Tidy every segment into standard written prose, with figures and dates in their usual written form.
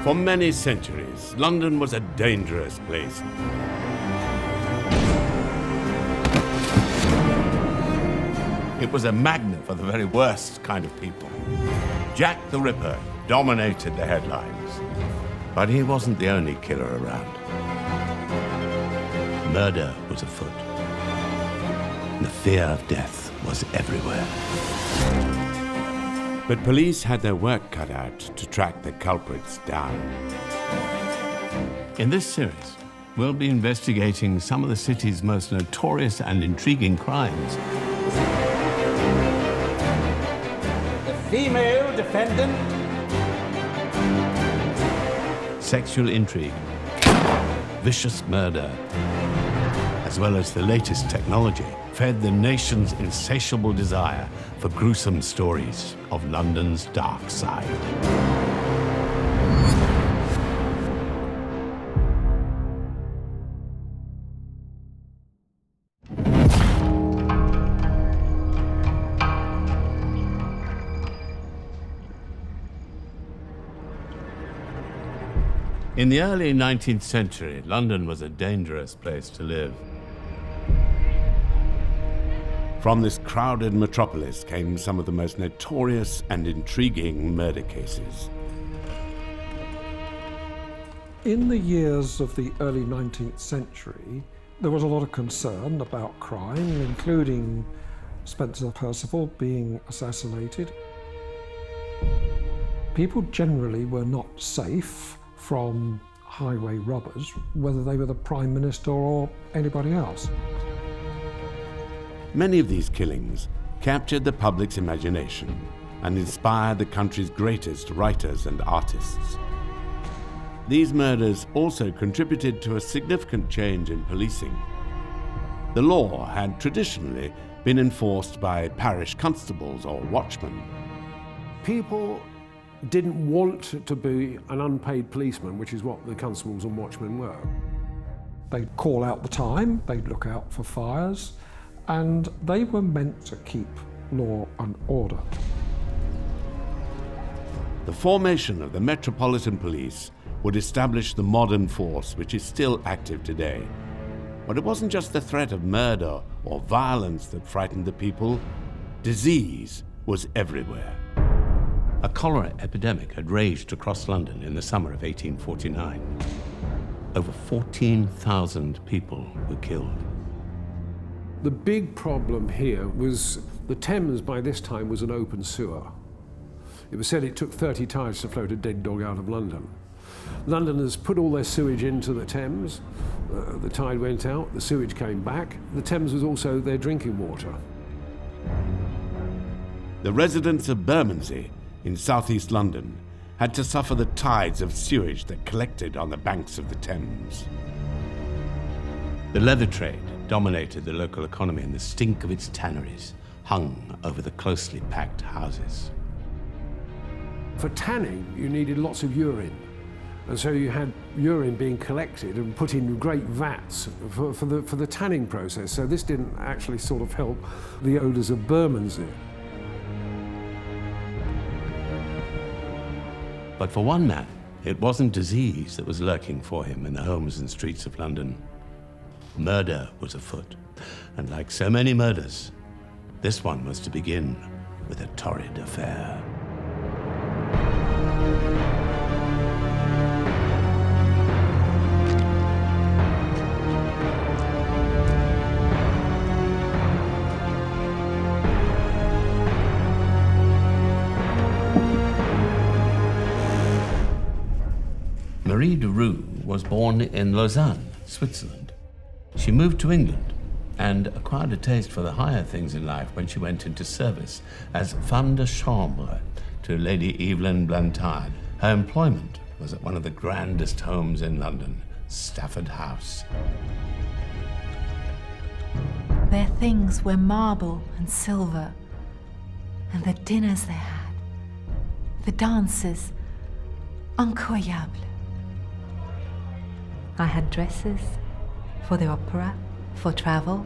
For many centuries, London was a dangerous place. It was a magnet for the very worst kind of people. Jack the Ripper dominated the headlines. But he wasn't the only killer around. Murder was afoot. The fear of death was everywhere. But police had their work cut out to track the culprits down. In this series, we'll be investigating some of the city's most notorious and intriguing crimes. The female defendant. Sexual intrigue, vicious murder, as well as the latest technology, fed the nation's insatiable desire for gruesome stories of London's dark side. In the early 19th century, London was a dangerous place to live. From this crowded metropolis came some of the most notorious and intriguing murder cases. In the years of the early 19th century, there was a lot of concern about crime, including Spencer Percival being assassinated. People generally were not safe from highway robbers, whether they were the Prime Minister or anybody else. Many of these killings captured the public's imagination and inspired the country's greatest writers and artists. These murders also contributed to a significant change in policing. The law had traditionally been enforced by parish constables or watchmen. People didn't want to be an unpaid policeman, which is what the constables and watchmen were. They'd call out the time, they'd look out for fires, and they were meant to keep law and order. The formation of the Metropolitan Police would establish the modern force which is still active today. But it wasn't just the threat of murder or violence that frightened the people. Disease was everywhere. A cholera epidemic had raged across London in the summer of 1849. Over 14,000 people were killed. The big problem here was the Thames by this time was an open sewer. It was said it took 30 tides to float a dead dog out of London. Londoners put all their sewage into the Thames, the tide went out, the sewage came back. The Thames was also their drinking water. The residents of Bermondsey in southeast London had to suffer the tides of sewage that collected on the banks of the Thames. The leather trade dominated the local economy, and the stink of its tanneries hung over the closely packed houses. For tanning, you needed lots of urine. And so you had urine being collected and put in great vats for the tanning process. So this didn't actually sort of help the odours of Bermondsey. But for one man, it wasn't disease that was lurking for him in the homes and streets of London. Murder was afoot, and like so many murders, this one was to begin with a torrid affair. Marie de Roux was born in Lausanne, Switzerland. She moved to England and acquired a taste for the higher things in life when she went into service as femme de chambre to Lady Evelyn Blantyre. Her employment was at one of the grandest homes in London, Stafford House. Their things were marble and silver, and the dinners they had, the dances, incroyable. I had dresses for the opera, for travel.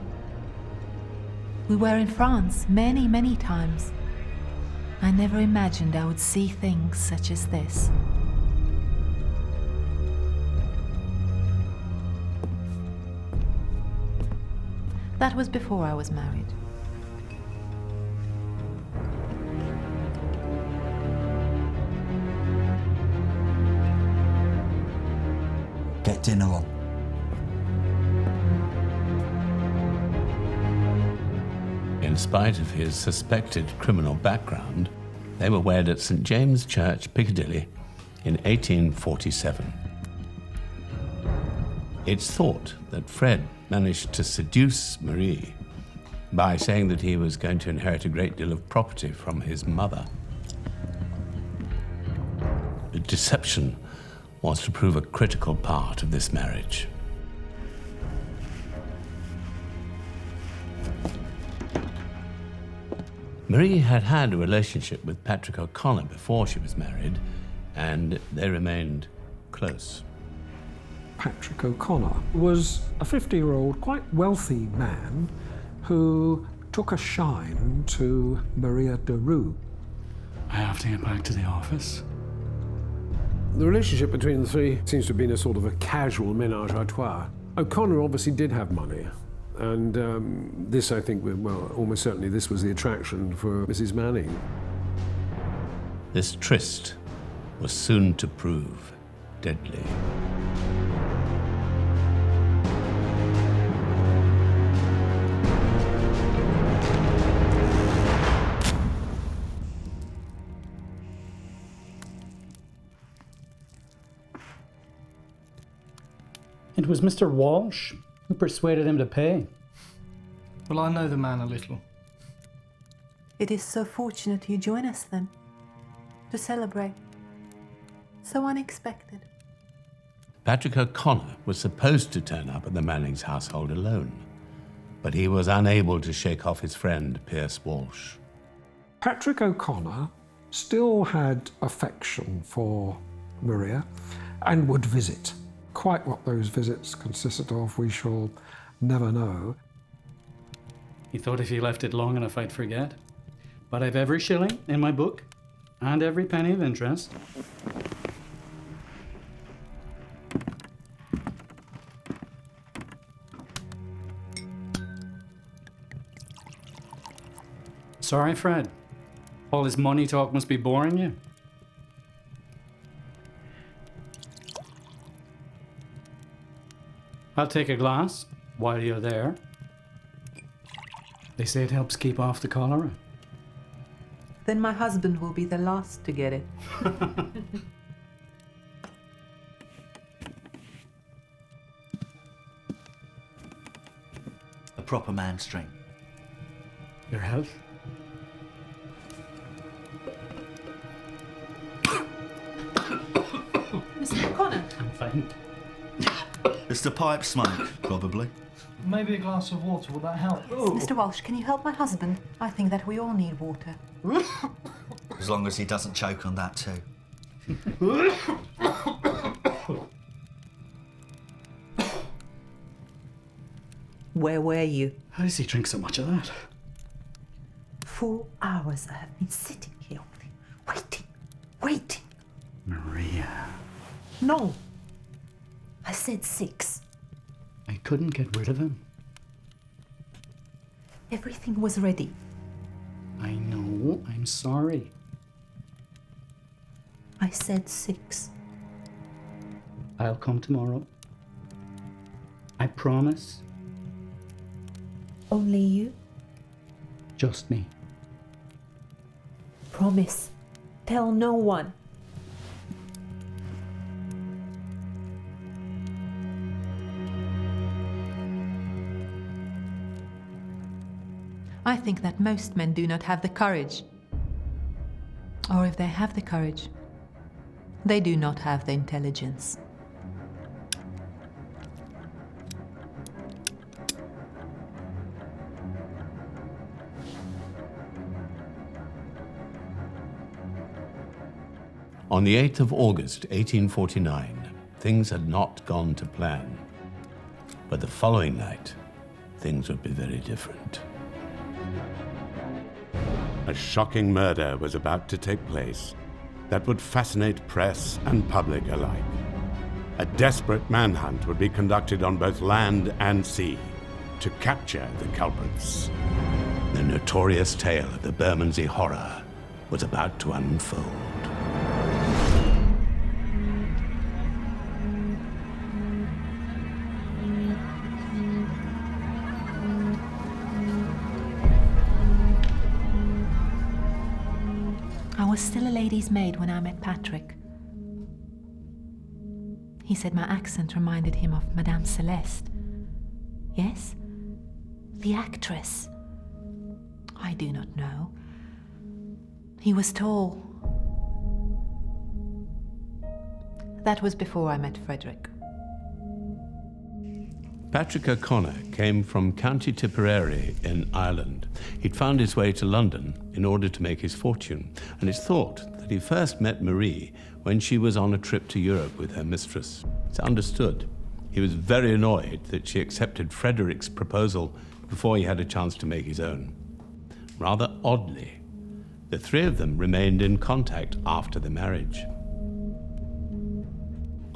We were in France many, many times. I never imagined I would see things such as this. That was before I was married. Get dinner on. In spite of his suspected criminal background, they were wed at St. James' Church, Piccadilly, in 1847. It's thought that Fred managed to seduce Marie by saying that he was going to inherit a great deal of property from his mother. The deception was to prove a critical part of this marriage. Marie had had a relationship with Patrick O'Connor before she was married, and they remained close. Patrick O'Connor was a 50-year-old, quite wealthy man who took a shine to Maria de Roux. I have to get back to the office. The relationship between the three seems to have been a sort of a casual ménage à trois. O'Connor obviously did have money, and this, I think, well, almost certainly this was the attraction for Mrs. Manning. This tryst was soon to prove deadly. It was Mr. Walsh who persuaded him to pay. Well, I know the man a little. It is so fortunate you join us then, to celebrate. So unexpected. Patrick O'Connor was supposed to turn up at the Mannings' household alone, but he was unable to shake off his friend, Pierce Walsh. Patrick O'Connor still had affection for Maria and would visit. Quite what those visits consisted of, we shall never know. He thought if he left it long enough I'd forget. But I've every shilling in my book and every penny of interest. Sorry, Fred. All this money talk must be boring you. I'll take a glass while you're there. They say it helps keep off the cholera. Then my husband will be the last to get it. A proper man's drink. Your health? Mr. O'Connor. I'm fine. It's the pipe smoke, probably. Maybe a glass of water, will that help? Mr. Walsh, can you help my husband? I think that we all need water. As long as he doesn't choke on that too. Where were you? How does he drink so much of that? 4 hours I have been sitting here with him, waiting. Maria. No. I said 6. I couldn't get rid of him. Everything was ready. I know. I'm sorry. I said 6. I'll come tomorrow. I promise. Only you? Just me. Promise. Tell no one. I think that most men do not have the courage. Or if they have the courage, they do not have the intelligence. On the 8th of August, 1849, things had not gone to plan. But the following night, things would be very different. A shocking murder was about to take place that would fascinate press and public alike. A desperate manhunt would be conducted on both land and sea to capture the culprits. The notorious tale of the Bermondsey Horror was about to unfold. I was still a lady's maid when I met Patrick. He said my accent reminded him of Madame Celeste. Yes? The actress. I do not know. He was tall. That was before I met Frederick. Patrick O'Connor came from County Tipperary in Ireland. He'd found his way to London in order to make his fortune, and it's thought that he first met Marie when she was on a trip to Europe with her mistress. It's understood he was very annoyed that she accepted Frederick's proposal before he had a chance to make his own. Rather oddly, the three of them remained in contact after the marriage.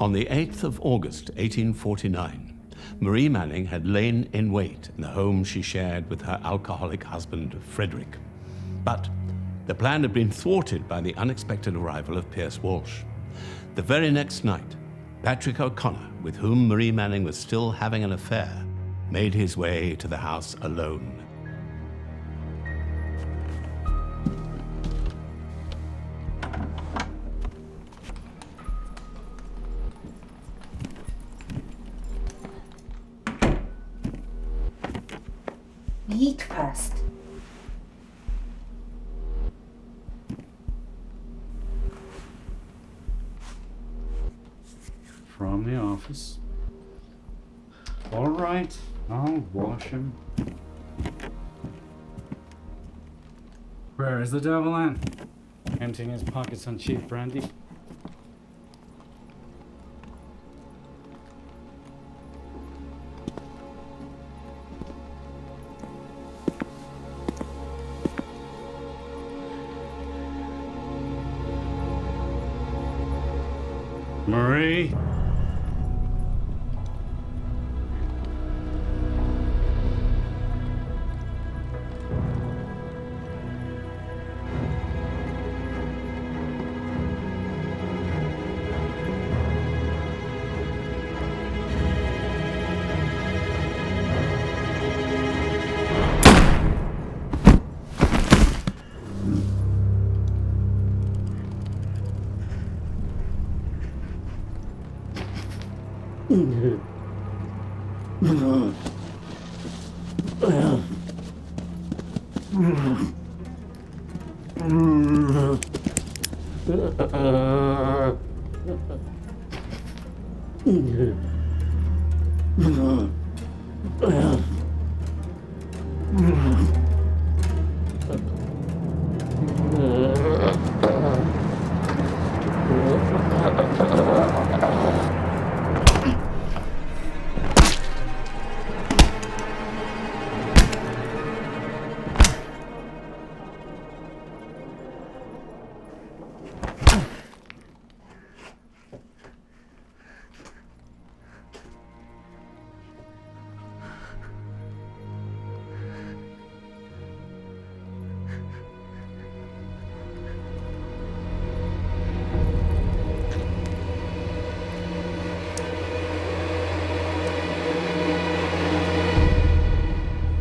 On the 8th of August, 1849, Marie Manning had lain in wait in the home she shared with her alcoholic husband, Frederick. But the plan had been thwarted by the unexpected arrival of Pierce Walsh. The very next night, Patrick O'Connor, with whom Marie Manning was still having an affair, made his way to the house alone. Eat first. From the office. All right, I'll wash him. Where is the devil then? Emptying his pockets on cheap brandy. Marie?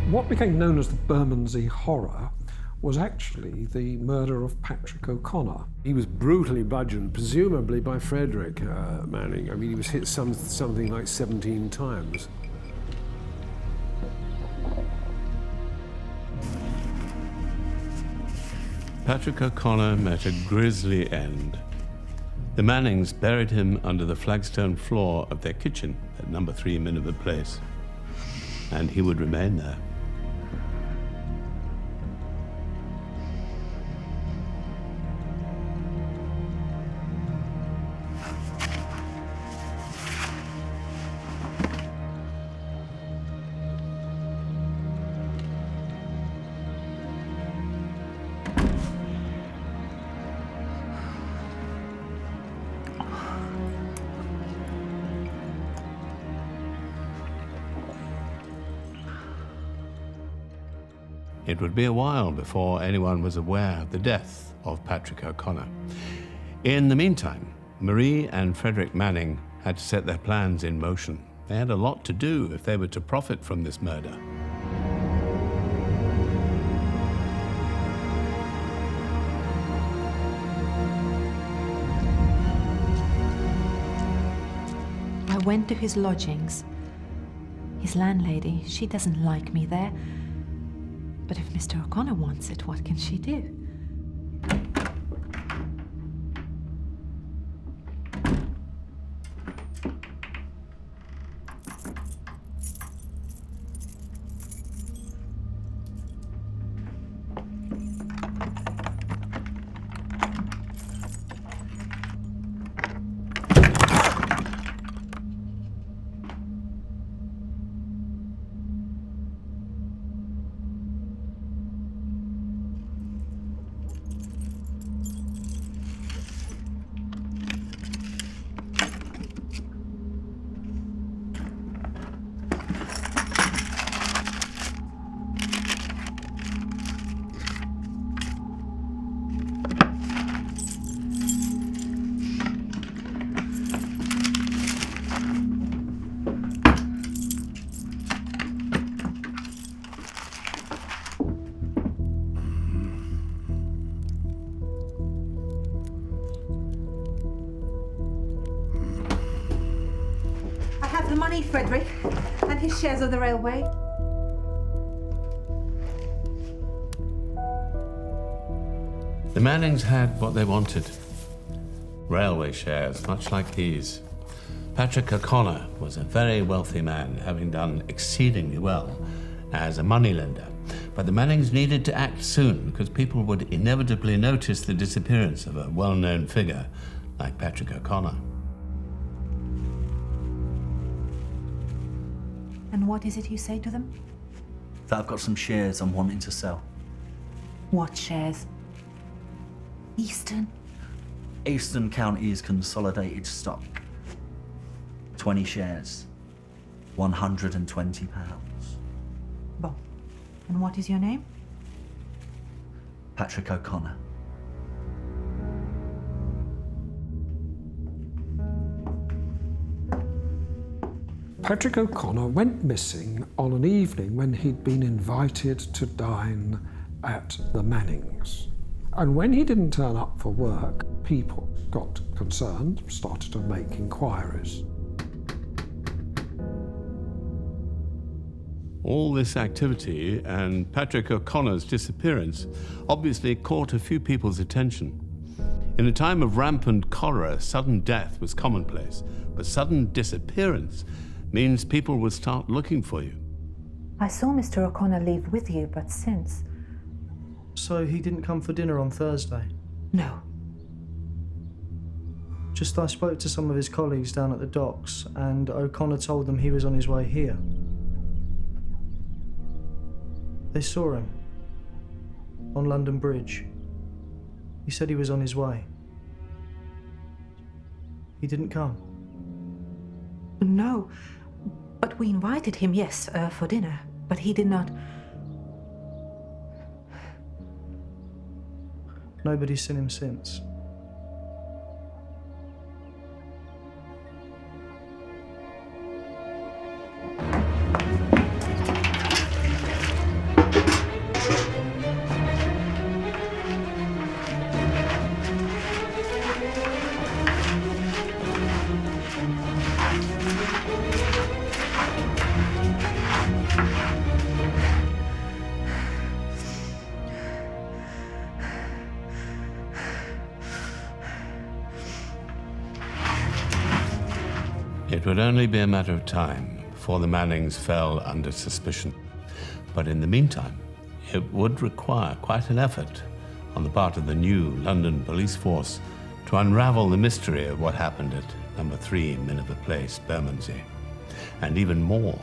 What became known as the Bermondsey Horror was actually the murder of Patrick O'Connor. He was brutally bludgeoned, presumably by Frederick Manning. I mean, he was hit something like 17 times. Patrick O'Connor met a grisly end. The Mannings buried him under the flagstone floor of their kitchen at number 3 Miniver Place, and he would remain there. It would be a while before anyone was aware of the death of Patrick O'Connor. In the meantime, Marie and Frederick Manning had to set their plans in motion. They had a lot to do if they were to profit from this murder. I went to his lodgings. His landlady, she doesn't like me there. But if Mr. O'Connor wants it, what can she do? The money, Frederick, and his shares of the railway. The Mannings had what they wanted. Railway shares, much like these. Patrick O'Connor was a very wealthy man, having done exceedingly well as a moneylender. But the Mannings needed to act soon, because people would inevitably notice the disappearance of a well-known figure like Patrick O'Connor. And what is it you say to them? That I've got some shares I'm wanting to sell. What shares? Eastern? Eastern Counties Consolidated Stock. 20 shares. £120. Bon. And what is your name? Patrick O'Connor. Patrick O'Connor went missing on an evening when he'd been invited to dine at the Mannings. And when he didn't turn up for work, people got concerned, started to make inquiries. All this activity and Patrick O'Connor's disappearance obviously caught a few people's attention. In a time of rampant cholera, sudden death was commonplace, but sudden disappearance means people will start looking for you. I saw Mr. O'Connor leave with you, but since... So he didn't come for dinner on Thursday? No. Just I spoke to some of his colleagues down at the docks, and O'Connor told them he was on his way here. They saw him on London Bridge. He said he was on his way. He didn't come. No, but we invited him, yes, for dinner, but he did not. Nobody's seen him since. It would only be a matter of time before the Mannings fell under suspicion. But in the meantime, it would require quite an effort on the part of the new London police force to unravel the mystery of what happened at number 3 Minerva Place, Bermondsey, and even more,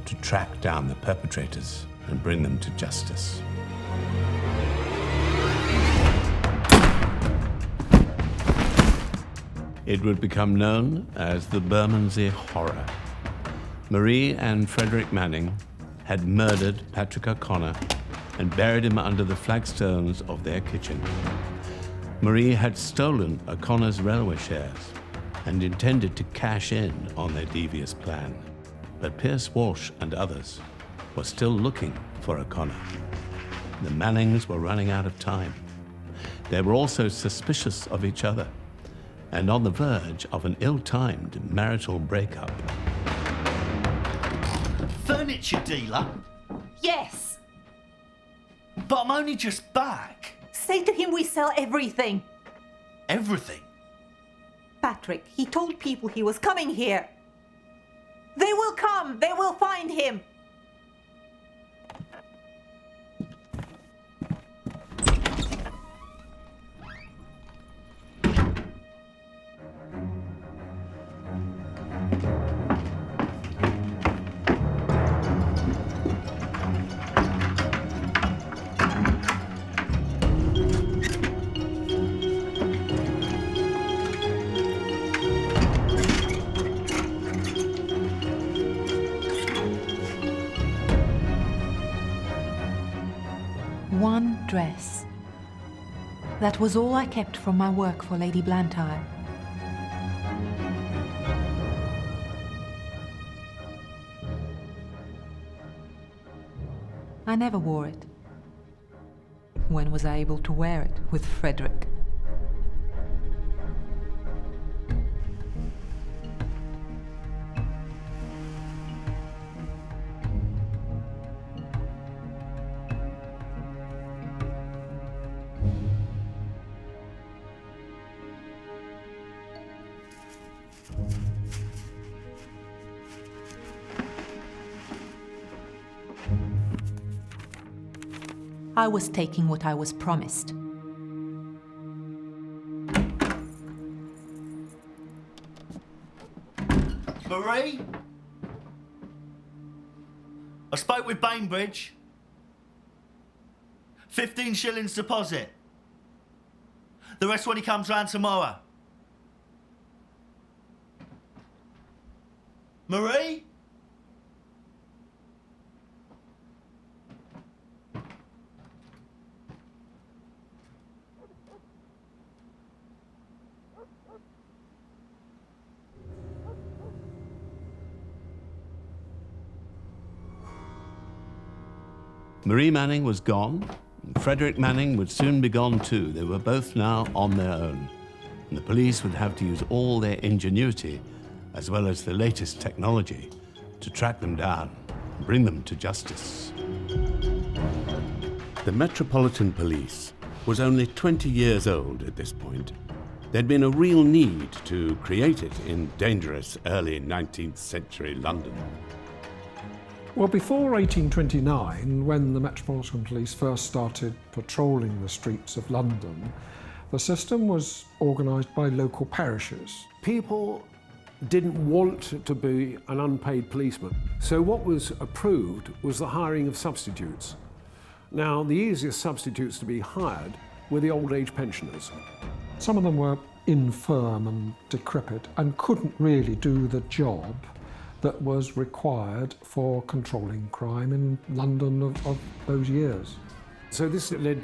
to track down the perpetrators and bring them to justice. It would become known as the Bermondsey Horror. Marie and Frederick Manning had murdered Patrick O'Connor and buried him under the flagstones of their kitchen. Marie had stolen O'Connor's railway shares and intended to cash in on their devious plan. But Pierce Walsh and others were still looking for O'Connor. The Mannings were running out of time. They were also suspicious of each other and on the verge of an ill-timed marital breakup. Furniture dealer? Yes. But I'm only just back. Say to him we sell everything. Everything? Patrick, he told people he was coming here. They will come. They will find him. One dress. That was all I kept from my work for Lady Blantyre. I never wore it. When was I able to wear it with Frederick? I was taking what I was promised. Marie? I spoke with Bainbridge. 15 shillings deposit. The rest when he comes round tomorrow. Marie? Marie Manning was gone, and Frederick Manning would soon be gone too. They were both now on their own, and the police would have to use all their ingenuity, as well as the latest technology, to track them down and bring them to justice. The Metropolitan Police was only 20 years old at this point. There'd been a real need to create it in dangerous early 19th century London. Well, before 1829, when the Metropolitan Police first started patrolling the streets of London, the system was organised by local parishes. People didn't want to be an unpaid policeman. So what was approved was the hiring of substitutes. Now, the easiest substitutes to be hired were the old age pensioners. Some of them were infirm and decrepit and couldn't really do the job that was required for controlling crime in London of those years. So this led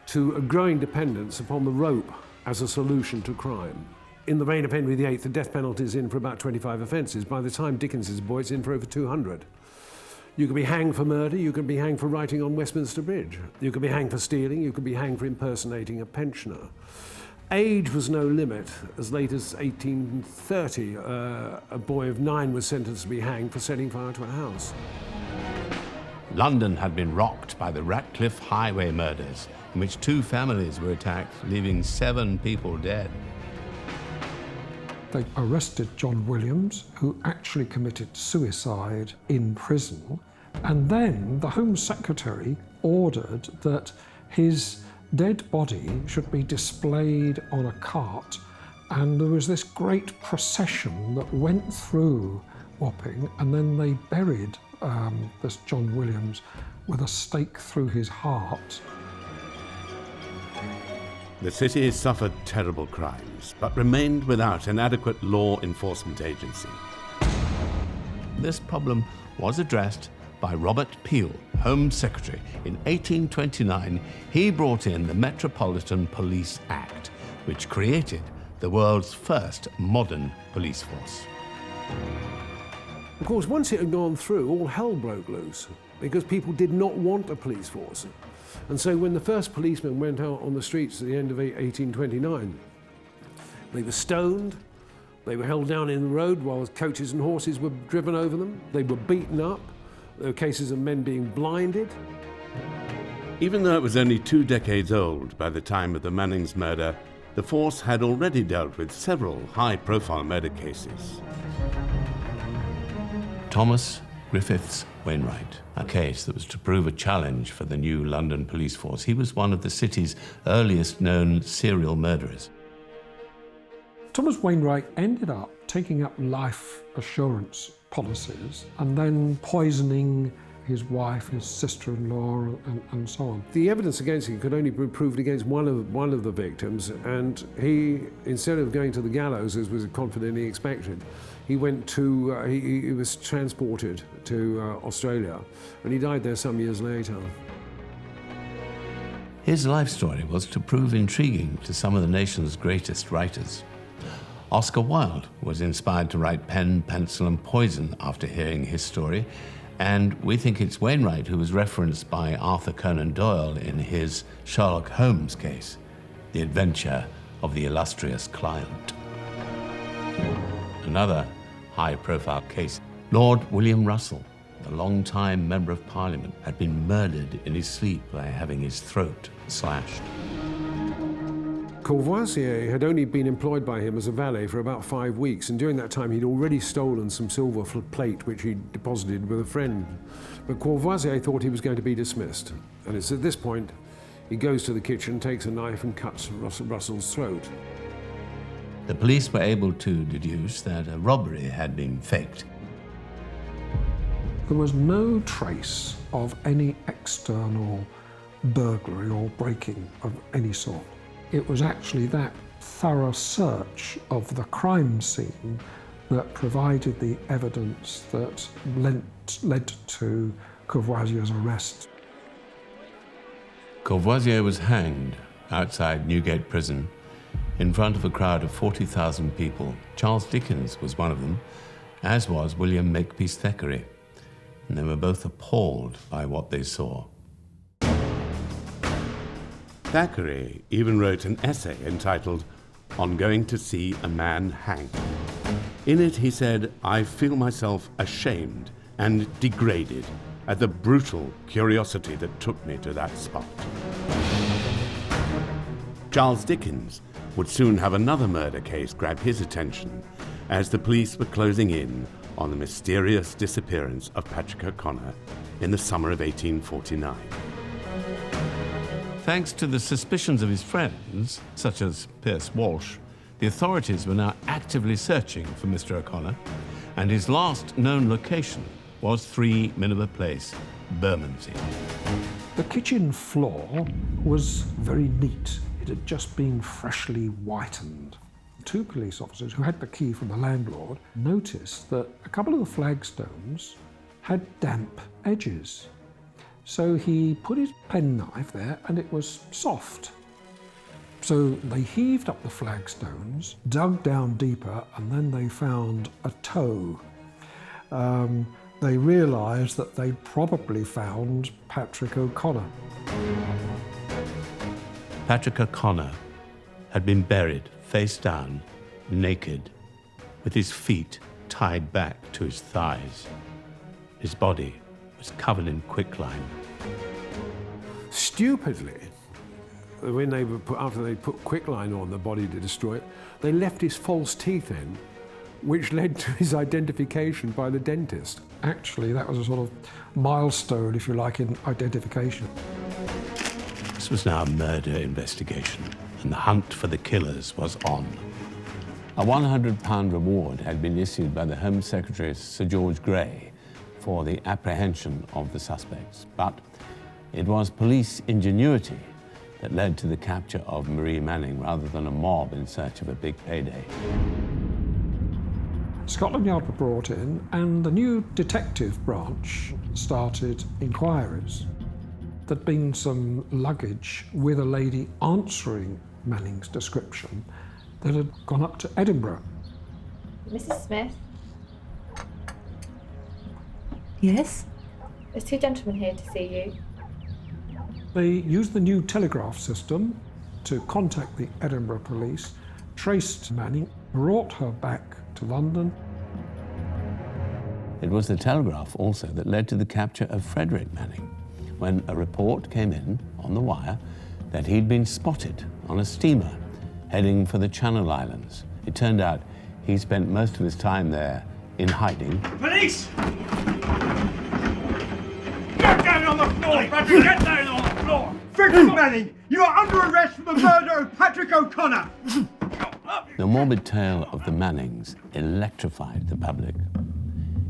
to a growing dependence upon the rope as a solution to crime. In the reign of Henry VIII, the death penalty is in for about 25 offences. By the time Dickens is a boy, it's in for over 200. You could be hanged for murder, you could be hanged for writing on Westminster Bridge. You could be hanged for stealing, you could be hanged for impersonating a pensioner. Age was no limit. As late as 1830, a boy of 9 was sentenced to be hanged for setting fire to a house. London had been rocked by the Ratcliffe highway murders, in which 2 families were attacked, leaving 7 people dead. They arrested John Williams, who actually committed suicide in prison, and then the Home Secretary ordered that his dead body should be displayed on a cart, and there was this great procession that went through Wapping, and then they buried this John Williams with a stake through his heart. The city suffered terrible crimes, but remained without an adequate law enforcement agency. This problem was addressed by Robert Peel, Home Secretary, in 1829, he brought in the Metropolitan Police Act, which created the world's first modern police force. Of course, once it had gone through, all hell broke loose because people did not want a police force. And so when the first policemen went out on the streets at the end of 1829, they were stoned, they were held down in the road while coaches and horses were driven over them, they were beaten up, there were cases of men being blinded. Even though it was only 2 decades old by the time of the Mannings murder, the force had already dealt with several high-profile murder cases. Thomas Griffiths Wainwright, a case that was to prove a challenge for the new London police force. He was one of the city's earliest known serial murderers. Thomas Wainwright ended up taking up life assurance policies and then poisoning his wife, his sister-in-law, and so on. The evidence against him could only be proved against one of the victims, and he, instead of going to the gallows as was confidently expected, he went to, he was transported to Australia, and he died there some years later. His life story was to prove intriguing to some of the nation's greatest writers. Oscar Wilde was inspired to write Pen, Pencil and Poison after hearing his story, and we think it's Wainwright who was referenced by Arthur Conan Doyle in his Sherlock Holmes case, The Adventure of the Illustrious Client. Another high-profile case, Lord William Russell, the long-time Member of Parliament, had been murdered in his sleep by having his throat slashed. Courvoisier had only been employed by him as a valet for about 5 weeks, and during that time he'd already stolen some silver plate which he deposited with a friend. But Courvoisier thought he was going to be dismissed, and it's at this point he goes to the kitchen, takes a knife and cuts Russell's throat. The police were able to deduce that a robbery had been faked. There was no trace of any external burglary or breaking of any sort. It was actually that thorough search of the crime scene that provided the evidence that led to Courvoisier's arrest. Courvoisier was hanged outside Newgate Prison in front of a crowd of 40,000 people. Charles Dickens was one of them, as was William Makepeace Thackeray, and they were both appalled by what they saw. Thackeray even wrote an essay entitled On Going to See a Man Hanged. In it he said, "I feel myself ashamed and degraded at the brutal curiosity that took me to that spot." Charles Dickens would soon have another murder case grab his attention as the police were closing in on the mysterious disappearance of Patrick O'Connor in the summer of 1849. Thanks to the suspicions of his friends, such as Pierce Walsh, the authorities were now actively searching for Mr. O'Connor, and his last known location was 3 Miniver Place, Bermondsey. The kitchen floor was very neat. It had just been freshly whitened. 2 police officers who had the key from the landlord noticed that a couple of the flagstones had damp edges. So he put his penknife there and it was soft. So they heaved up the flagstones, dug down deeper, and then they found a toe. They realised that they'd probably found Patrick O'Connor. Patrick O'Connor had been buried face down, naked, with his feet tied back to his thighs. His body was covered in quicklime. Stupidly, when they were after they put quicklime on the body to destroy it, they left his false teeth in, which led to his identification by the dentist. Actually, that was a sort of milestone, if you like, in identification. This was now a murder investigation, and the hunt for the killers was on. A £100 reward had been issued by the Home Secretary, Sir George Grey, for the apprehension of the suspects. But it was police ingenuity that led to the capture of Marie Manning rather than a mob in search of a big payday. Scotland Yard were brought in, and the new detective branch started inquiries. There'd been some luggage with a lady answering Manning's description that had gone up to Edinburgh. Mrs. Smith, Yes? there's two gentlemen here to see you. They used the new telegraph system to contact the Edinburgh police, traced Manning, brought her back to London. It was the telegraph also that led to the capture of Frederick Manning, when a report came in on the wire that he'd been spotted on a steamer heading for the Channel Islands. It turned out he spent most of his time there in hiding. Police! Get down on the floor, Patrick! Get down on the floor! Frederick Manning, you are under arrest for the murder of Patrick O'Connor! The morbid tale of the Mannings electrified the public.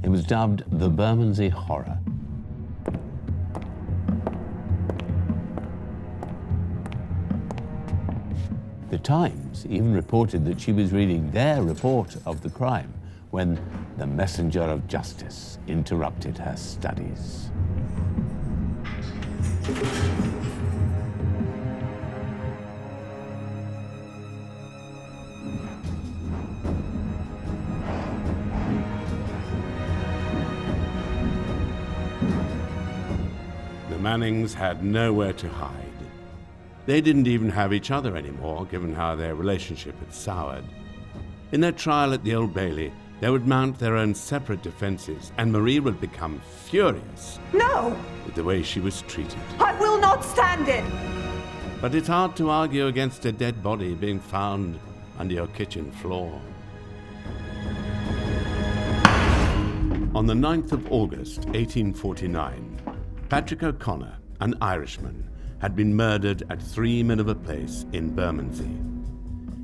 It was dubbed the Bermondsey Horror. The Times even reported that she was reading their report of the crime when the messenger of justice interrupted her studies. The Mannings had nowhere to hide. They didn't even have each other anymore, given how their relationship had soured. In their trial at the Old Bailey, they would mount their own separate defences, and Marie would become furious No! with the way she was treated. I will not stand it! But it's hard to argue against a dead body being found under your kitchen floor. On the 9th of August, 1849, Patrick O'Connor, an Irishman, had been murdered at 3 Miniver Place in Bermondsey.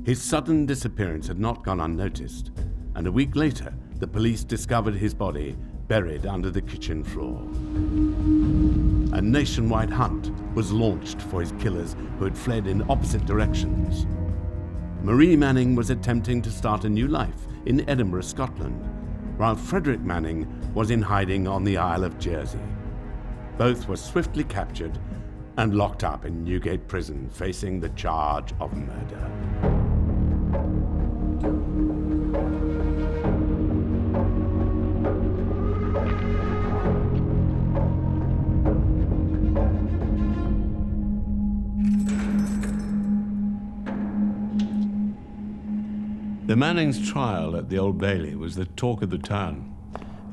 His sudden disappearance had not gone unnoticed, and a week later, the police discovered his body buried under the kitchen floor. A nationwide hunt was launched for his killers, who had fled in opposite directions. Marie Manning was attempting to start a new life in Edinburgh, Scotland, while Frederick Manning was in hiding on the Isle of Jersey. Both were swiftly captured and locked up in Newgate Prison, facing the charge of murder. The Mannings' trial at the Old Bailey was the talk of the town.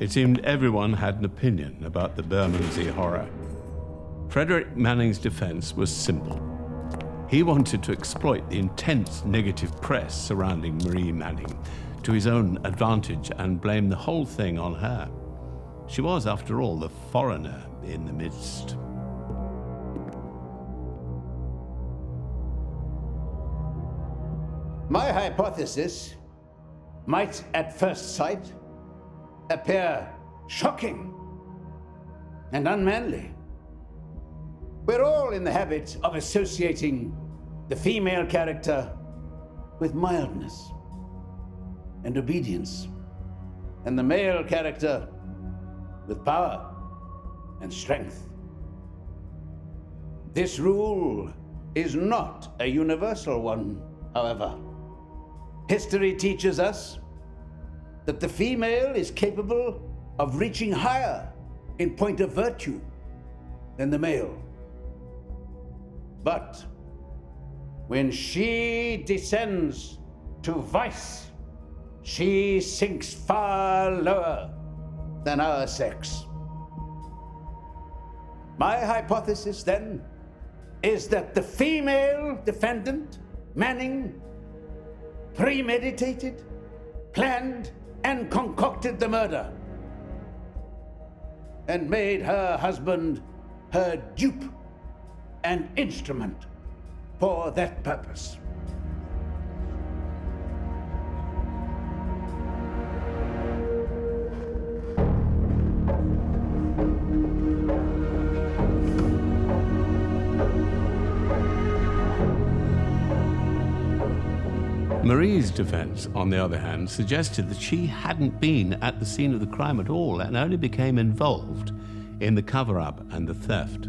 It seemed everyone had an opinion about the Bermondsey Horror. Frederick Manning's defense was simple. He wanted to exploit the intense negative press surrounding Marie Manning to his own advantage and blame the whole thing on her. She was, after all, the foreigner in the midst. My hypothesis might, at first sight, appear shocking and unmanly. We're all in the habit of associating the female character with mildness and obedience, and the male character with power and strength. This rule is not a universal one, however. History teaches us that the female is capable of reaching higher in point of virtue than the male. But when she descends to vice, she sinks far lower than our sex. My hypothesis, then, is that the female defendant, Manning, premeditated, planned, and concocted the murder, and made her husband her dupe and instrument for that purpose. Marie's defense, on the other hand, suggested that she hadn't been at the scene of the crime at all and only became involved in the cover-up and the theft.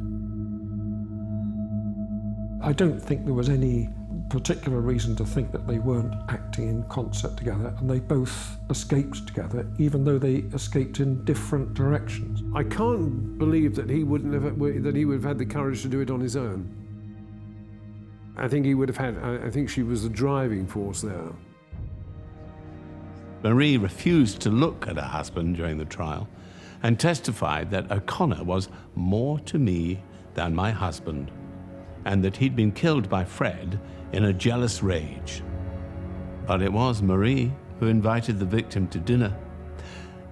I don't think there was any particular reason to think that they weren't acting in concert together, and they both escaped together, even though they escaped in different directions. I can't believe that he would have had the courage to do it on his own. I think I think she was the driving force there. Marie refused to look at her husband during the trial and testified that O'Connor was more to me than my husband, and that he'd been killed by Fred in a jealous rage. But it was Marie who invited the victim to dinner,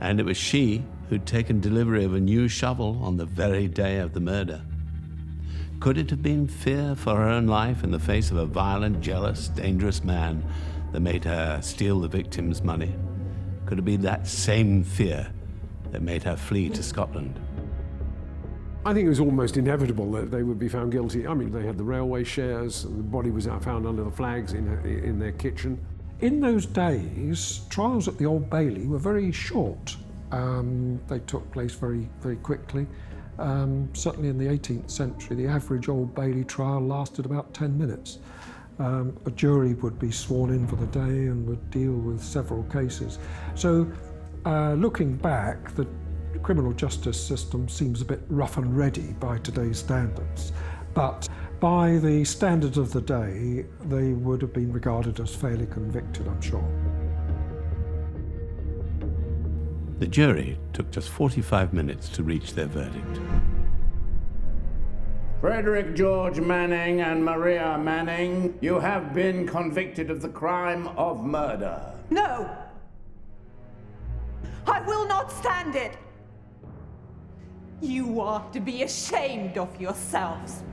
and it was she who'd taken delivery of a new shovel on the very day of the murder. Could it have been fear for her own life in the face of a violent, jealous, dangerous man that made her steal the victim's money? Could it be that same fear that made her flee to Scotland? I think it was almost inevitable that they would be found guilty. I mean, they had the railway shares, and the body was found under the flags in their kitchen. In those days, trials at the Old Bailey were very short. They took place very, very quickly. Certainly in the 18th century, the average Old Bailey trial lasted about 10 minutes. A jury would be sworn in for the day and would deal with several cases. So, looking back, the criminal justice system seems a bit rough and ready by today's standards. But by the standards of the day, they would have been regarded as fairly convicted, I'm sure. The jury took just 45 minutes to reach their verdict. Frederick George Manning and Maria Manning, you have been convicted of the crime of murder. No! I will not stand it! You are to be ashamed of yourselves.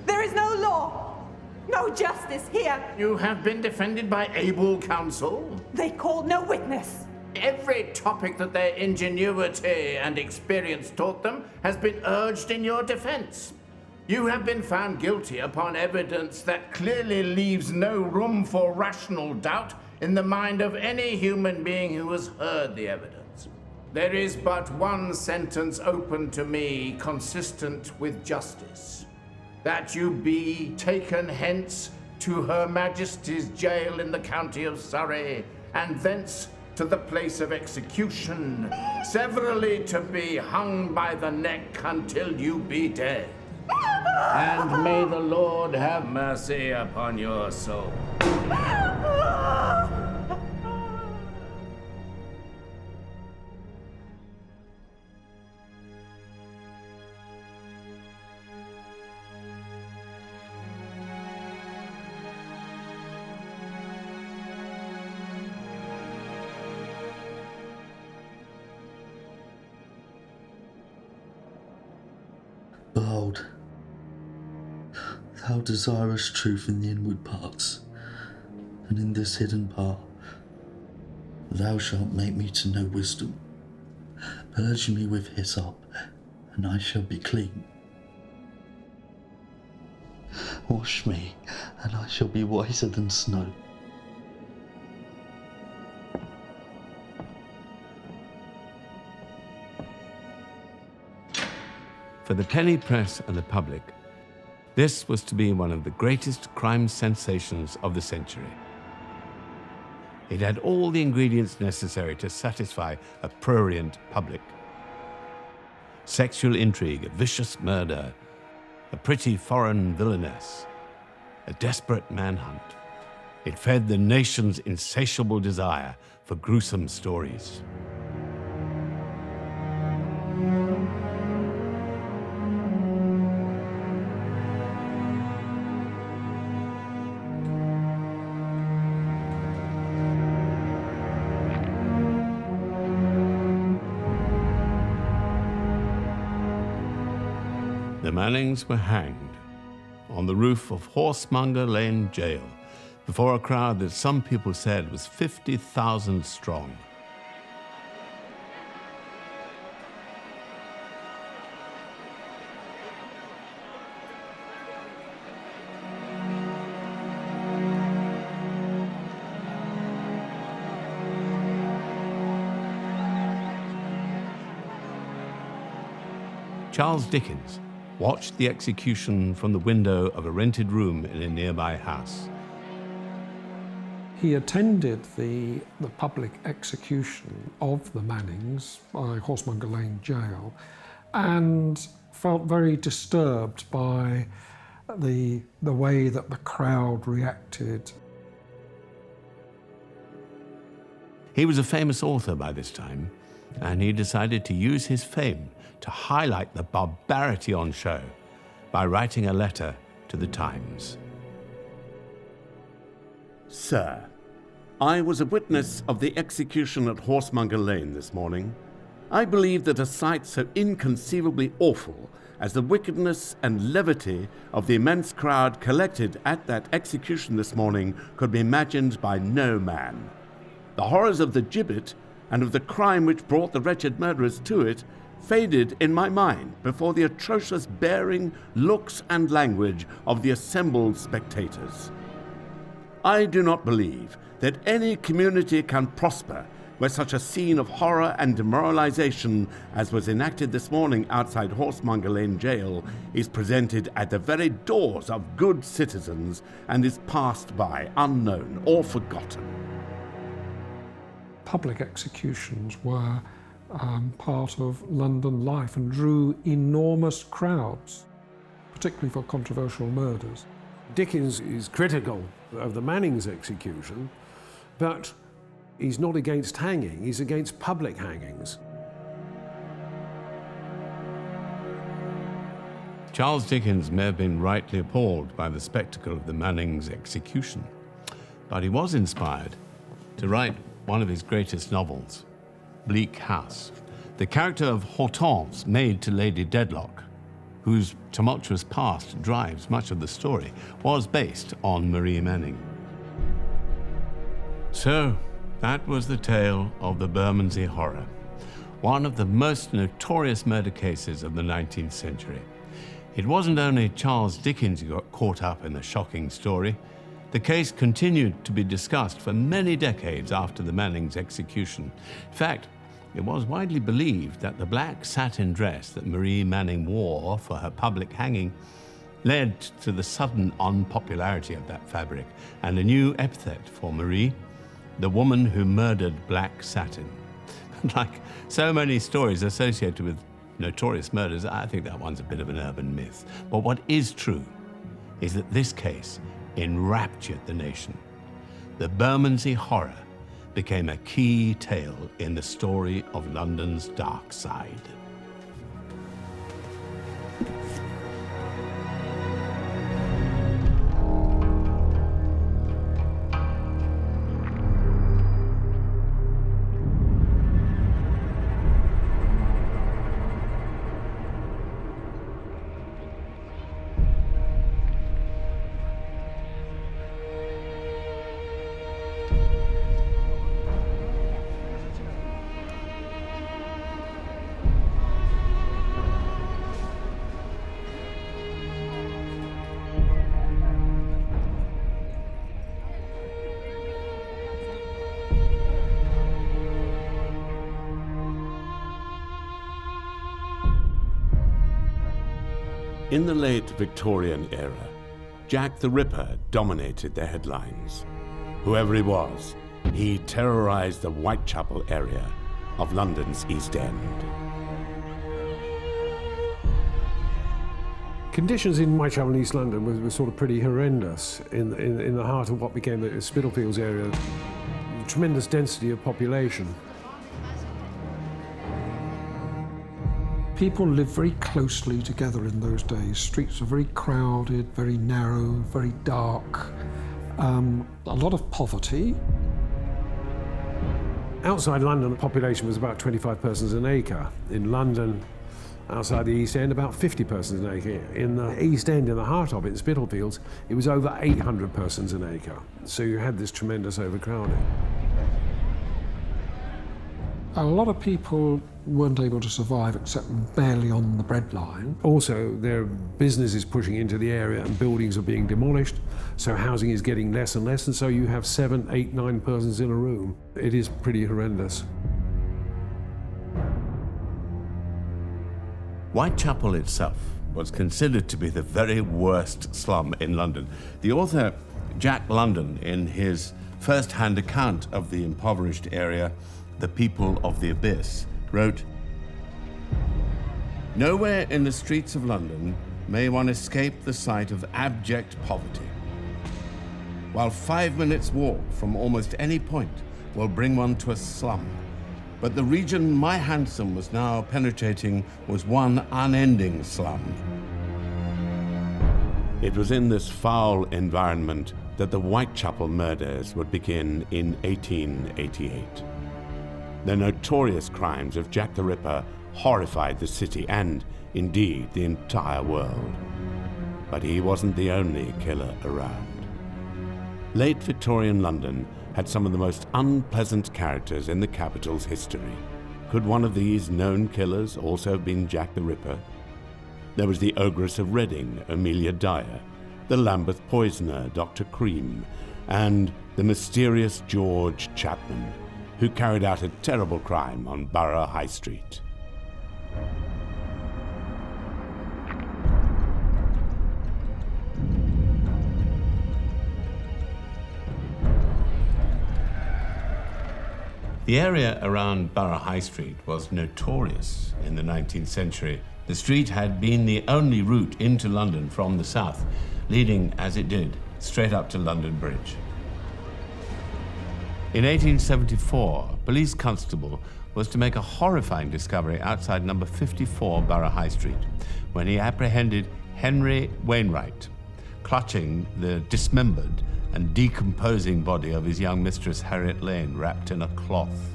There is no law, no justice here. You have been defended by able counsel. They called no witness. Every topic that their ingenuity and experience taught them has been urged in your defense. You have been found guilty upon evidence that clearly leaves no room for rational doubt in the mind of any human being who has heard the evidence. There is but one sentence open to me consistent with justice: that you be taken hence to Her Majesty's jail in the county of Surrey, and thence to the place of execution, severally to be hung by the neck until you be dead. And may the Lord have mercy upon your soul. Behold, thou desirest truth in the inward parts, and in this hidden part thou shalt make me to know wisdom. Purge me with hyssop, and I shall be clean. Wash me, and I shall be whiter than snow. For the penny press and the public, this was to be one of the greatest crime sensations of the century. It had all the ingredients necessary to satisfy a prurient public. Sexual intrigue, a vicious murder, a pretty foreign villainess, a desperate manhunt. It fed the nation's insatiable desire for gruesome stories. The Mannings were hanged on the roof of Horsemonger Lane Jail before a crowd that some people said was 50,000 strong. Charles Dickens watched the execution from the window of a rented room in a nearby house. He attended the public execution of the Mannings by Horsemonger Lane Jail and felt very disturbed by the way that the crowd reacted. He was a famous author by this time, and he decided to use his fame to highlight the barbarity on show by writing a letter to the Times. Sir, I was a witness of the execution at Horsemonger Lane this morning. I believe that a sight so inconceivably awful as the wickedness and levity of the immense crowd collected at that execution this morning could be imagined by no man. The horrors of the gibbet and of the crime which brought the wretched murderers to it faded in my mind before the atrocious bearing, looks, and language of the assembled spectators. I do not believe that any community can prosper where such a scene of horror and demoralization as was enacted this morning outside Horsemonger Lane Jail is presented at the very doors of good citizens and is passed by unknown or forgotten. Public executions were part of London life and drew enormous crowds, particularly for controversial murders. Dickens is critical of the Mannings execution, but he's not against hanging, he's against public hangings. Charles Dickens may have been rightly appalled by the spectacle of the Mannings execution, but he was inspired to write one of his greatest novels, Bleak House. The character of Hortense, maid to Lady Dedlock, whose tumultuous past drives much of the story, was based on Marie Manning. So, that was the tale of the Bermondsey Horror, one of the most notorious murder cases of the 19th century. It wasn't only Charles Dickens who got caught up in the shocking story. The case continued to be discussed for many decades after the Mannings execution. In fact, it was widely believed that the black satin dress that Marie Manning wore for her public hanging led to the sudden unpopularity of that fabric and a new epithet for Marie, the woman who murdered black satin. Like so many stories associated with notorious murders, I think that one's a bit of an urban myth. But what is true is that this case enraptured the nation. The Bermondsey Horror became a key tale in the story of London's dark side. In the late Victorian era, Jack the Ripper dominated the headlines. Whoever he was, he terrorized the Whitechapel area of London's East End. Conditions in Whitechapel and East London were sort of pretty horrendous in the heart of what became the Spitalfields area. Tremendous density of population. People lived very closely together in those days. Streets were very crowded, very narrow, very dark. A lot of poverty. Outside London, the population was about 25 persons an acre. In London, outside the East End, about 50 persons an acre. In the East End, in the heart of it, in Spitalfields, it was over 800 persons an acre. So you had this tremendous overcrowding. A lot of people weren't able to survive except barely on the breadline. Also, there are businesses pushing into the area and buildings are being demolished, so housing is getting less and less, and so you have 7, 8, 9 persons in a room. It is pretty horrendous. Whitechapel itself was considered to be the very worst slum in London. The author Jack London, in his first-hand account of the impoverished area, The People of the Abyss, wrote, "Nowhere in the streets of London may one escape the sight of abject poverty, while 5 minutes' walk from almost any point will bring one to a slum. But the region my hansom was now penetrating was one unending slum." It was in this foul environment that the Whitechapel murders would begin in 1888. The notorious crimes of Jack the Ripper horrified the city and, indeed, the entire world. But he wasn't the only killer around. Late Victorian London had some of the most unpleasant characters in the capital's history. Could one of these known killers also have been Jack the Ripper? There was the Ogress of Reading, Amelia Dyer, the Lambeth poisoner, Dr Crippen, and the mysterious George Chapman, who carried out a terrible crime on Borough High Street. The area around Borough High Street was notorious in the 19th century. The street had been the only route into London from the south, leading, as it did, straight up to London Bridge. In 1874, a police constable was to make a horrifying discovery outside number 54 Borough High Street, when he apprehended Henry Wainwright, clutching the dismembered and decomposing body of his young mistress Harriet Lane wrapped in a cloth.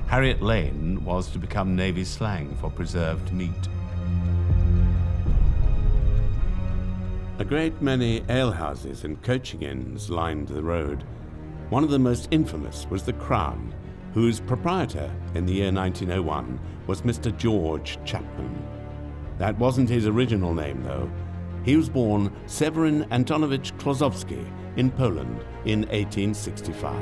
Harriet Lane was to become Navy slang for preserved meat. A great many alehouses and coaching inns lined the road. One of the most infamous was the Crown, whose proprietor in the year 1901 was Mr. George Chapman. That wasn't his original name, though. He was born Severin Antonovich Klosowski in Poland in 1865.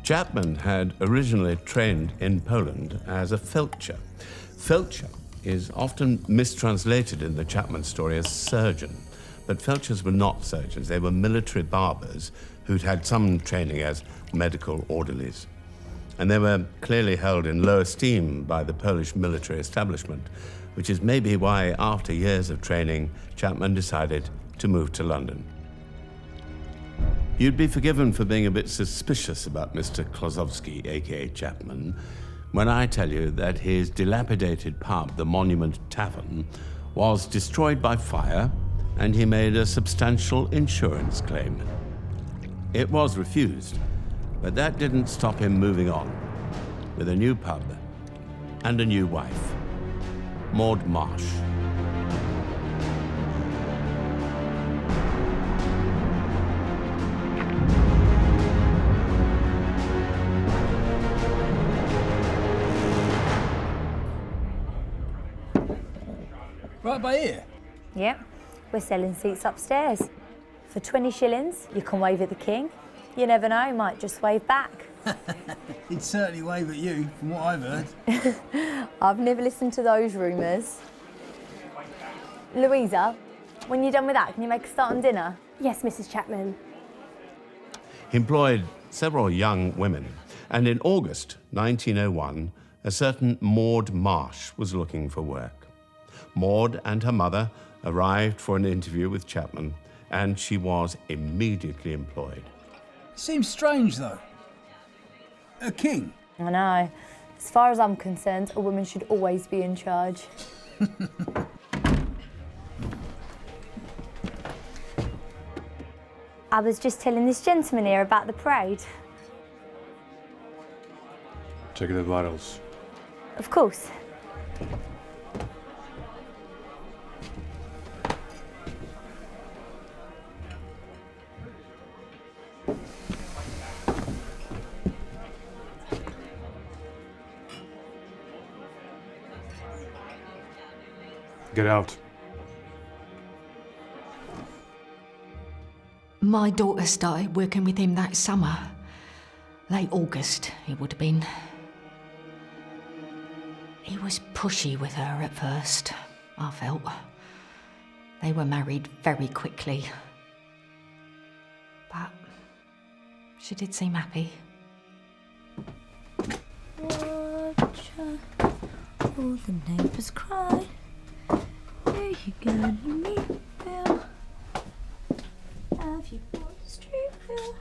Chapman had originally trained in Poland as a felcher. Felcher is often mistranslated in the Chapman story as surgeon, but felchers were not surgeons. They were military barbers who'd had some training as medical orderlies. And they were clearly held in low esteem by the Polish military establishment, which is maybe why, after years of training, Chapman decided to move to London. You'd be forgiven for being a bit suspicious about Mr. Klosowski, aka Chapman, when I tell you that his dilapidated pub, the Monument Tavern, was destroyed by fire, and he made a substantial insurance claim. It was refused, but that didn't stop him moving on, with a new pub and a new wife, Maud Marsh. Right by here? Yep, we're selling seats upstairs. For 20 shillings, you can wave at the king. You never know, he might just wave back. He'd certainly wave at you, from what I've heard. I've never listened to those rumours. Louisa, when you're done with that, can you make a start on dinner? Yes, Mrs. Chapman. He employed several young women, and in August 1901, a certain Maud Marsh was looking for work. Maud and her mother arrived for an interview with Chapman, and she was immediately employed. Seems strange, though. A king. I know. As far as I'm concerned, a woman should always be in charge. I was just telling this gentleman here about the parade. Check the vitals. Of course. Get out. My daughter started working with him that summer. Late August, it would have been. He was pushy with her at first, I felt. They were married very quickly. But she did seem happy. Watch all the neighbours cry. Here you go, you meet Bill. Have you bought the street bill?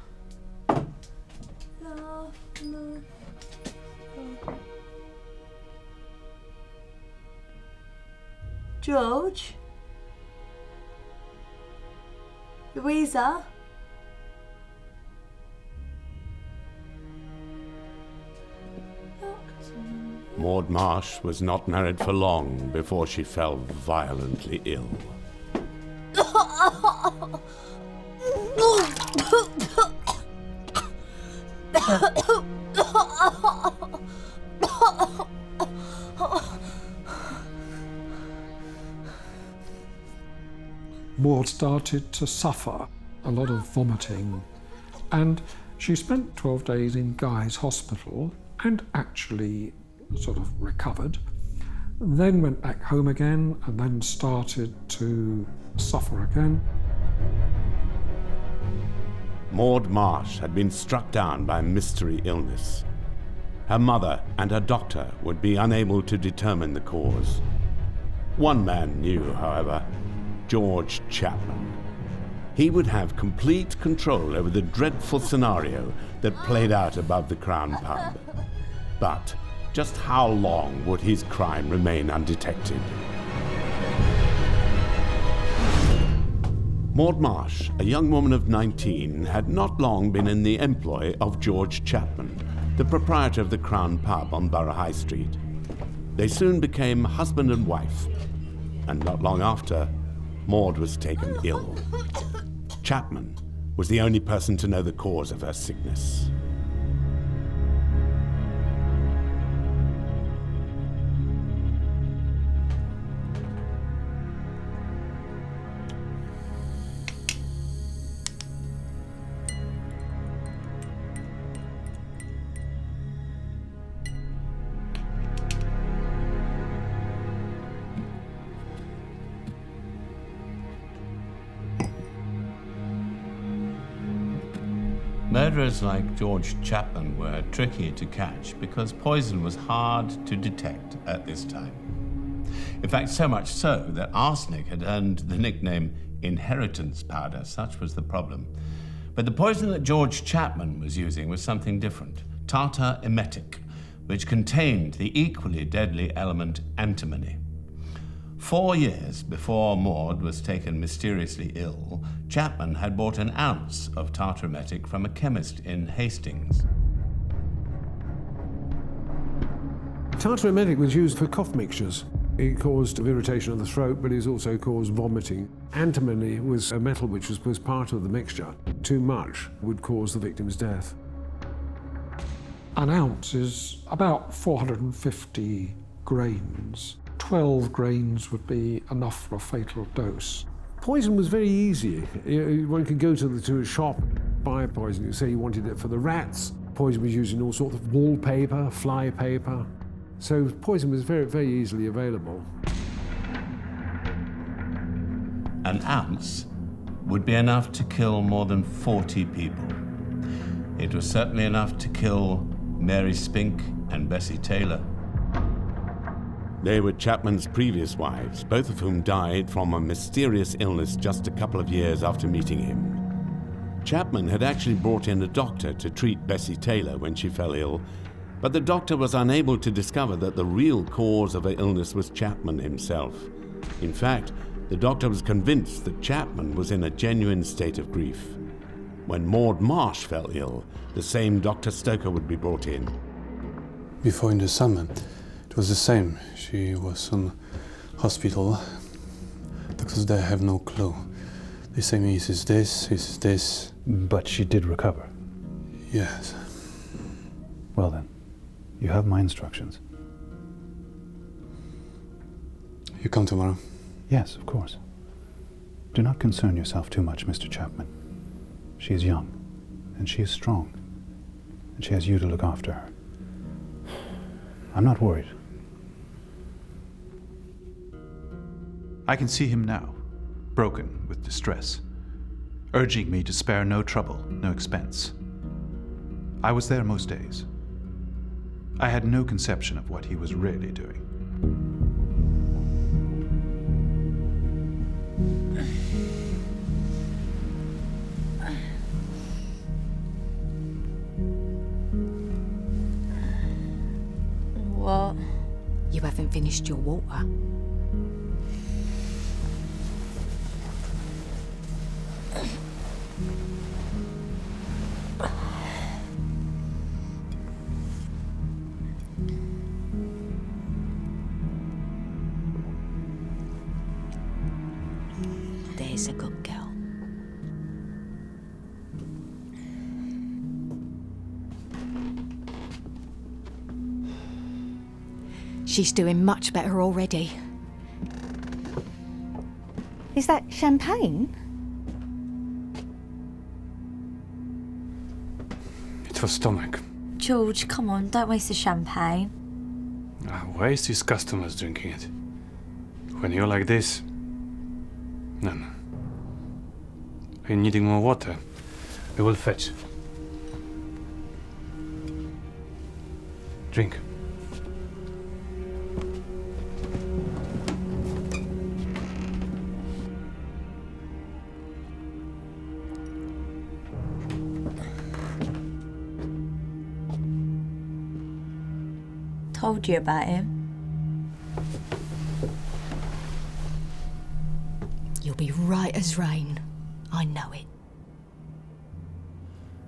Laugh, move, laugh. George? Louisa? Maud Marsh was not married for long before she fell violently ill. Maud started to suffer a lot of vomiting, and she spent 12 days in Guy's hospital and actually sort of recovered, then went back home again and then started to suffer again. Maud Marsh had been struck down by a mystery illness. Her mother and her doctor would be unable to determine the cause. One man knew, however, George Chapman. He would have complete control over the dreadful scenario that played out above the Crown Pub. But just how long would his crime remain undetected? Maud Marsh, a young woman of 19, had not long been in the employ of George Chapman, the proprietor of the Crown Pub on Borough High Street. They soon became husband and wife, and not long after, Maud was taken ill. Chapman was the only person to know the cause of her sickness. Murderers like George Chapman were tricky to catch because poison was hard to detect at this time. In fact, so much so that arsenic had earned the nickname inheritance powder. Such was the problem. But the poison that George Chapman was using was something different, tartar emetic, which contained the equally deadly element antimony. 4 years before Maud was taken mysteriously ill, Chapman had bought an ounce of tartar emetic from a chemist in Hastings. Tartar emetic was used for cough mixtures. It caused irritation of the throat, but it also caused vomiting. Antimony was a metal which was part of the mixture. Too much would cause the victim's death. An ounce is about 450 grains. 12 grains would be enough for a fatal dose. Poison was very easy. One could go to a shop, buy poison. You say you wanted it for the rats. Poison was used in all sorts of wallpaper, fly paper. So poison was very, very easily available. An ounce would be enough to kill more than 40 people. It was certainly enough to kill Mary Spink and Bessie Taylor. They were Chapman's previous wives, both of whom died from a mysterious illness just a couple of years after meeting him. Chapman had actually brought in a doctor to treat Bessie Taylor when she fell ill, but the doctor was unable to discover that the real cause of her illness was Chapman himself. In fact, the doctor was convinced that Chapman was in a genuine state of grief. When Maud Marsh fell ill, the same Dr. Stoker would be brought in. Before in the summer, it was the same. She was in hospital. Doctors there have no clue. They say me, this is this. But she did recover? Yes. Well then, you have my instructions. You come tomorrow? Yes, of course. Do not concern yourself too much, Mr. Chapman. She is young, and she is strong, and she has you to look after her. I'm not worried. I can see him now, broken with distress, urging me to spare no trouble, no expense. I was there most days. I had no conception of what he was really doing. What? You haven't finished your water. There's a good girl. She's doing much better already. Is that champagne? It's for stomach. George, come on, don't waste the champagne. Why is these customers drinking it? When you're like this? No. Are you needing more water? I will fetch. Drink. Told you about him. You'll be right as rain. I know it.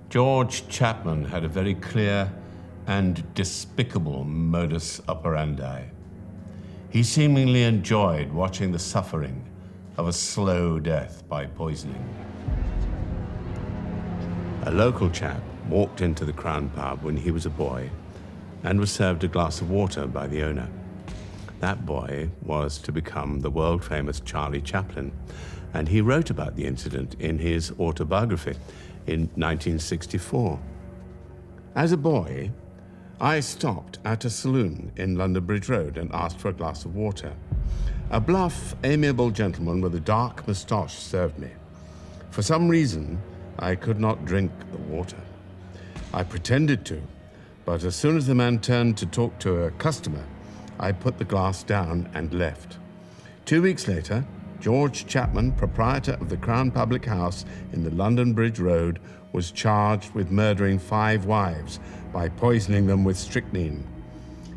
George Chapman had a very clear and despicable modus operandi. He seemingly enjoyed watching the suffering of a slow death by poisoning. A local chap walked into the Crown pub when he was a boy and was served a glass of water by the owner. That boy was to become the world-famous Charlie Chaplin, and he wrote about the incident in his autobiography in 1964. As a boy, I stopped at a saloon in London Bridge Road and asked for a glass of water. A bluff, amiable gentleman with a dark moustache served me. For some reason, I could not drink the water. I pretended to, but as soon as the man turned to talk to a customer, I put the glass down and left. 2 weeks later, George Chapman, proprietor of the Crown Public House in the London Bridge Road, was charged with murdering 5 wives by poisoning them with strychnine.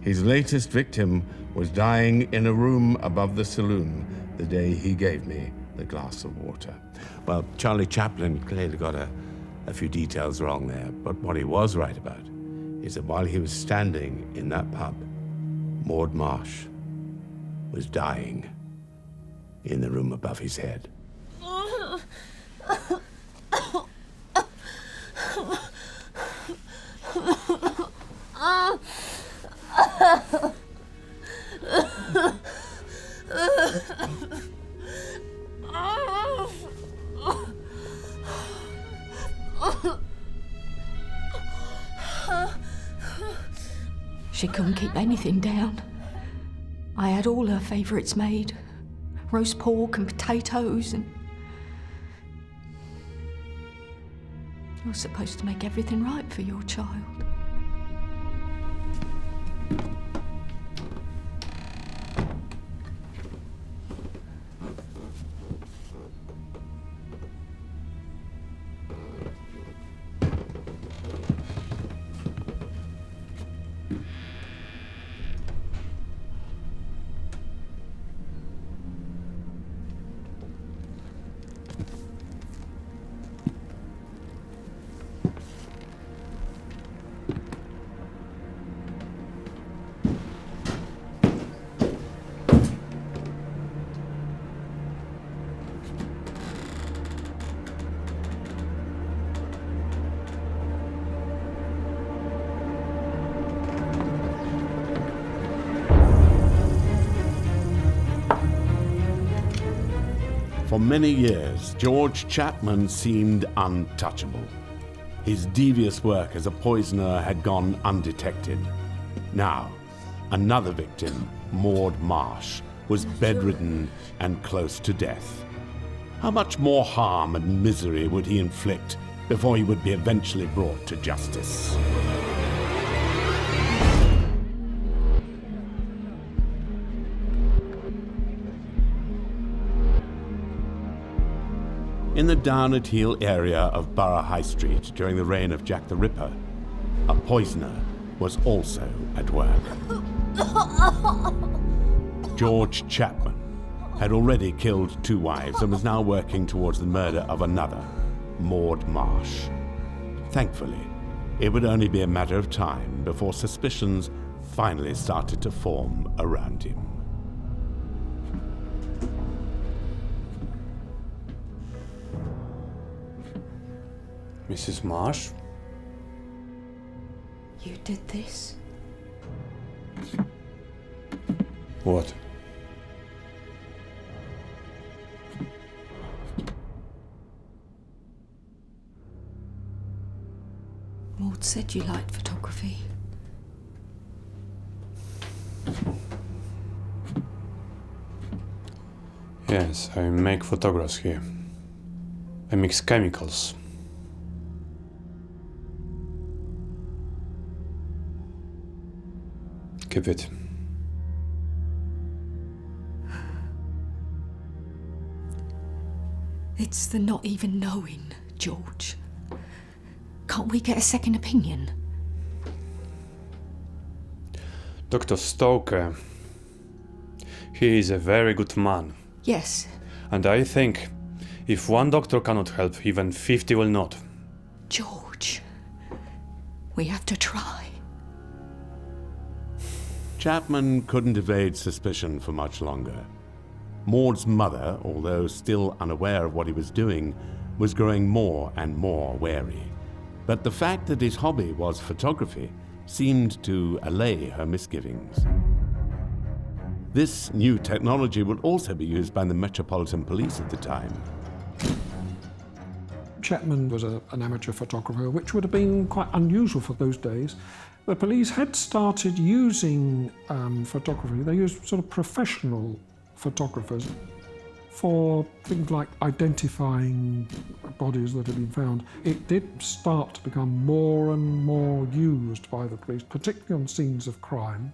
His latest victim was dying in a room above the saloon the day he gave me the glass of water. Well, Charlie Chaplin clearly got a few details wrong there, but what he was right about is that while he was standing in that pub, Maud Marsh was dying in the room above his head. She couldn't keep anything down. I had all her favourites made. Roast pork and potatoes and... You're supposed to make everything right for your child. For many years, George Chapman seemed untouchable. His devious work as a poisoner had gone undetected. Now, another victim, Maud Marsh, was bedridden and close to death. How much more harm and misery would he inflict before he would be eventually brought to justice? In the down-at-heel area of Borough High Street during the reign of Jack the Ripper, a poisoner was also at work. George Chapman had already killed 2 wives and was now working towards the murder of another, Maud Marsh. Thankfully, it would only be a matter of time before suspicions finally started to form around him. Mrs. Marsh? You did this? What? Maud said you liked photography. Yes, I make photographs here. I mix chemicals. Keep it. It's the not even knowing, George. Can't we get a second opinion? Dr. Stoker, he is a very good man. Yes. And I think if one doctor cannot help, even 50 will not. George, we have to try. Chapman couldn't evade suspicion for much longer. Maud's mother, although still unaware of what he was doing, was growing more and more wary. But the fact that his hobby was photography seemed to allay her misgivings. This new technology would also be used by the Metropolitan Police at the time. Chapman was an amateur photographer, which would have been quite unusual for those days. The police had started using photography. They used sort of professional photographers for things like identifying bodies that had been found. It did start to become more and more used by the police, particularly on scenes of crime,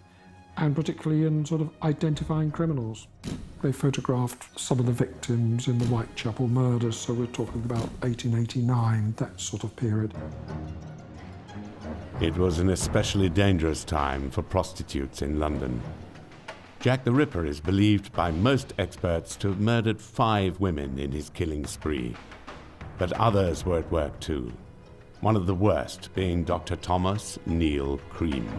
and particularly in sort of identifying criminals. They photographed some of the victims in the Whitechapel murders, so we're talking about 1889, that sort of period. It was an especially dangerous time for prostitutes in London. Jack the Ripper is believed by most experts to have murdered 5 women in his killing spree. But others were at work too, one of the worst being Dr. Thomas Neil Cream.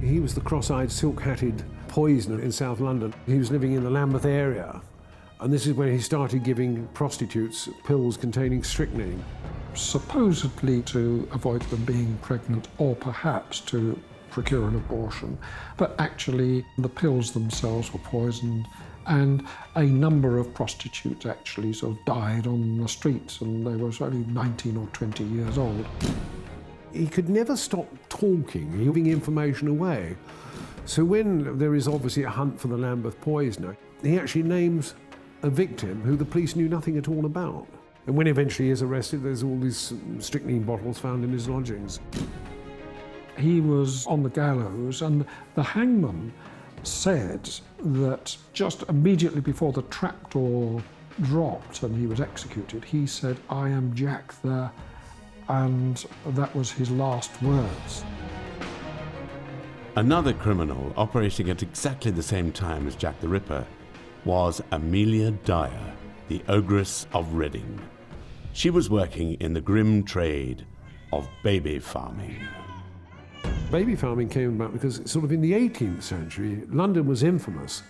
He was the cross-eyed, silk-hatted poisoner in South London. He was living in the Lambeth area, and this is when he started giving prostitutes pills containing strychnine. Supposedly to avoid them being pregnant, or perhaps to procure an abortion, but actually the pills themselves were poisoned, and a number of prostitutes actually sort of died on the streets, and they were only 19 or 20 years old. He could never stop talking, giving information away. So when there is obviously a hunt for the Lambeth poisoner, he actually names a victim who the police knew nothing at all about. And when eventually he is arrested, there's all these strychnine bottles found in his lodgings. He was on the gallows, and the hangman said that just immediately before the trapdoor dropped and he was executed, he said, "I am Jack the..." and that was his last words. Another criminal operating at exactly the same time as Jack the Ripper was Amelia Dyer, the Ogress of Reading. She was working in the grim trade of baby farming. Baby farming came about because sort of in the 18th century, London was infamous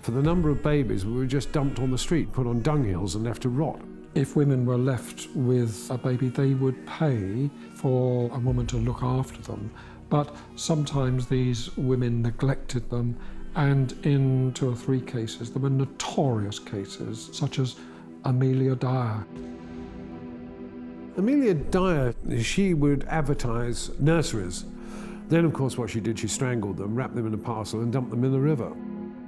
for the number of babies who were just dumped on the street, put on dunghills and left to rot. If women were left with a baby, they would pay for a woman to look after them. But sometimes these women neglected them And in 2 or 3 cases, there were notorious cases, such as Amelia Dyer. Amelia Dyer, she would advertise nurseries. Then, of course, what she did, she strangled them, wrapped them in a parcel and dumped them in the river.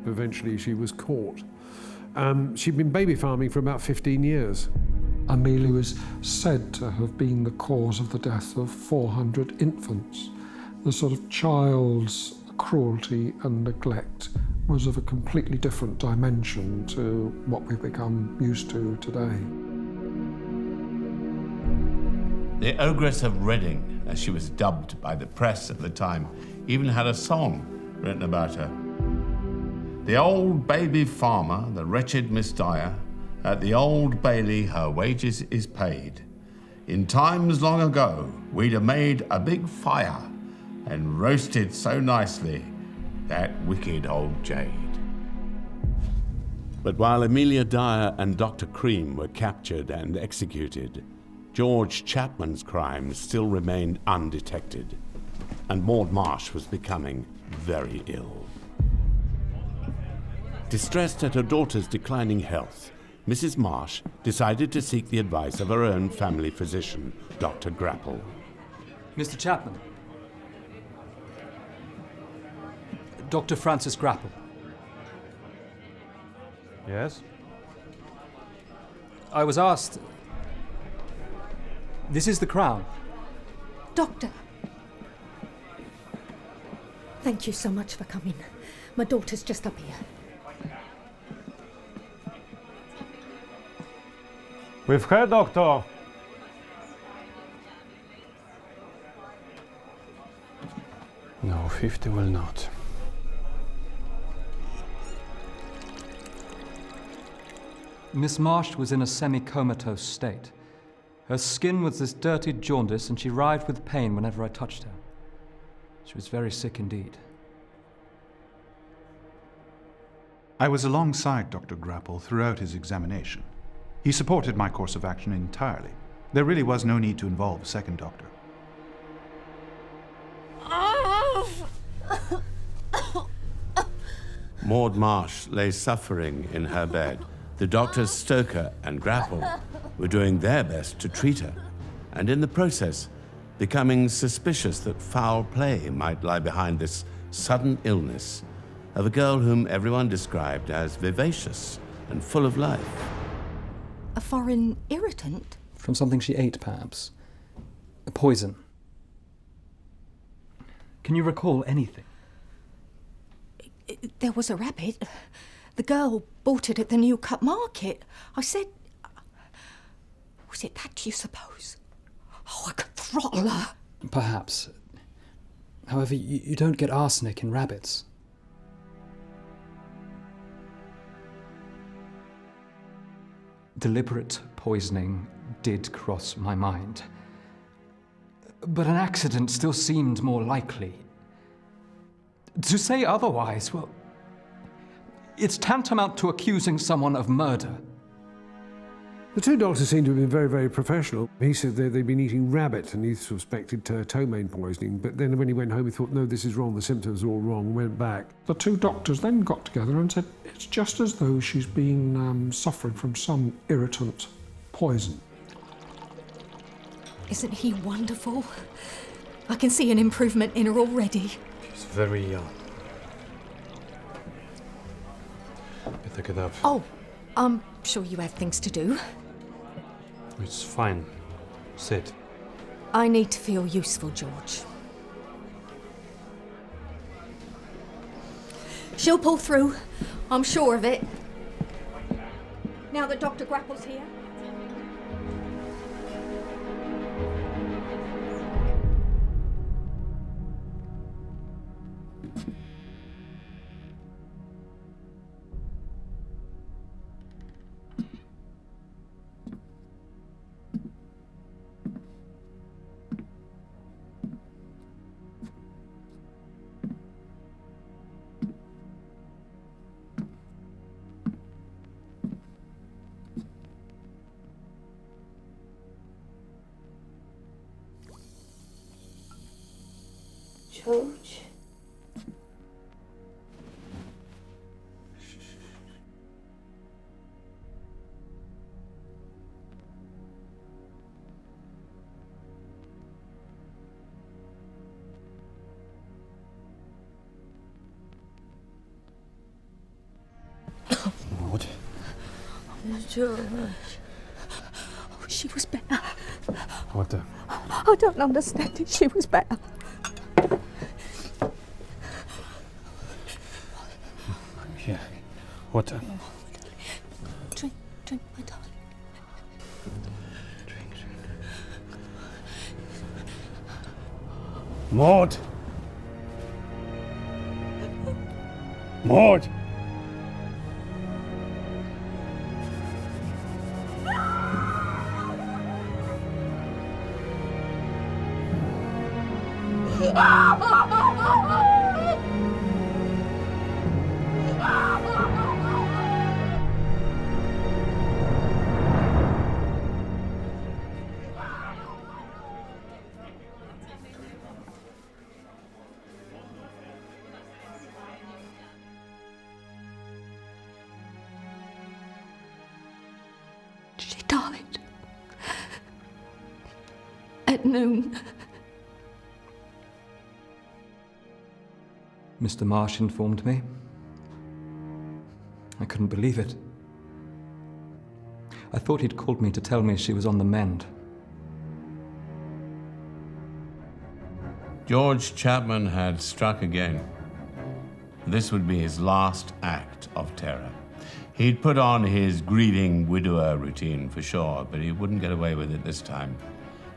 Eventually, she was caught. She'd been baby farming for about 15 years. Amelia was said to have been the cause of the death of 400 infants. The sort of child's cruelty and neglect was of a completely different dimension to what we've become used to today. The Ogress of Reading, as she was dubbed by the press at the time, even had a song written about her. The old baby farmer, the wretched Miss Dyer, at the Old Bailey her wages is paid. In times long ago, we'd have made a big fire and roasted so nicely that wicked old jade. But while Amelia Dyer and Dr. Crippen were captured and executed, George Chapman's crimes still remained undetected, and Maud Marsh was becoming very ill. Distressed at her daughter's declining health, Mrs. Marsh decided to seek the advice of her own family physician, Dr. Grapple. Mr. Chapman. Dr. Francis Grapple. Yes? I was asked... This is the Crown. Doctor. Thank you so much for coming. My daughter's just up here. With her, Doctor. No, 50 will not. Miss Marsh was in a semi-comatose state. Her skin was this dirty jaundice, and she writhed with pain whenever I touched her. She was very sick indeed. I was alongside Dr. Grapple throughout his examination. He supported my course of action entirely. There really was no need to involve a second doctor. Maud Marsh lay suffering in her bed. The doctors Stoker and Grapple were doing their best to treat her, and in the process, becoming suspicious that foul play might lie behind this sudden illness of a girl whom everyone described as vivacious and full of life. A foreign irritant? From something she ate, perhaps. A poison. Can you recall anything? There was a rabbit. The girl bought it at the New Cut Market. I said... Was it that, you suppose? Oh, I could throttle her. Perhaps. However, you don't get arsenic in rabbits. Deliberate poisoning did cross my mind. But an accident still seemed more likely. To say otherwise, well, it's tantamount to accusing someone of murder. The two doctors seemed to have been very, very professional. He said they'd been eating rabbit and he suspected ptomaine poisoning, but then when he went home he thought, no, this is wrong, the symptoms are all wrong, and went back. The two doctors then got together and said, it's just as though she's been suffering from some irritant poison. Isn't he wonderful? I can see an improvement in her already. She's very young. Better get up. Oh, I'm sure you have things to do. It's fine. Sit. I need to feel useful, George. She'll pull through. I'm sure of it. Now that Dr. Grapple's here. George? Maud. George. She was better. What the? I don't understand it. She was better. Here. Water. Drink, my darling. Maud! Maud! She died at noon. Mr. Marsh informed me. I couldn't believe it. I thought he'd called me to tell me she was on the mend. George Chapman had struck again. This would be his last act of terror. He'd put on his grieving widower routine for sure, but he wouldn't get away with it this time.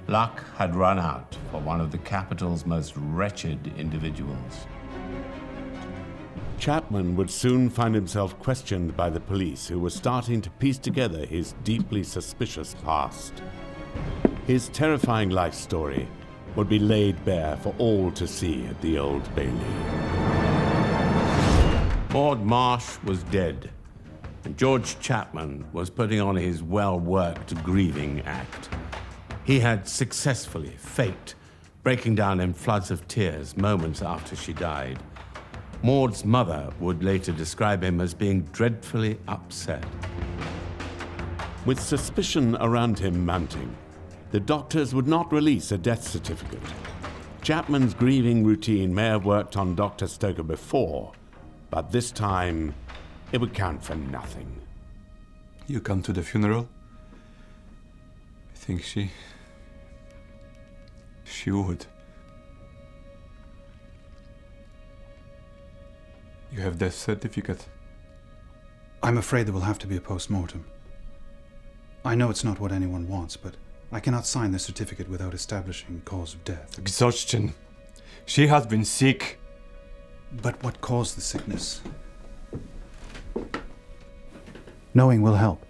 Luck had run out for one of the capital's most wretched individuals. Chapman would soon find himself questioned by the police, who were starting to piece together his deeply suspicious past. His terrifying life story would be laid bare for all to see at the Old Bailey. Maud Marsh was dead, and George Chapman was putting on his well-worked grieving act. He had successfully faked breaking down in floods of tears moments after she died. Maud's mother would later describe him as being dreadfully upset. With suspicion around him mounting, the doctors would not release a death certificate. Chapman's grieving routine may have worked on Dr. Stoker before, but this time it would count for nothing. You come to the funeral? I think she would. You have death certificate? I'm afraid there will have to be a post-mortem. I know it's not what anyone wants, but I cannot sign the certificate without establishing cause of death. Exhaustion. She has been sick. But what caused the sickness? Knowing will help.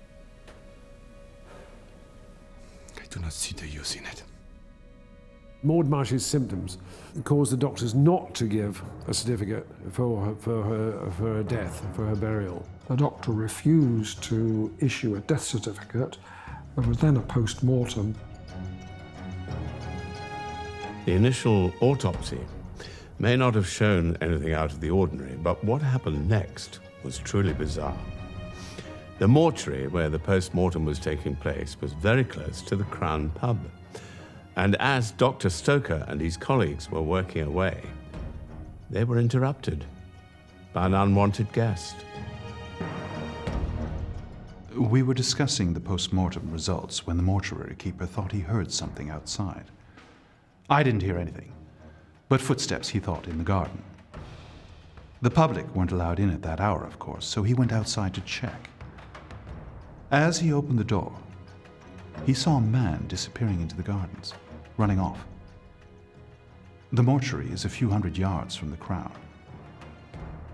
I do not see the use in it. Maud Marsh's symptoms caused the doctors not to give a certificate for her death, for her burial. The doctor refused to issue a death certificate. There was then a post-mortem. The initial autopsy may not have shown anything out of the ordinary, but what happened next was truly bizarre. The mortuary where the post-mortem was taking place was very close to the Crown Pub. And as Dr. Stoker and his colleagues were working away, they were interrupted by an unwanted guest. We were discussing the post-mortem results when the mortuary keeper thought he heard something outside. I didn't hear anything, but footsteps, he thought, in the garden. The public weren't allowed in at that hour, of course, so he went outside to check. As he opened the door, he saw a man disappearing into the gardens, running off. The mortuary is a few hundred yards from the Crown.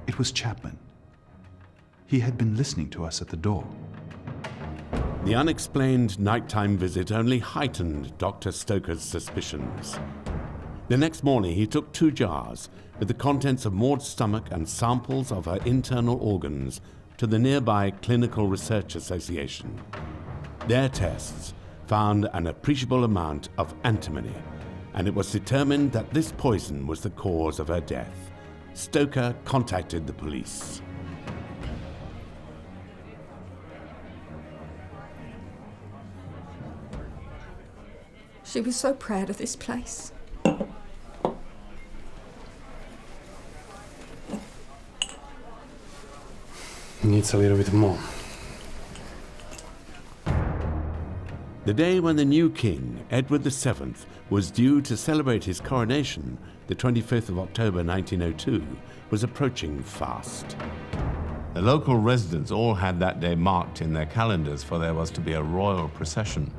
It was Chapman. He had been listening to us at the door. The unexplained nighttime visit only heightened Dr. Stoker's suspicions. The next morning, he took 2 jars with the contents of Maud's stomach and samples of her internal organs to the nearby Clinical Research Association. Their tests found an appreciable amount of antimony, and it was determined that this poison was the cause of her death. Stoker contacted the police. She was so proud of this place. Needs a little bit more. The day when the new king, Edward VII, was due to celebrate his coronation, the 25th of October 1902, was approaching fast. The local residents all had that day marked in their calendars, for there was to be a royal procession.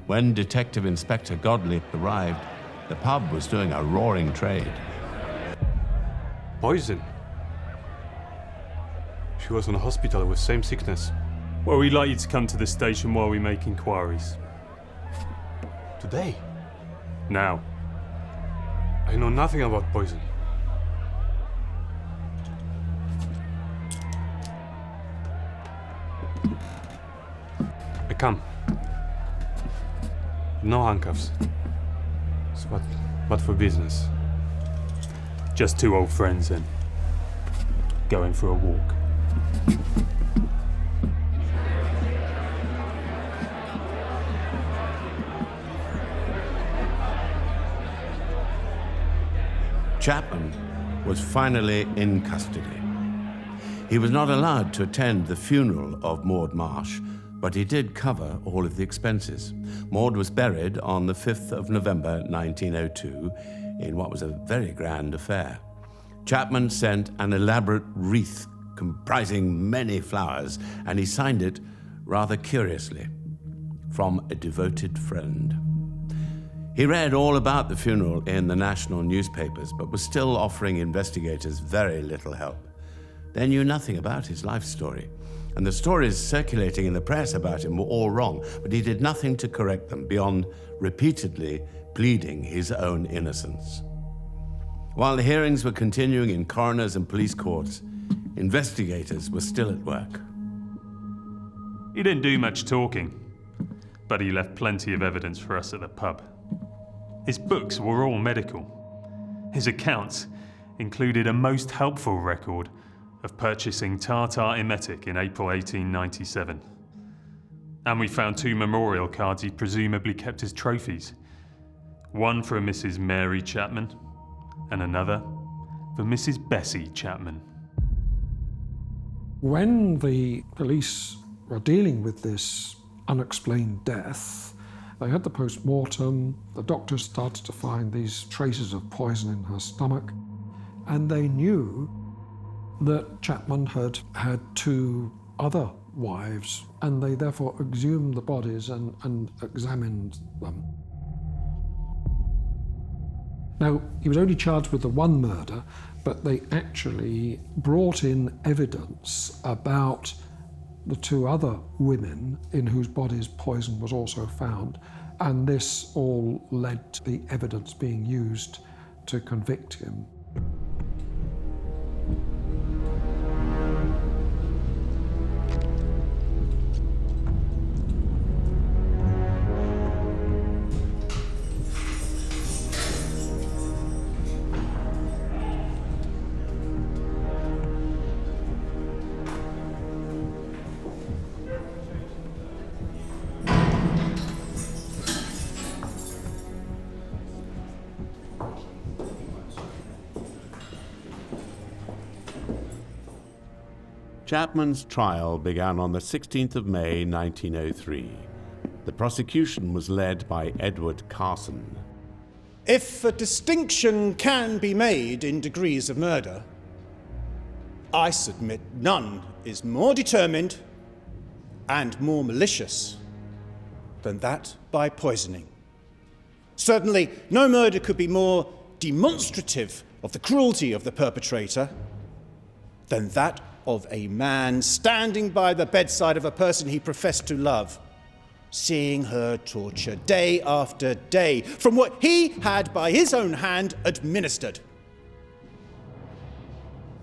When Detective Inspector Godley arrived, the pub was doing a roaring trade. Poison. She was in a hospital with same sickness. Well, we'd like you to come to the station while we make inquiries. Today? Now. I know nothing about poison. I come. No handcuffs. But for business. Just two old friends then. Going for a walk. Chapman was finally in custody. He was not allowed to attend the funeral of Maud Marsh, but he did cover all of the expenses. Maud was buried on the 5th of November 1902 in what was a very grand affair. Chapman sent an elaborate wreath comprising many flowers, and he signed it rather curiously, "From a devoted friend." He read all about the funeral in the national newspapers, but was still offering investigators very little help. They knew nothing about his life story, and the stories circulating in the press about him were all wrong, but he did nothing to correct them beyond repeatedly pleading his own innocence. While the hearings were continuing in coroners and police courts, investigators were still at work. He didn't do much talking, but he left plenty of evidence for us at the pub. His books were all medical. His accounts included a most helpful record of purchasing tartar emetic in April 1897. And we found 2 memorial cards he presumably kept as trophies. One for Mrs. Mary Chapman, and another for Mrs. Bessie Chapman. When the police were dealing with this unexplained death, they had the post-mortem, the doctors started to find these traces of poison in her stomach, and they knew that Chapman had had 2 other wives, and they therefore exhumed the bodies and examined them. Now, he was only charged with the 1 murder, but they actually brought in evidence about the 2 other women in whose bodies poison was also found, and this all led to the evidence being used to convict him. Chapman's trial began on the 16th of May, 1903. The prosecution was led by Edward Carson. If a distinction can be made in degrees of murder, I submit none is more determined and more malicious than that by poisoning. Certainly, no murder could be more demonstrative of the cruelty of the perpetrator than that of a man standing by the bedside of a person he professed to love, seeing her torture day after day from what he had by his own hand administered.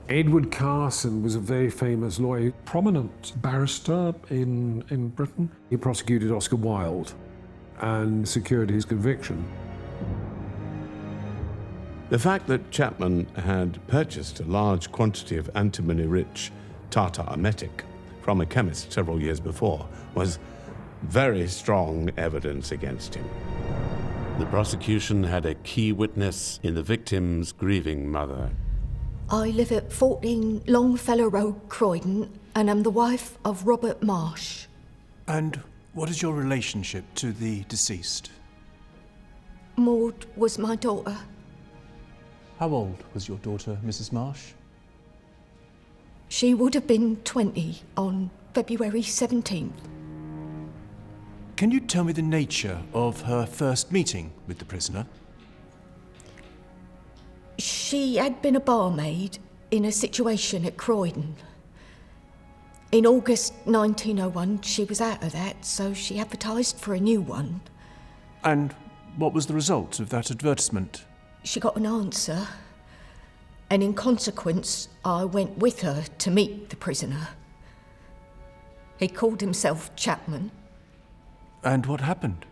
Edward Carson was a very famous lawyer, Prominent barrister in Britain. He prosecuted Oscar Wilde and secured his conviction. The fact that Chapman had purchased a large quantity of antimony-rich tartar emetic from a chemist several years before was very strong evidence against him. The prosecution had a key witness in the victim's grieving mother. I live at 14 Longfellow Road, Croydon, and am the wife of Robert Marsh. And What is your relationship to the deceased? Maud was my daughter. How old was your daughter, Mrs. Marsh? She would have been 20 on February 17th. Can you tell me the nature of her first meeting with the prisoner? She had been a barmaid in a situation at Croydon. In August 1901, she was out of that, so she advertised for a new one. And what was the result of that advertisement? She got an answer, and in consequence, I went with her to meet the prisoner. He called himself Chapman. And what happened?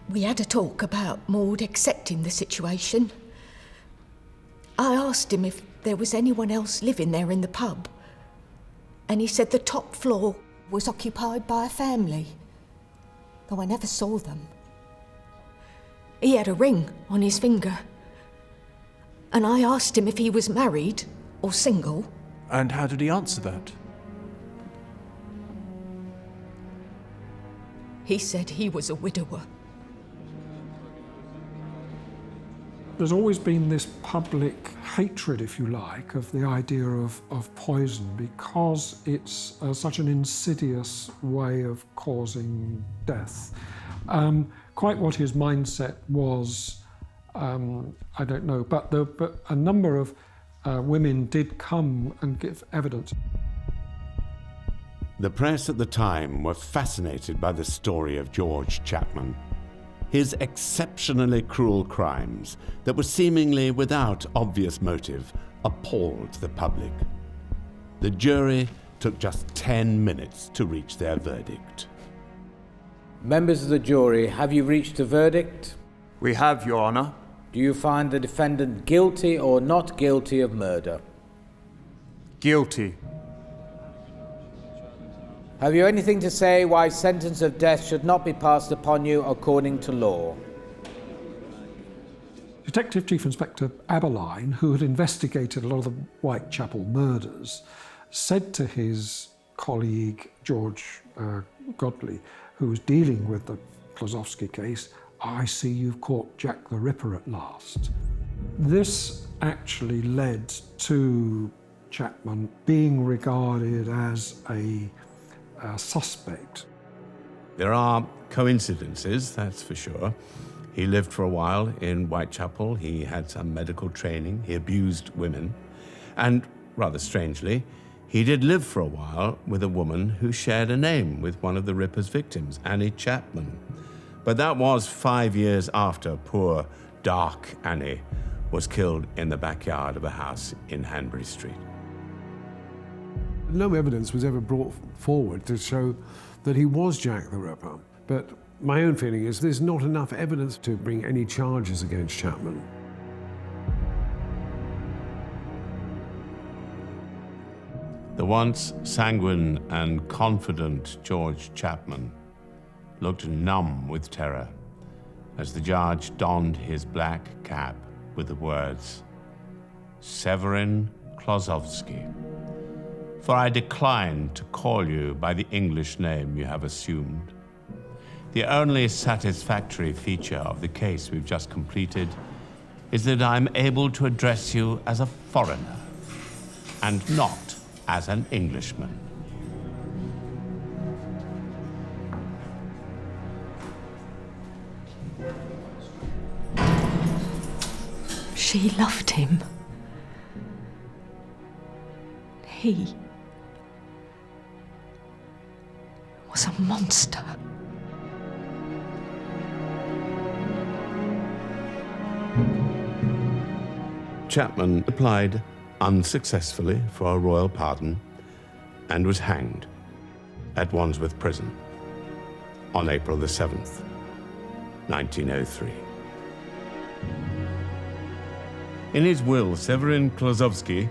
We had a talk about Maud accepting the situation. I asked him if there was anyone else living there in the pub, and he said the top floor was occupied by a family, though I never saw them. He had a ring on his finger, and I asked him if he was married or single. And how did he answer that? He said he was a widower. There's always been this public hatred, if you like, of the idea of poison because it's such an insidious way of causing death. Quite what his mindset was, I don't know, but a number of women did come and give evidence. The press at the time were fascinated by the story of George Chapman. His exceptionally cruel crimes that were seemingly without obvious motive appalled the public. The jury took just 10 minutes to reach their verdict. Members of the jury, have you reached a verdict? We have, Your Honour. Do you find the defendant guilty or not guilty of murder? Guilty. Have you anything to say why sentence of death should not be passed upon you according to law? Detective Chief Inspector Aberline, who had investigated a lot of the Whitechapel murders, said to his colleague George Godley, who was dealing with the Klosowski case, "I see you've caught Jack the Ripper at last." This actually led to Chapman being regarded as a suspect. There are coincidences, that's for sure. He lived for a while in Whitechapel. He had some medical training. He abused women. And, rather strangely, he did live for a while with a woman who shared a name with one of the Ripper's victims, Annie Chapman. But that was 5 years after poor, dark Annie was killed in the backyard of a house in Hanbury Street. No evidence was ever brought forward to show that he was Jack the Ripper. But my own feeling is there's not enough evidence to bring any charges against Chapman. The once sanguine and confident George Chapman looked numb with terror as the judge donned his black cap with the words, "Severin Klosowski. For I decline to call you by the English name you have assumed. The only satisfactory feature of the case we've just completed is that I'm able to address you as a foreigner and not as an Englishman." She loved him. He was a monster. Chapman applied unsuccessfully for a royal pardon and was hanged at Wandsworth Prison on April the 7th, 1903. In his will, Severin Klosowski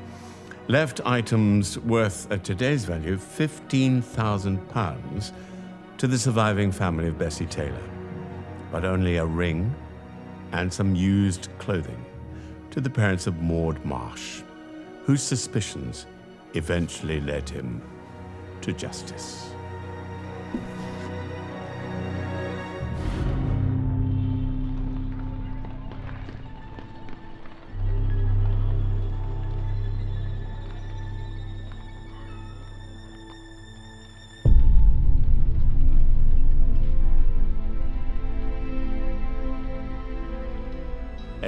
left items worth, at today's value, £15,000 to the surviving family of Bessie Taylor, but only a ring and some used clothing to the parents of Maud Marsh, whose suspicions eventually led him to justice.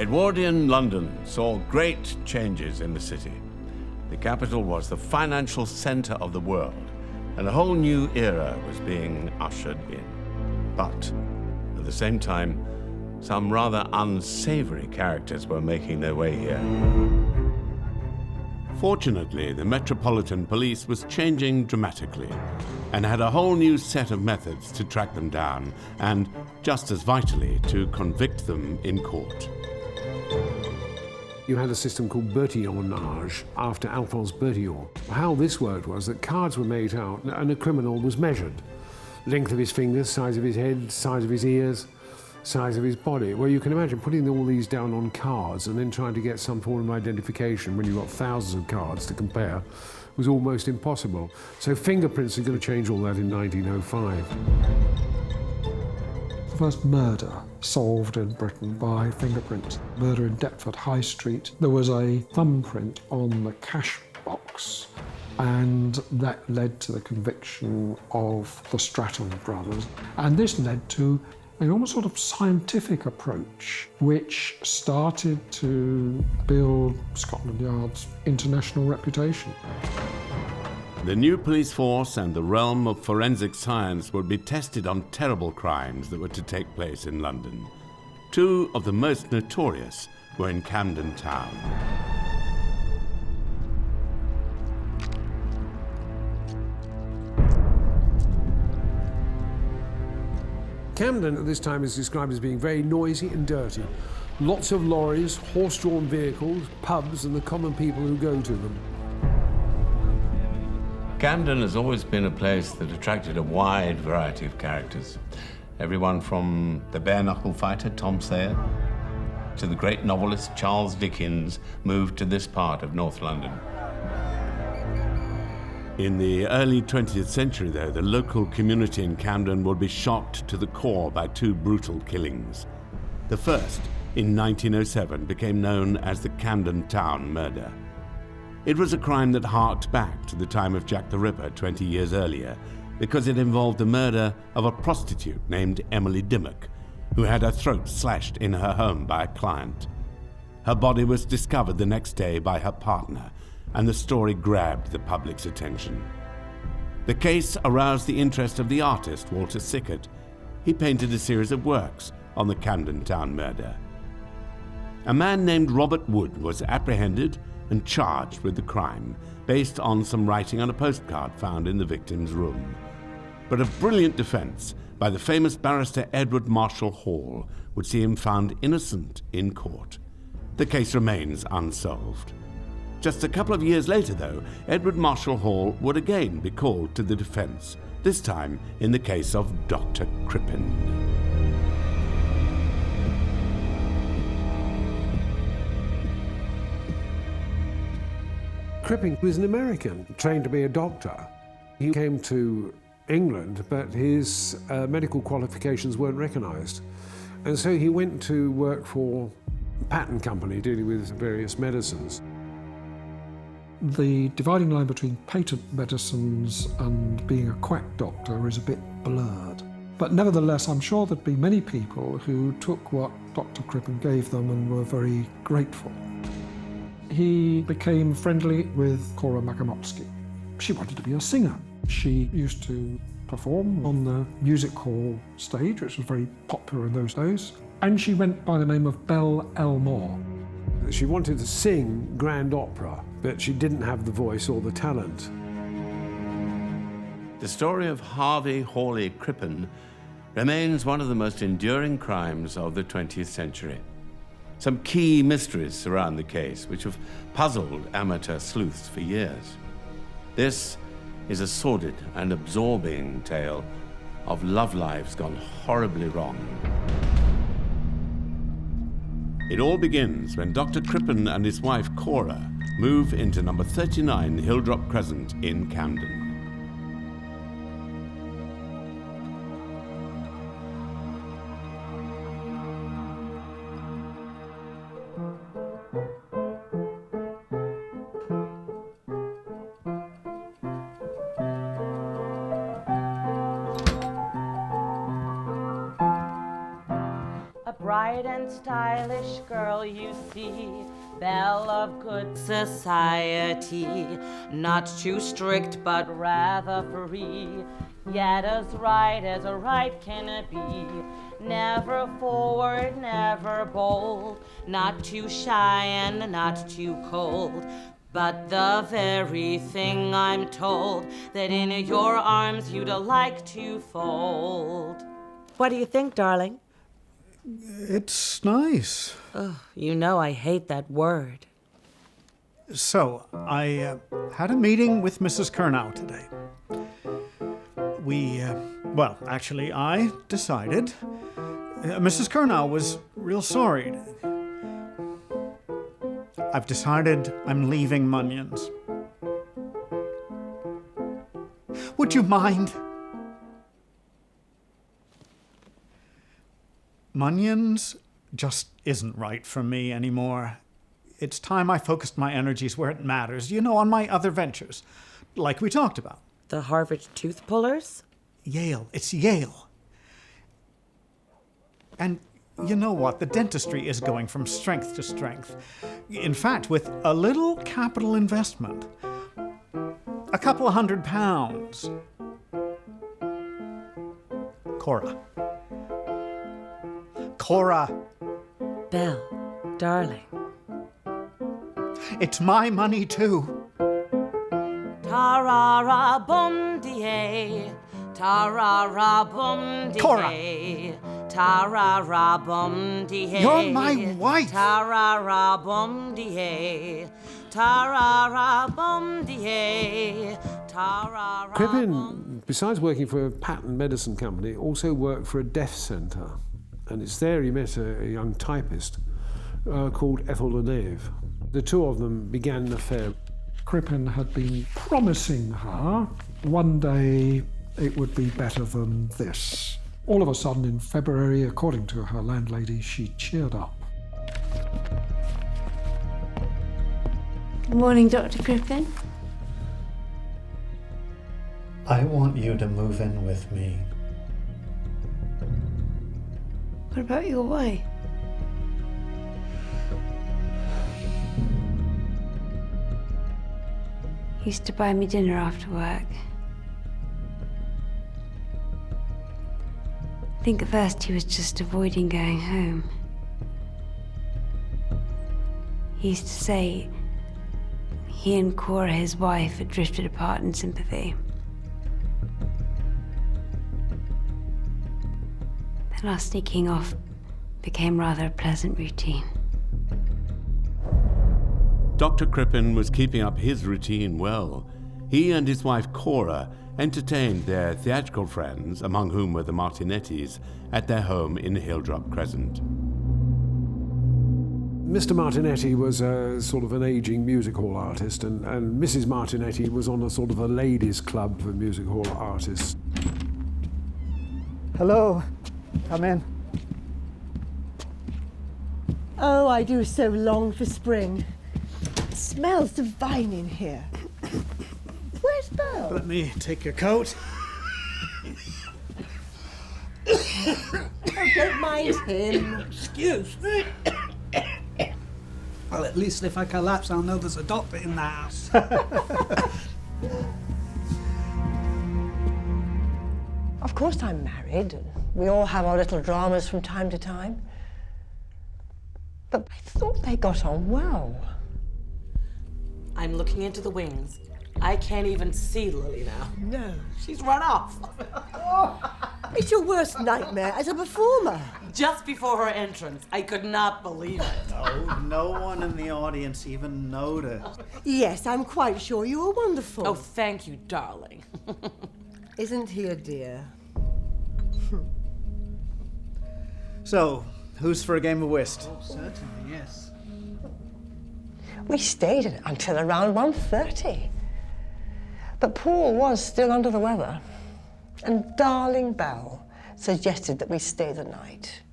Edwardian London saw great changes in the city. The capital was the financial center of the world, and a whole new era was being ushered in. But at the same time, some rather unsavory characters were making their way here. Fortunately, the Metropolitan Police was changing dramatically and had a whole new set of methods to track them down and, just as vitally, to convict them in court. You had a system called Bertillonage, after Alphonse Bertillon. How this worked was that cards were made out and a criminal was measured. Length of his fingers, size of his head, size of his ears, size of his body. Well, you can imagine putting all these down on cards and then trying to get some form of identification when you've got thousands of cards to compare was almost impossible. So fingerprints are going to change all that in 1905. The first murder solved in Britain by fingerprints. Murder in Deptford High Street. There was a thumbprint on the cash box, and that led to the conviction of the Stratton brothers. And this led to an almost sort of scientific approach, which started to build Scotland Yard's international reputation. The new police force and the realm of forensic science would be tested on terrible crimes that were to take place in London. Two of the most notorious were in Camden Town. Camden at this time is described as being very noisy and dirty. Lots of lorries, horse-drawn vehicles, pubs, and the common people who go to them. Camden has always been a place that attracted a wide variety of characters. Everyone from the bare-knuckle fighter Tom Thayer to the great novelist Charles Dickens moved to this part of North London. In the early 20th century, though, the local community in Camden would be shocked to the core by two brutal killings. The first, in 1907, became known as the Camden Town murder. It was a crime that harked back to the time of Jack the Ripper 20 years earlier, because it involved the murder of a prostitute named Emily Dimmock, who had her throat slashed in her home by a client. Her body was discovered the next day by her partner, and the story grabbed the public's attention. The case aroused the interest of the artist Walter Sickert. He painted a series of works on the Camden Town murder. A man named Robert Wood was apprehended and charged with the crime, based on some writing on a postcard found in the victim's room. But a brilliant defense by the famous barrister Edward Marshall Hall would see him found innocent in court. The case remains unsolved. Just a couple of years later, though, Edward Marshall Hall would again be called to the defense, this time in the case of Dr. Crippen. Crippen was an American, trained to be a doctor. He came to England, but his medical qualifications weren't recognised. And so he went to work for a patent company dealing with various medicines. The dividing line between patent medicines and being a quack doctor is a bit blurred. But nevertheless, I'm sure there'd be many people who took what Dr. Crippen gave them and were very grateful. He became friendly with Cora Makamowski. She wanted to be a singer. She used to perform on the music hall stage, which was very popular in those days. And she went by the name of Belle Elmore. She wanted to sing grand opera, but she didn't have the voice or the talent. The story of Harvey Hawley Crippen remains one of the most enduring crimes of the 20th century. Some key mysteries surround the case, which have puzzled amateur sleuths for years. This is a sordid and absorbing tale of love lives gone horribly wrong. It all begins when Dr. Crippen and his wife Cora move into number 39 Hilldrop Crescent in Camden. bright and stylish girl you see, belle of good society, not too strict but rather free, yet as a right can be, never forward, never bold, not too shy and not too cold, but the very thing I'm told that in your arms you'd like to fold. What do you think, darling? It's nice. Oh, you know I hate that word. So, I had a meeting with Mrs. Curnow today. I decided. Mrs. Curnow was real sorry. I've decided I'm leaving Munyon's. Would you mind? Munyon's just isn't right for me anymore. It's time I focused my energies where it matters, on my other ventures, like we talked about. The Harvard tooth pullers? Yale. It's Yale. And you know what? The dentistry is going from strength to strength. In fact, with a little capital investment, a couple of £100. Cora. Belle, darling. It's my money too. Ta-ra-ra bum-dee-ay, ta-ra-ra bum-dee-ay. Cora. Ta-ra-ra bum-dee-ay. You're my wife. Ta-ra-ra bum-dee-ay, ta-ra-ra bum-dee-ay, ta-ra-ra. Crippen, besides working for a patent medicine company, also worked for a deaf centre. And it's there he met a young typist called Ethel Leneve. The two of them began an affair. Crippen had been promising her one day it would be better than this. All of a sudden in February, according to her landlady, she cheered up. Good morning, Dr. Crippen. I want you to move in with me. What about your wife? He used to buy me dinner after work. I think at first he was just avoiding going home. He used to say he and Cora, his wife, had drifted apart in sympathy. Then our sneaking off became rather a pleasant routine. Dr. Crippen was keeping up his routine well. He and his wife Cora entertained their theatrical friends, among whom were the Martinettis, at their home in Hilldrop Crescent. Mr. Martinetti was a sort of an ageing music hall artist, and Mrs. Martinetti was on a sort of a ladies' club for music hall artists. Hello. Come in. Oh, I do so long for spring. It smells divine in here. Where's Belle? Let me take your coat. Oh, don't mind him. Excuse me. Well, at least if I collapse, I'll know there's a doctor in the house. Of course I'm married, and we all have our little dramas from time to time. But I thought they got on well. I'm looking into the wings. I can't even see Lily now. No. She's run off. It's your worst nightmare as a performer. Just before her entrance, I could not believe it. Oh, no one in the audience even noticed. Yes, I'm quite sure you were wonderful. Oh, thank you, darling. Isn't he a dear? So, who's for a game of whist? Oh, certainly, yes. We stayed in it until around 1:30. But Paul was still under the weather, and darling Belle suggested that we stay the night.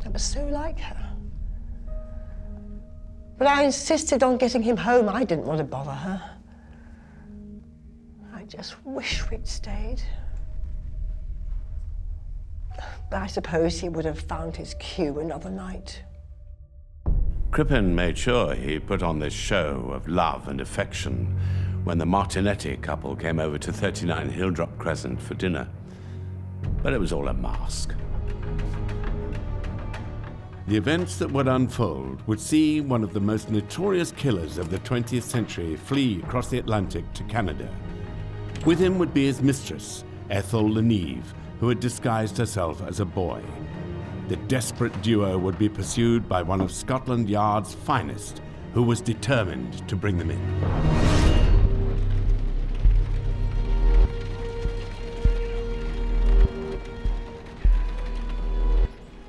That was so like her. But I insisted on getting him home. I didn't want to bother her. I just wish we'd stayed. But I suppose he would have found his cue another night. Crippen made sure he put on this show of love and affection when the Martinetti couple came over to 39 Hilldrop Crescent for dinner. But it was all a mask. The events that would unfold would see one of the most notorious killers of the 20th century flee across the Atlantic to Canada. With him would be his mistress, Ethel Leneve, who had disguised herself as a boy. The desperate duo would be pursued by one of Scotland Yard's finest, who was determined to bring them in.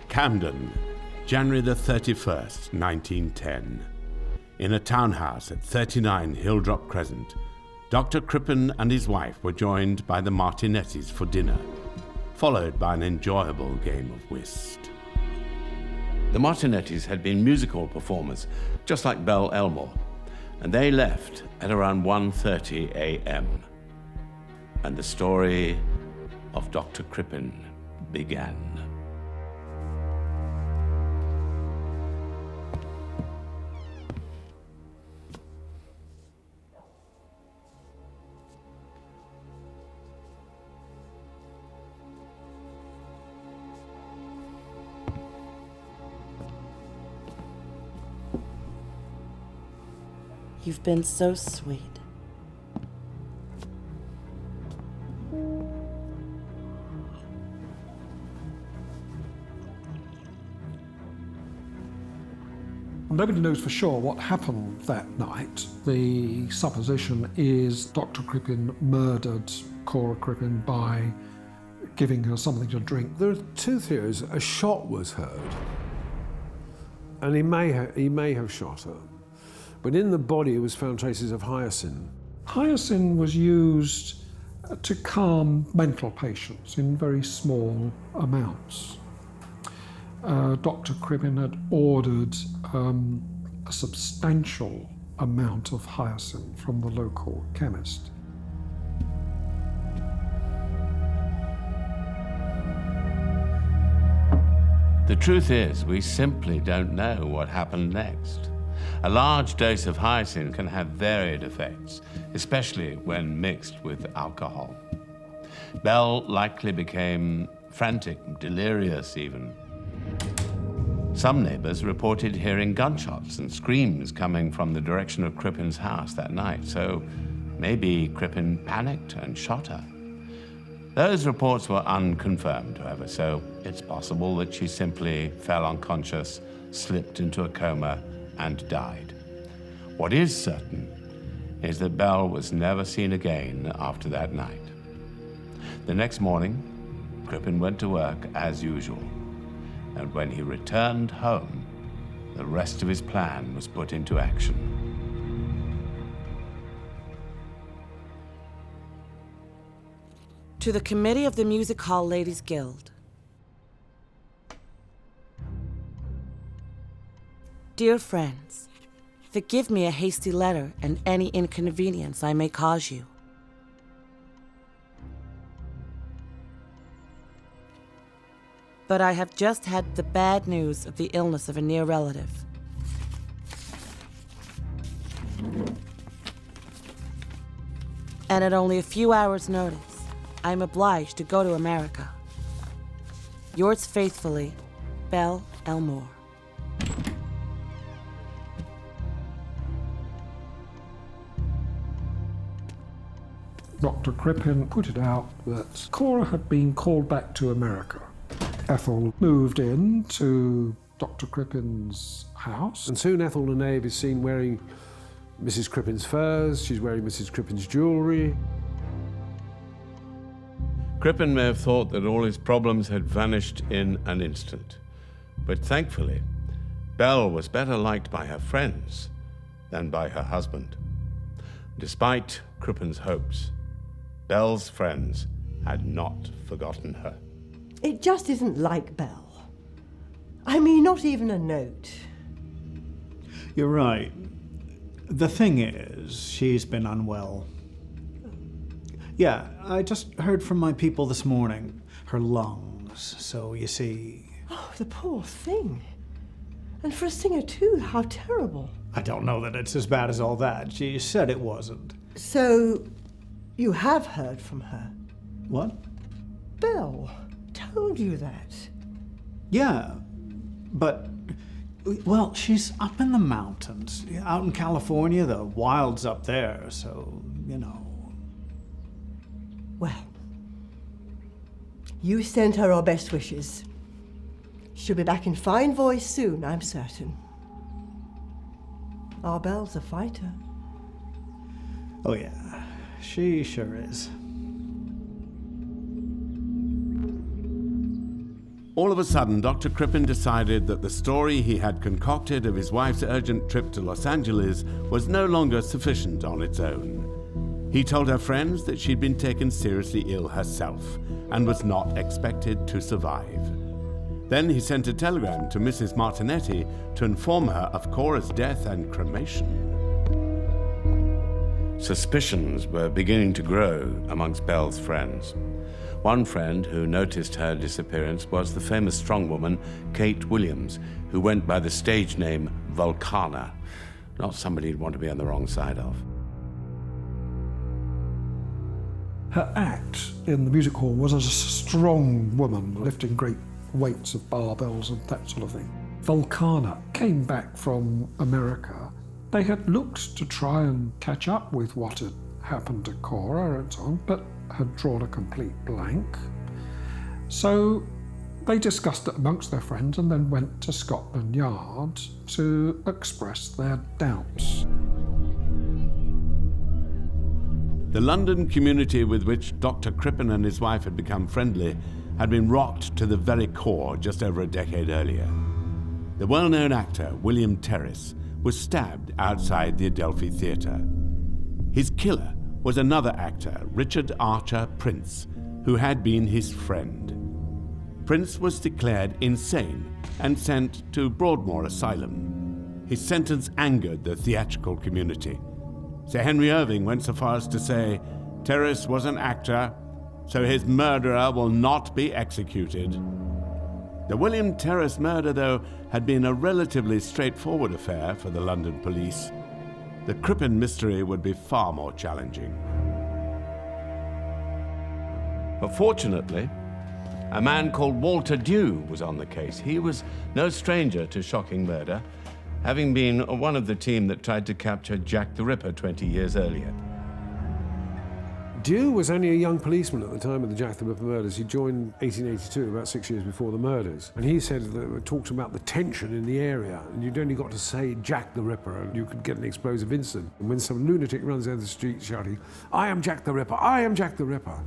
Camden, January the 31st, 1910. In a townhouse at 39 Hilldrop Crescent, Dr. Crippen and his wife were joined by the Martinettis for dinner, followed by an enjoyable game of whist. The Martinettis had been musical performers, just like Belle Elmore, and they left at around 1:30 a.m. And the story of Dr. Crippen began. You've been so sweet. Nobody knows for sure what happened that night. The supposition is Dr. Crippen murdered Cora Crippen by giving her something to drink. There are two theories. A shot was heard, and he may have shot her. But in the body was found traces of hyoscine. Hyoscine was used to calm mental patients in very small amounts. Dr. Crippen had ordered a substantial amount of hyoscine from the local chemist. The truth is, we simply don't know what happened next. A large dose of hyoscine can have varied effects, especially when mixed with alcohol. Belle likely became frantic, delirious even. Some neighbors reported hearing gunshots and screams coming from the direction of Crippen's house that night, so maybe Crippen panicked and shot her. Those reports were unconfirmed, however, so it's possible that she simply fell unconscious, slipped into a coma, and died. What is certain is that Belle was never seen again after that night. The next morning, Crippen went to work as usual, and when he returned home, the rest of his plan was put into action. To the Committee of the Music Hall Ladies Guild. Dear friends, forgive me a hasty letter and any inconvenience I may cause you. But I have just had the bad news of the illness of a near relative. And at only a few hours' notice, I am obliged to go to America. Yours faithfully, Belle Elmore. Dr. Crippen put it out that Cora had been called back to America. Ethel moved in to Dr. Crippen's house. And soon Ethel Leneve is seen wearing Mrs. Crippen's furs, she's wearing Mrs. Crippen's jewellery. Crippen may have thought that all his problems had vanished in an instant. But thankfully, Belle was better liked by her friends than by her husband. Despite Crippen's hopes, Belle's friends had not forgotten her. It just isn't like Belle. I mean, not even a note. You're right. The thing is, she's been unwell. Yeah, I just heard from my people this morning. Her lungs, so you see... Oh, the poor thing. And for a singer too, how terrible. I don't know that it's as bad as all that. She said it wasn't. So, you have heard from her? What? Belle told you that. Yeah, but... Well, she's up in the mountains. Out in California, the wild's up there, so, you know... Well, you send her our best wishes. She'll be back in fine voice soon, I'm certain. Our Belle's a fighter. Oh yeah, she sure is. All of a sudden, Dr. Crippen decided that the story he had concocted of his wife's urgent trip to Los Angeles was no longer sufficient on its own. He told her friends that she'd been taken seriously ill herself and was not expected to survive. Then he sent a telegram to Mrs. Martinetti to inform her of Cora's death and cremation. Suspicions were beginning to grow amongst Belle's friends. One friend who noticed her disappearance was the famous strongwoman Kate Williams, who went by the stage name Vulcana. Not somebody you'd want to be on the wrong side of. Her act in the music hall was as a strong woman lifting great weights of barbells and that sort of thing. Vulcana came back from America. They had looked to try and catch up with what had happened to Cora and so on, but had drawn a complete blank. So they discussed it amongst their friends and then went to Scotland Yard to express their doubts. The London community with which Dr. Crippen and his wife had become friendly had been rocked to the very core just over a decade earlier. The well-known actor, William Terrace, was stabbed outside the Adelphi Theatre. His killer was another actor, Richard Archer Prince, who had been his friend. Prince was declared insane and sent to Broadmoor Asylum. His sentence angered the theatrical community. Sir Henry Irving went so far as to say, "Terrace was an actor, so his murderer will not be executed." The William Terrace murder, though, had been a relatively straightforward affair for the London police. The Crippen mystery would be far more challenging. But fortunately, a man called Walter Dew was on the case. He was no stranger to shocking murder, having been one of the team that tried to capture Jack the Ripper 20 years earlier. Dew was only a young policeman at the time of the Jack the Ripper murders. He joined 1882, about 6 years before the murders. And he said that it talked about the tension in the area, and you'd only got to say Jack the Ripper, and you could get an explosive incident. And when some lunatic runs down the street shouting, "I am Jack the Ripper, I am Jack the Ripper,"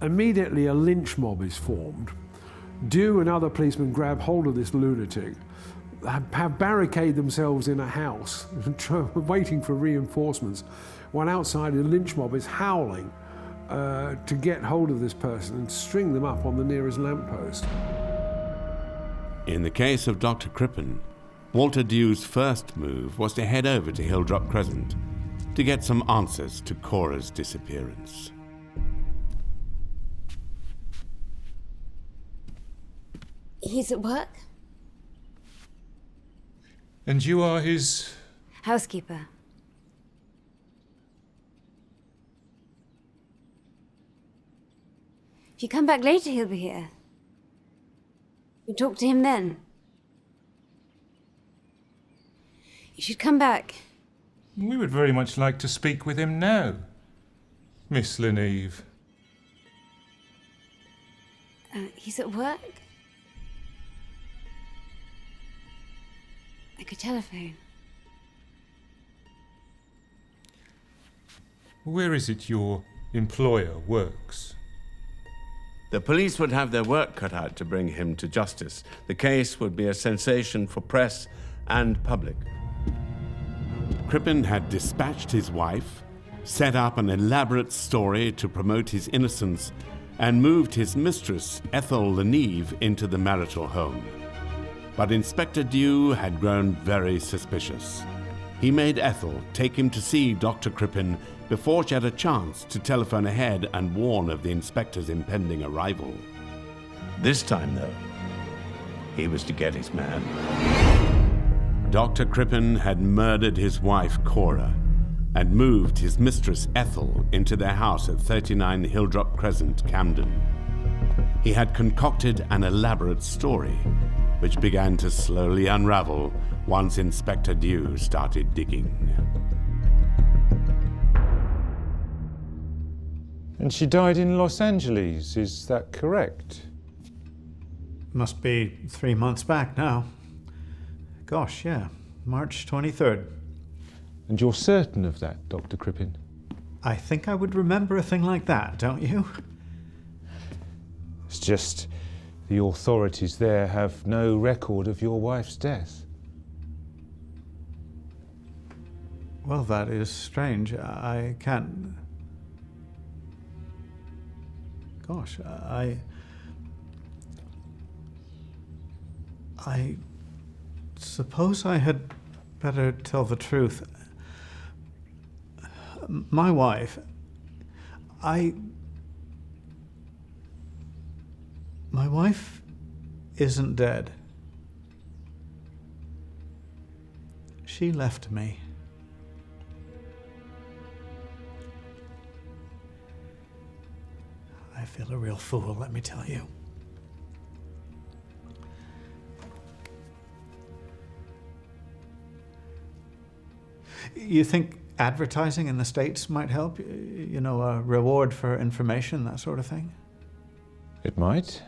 immediately a lynch mob is formed. Dew and other policemen grab hold of this lunatic, have barricade themselves in a house, waiting for reinforcements, while outside the lynch mob is howling to get hold of this person and string them up on the nearest lamppost. In the case of Dr. Crippen, Walter Dew's first move was to head over to Hilldrop Crescent to get some answers to Cora's disappearance. He's at work? And you are his... Housekeeper. If you come back later, he'll be here. You talk to him then. You should come back. We would very much like to speak with him now, Miss Leneve. He's at work? I could telephone. Where is it your employer works? The police would have their work cut out to bring him to justice. The case would be a sensation for press and public. Crippen had dispatched his wife, set up an elaborate story to promote his innocence, and moved his mistress, Ethel Leneve, into the marital home. But Inspector Dew had grown very suspicious. He made Ethel take him to see Dr. Crippen before she had a chance to telephone ahead and warn of the inspector's impending arrival. This time, though, he was to get his man. Dr. Crippen had murdered his wife, Cora, and moved his mistress, Ethel, into their house at 39 Hilldrop Crescent, Camden. He had concocted an elaborate story, which began to slowly unravel once Inspector Dew started digging. And she died in Los Angeles, is that correct? Must be 3 months back now. Gosh, yeah, March 23rd. And you're certain of that, Dr. Crippen? I think I would remember a thing like that, don't you? It's just the authorities there have no record of your wife's death. Well, that is strange. I can't... Gosh, I suppose I had better tell the truth. My wife, my wife isn't dead. She left me. I feel a real fool, let me tell you. You think advertising in the States might help? You know, a reward for information, that sort of thing? It might.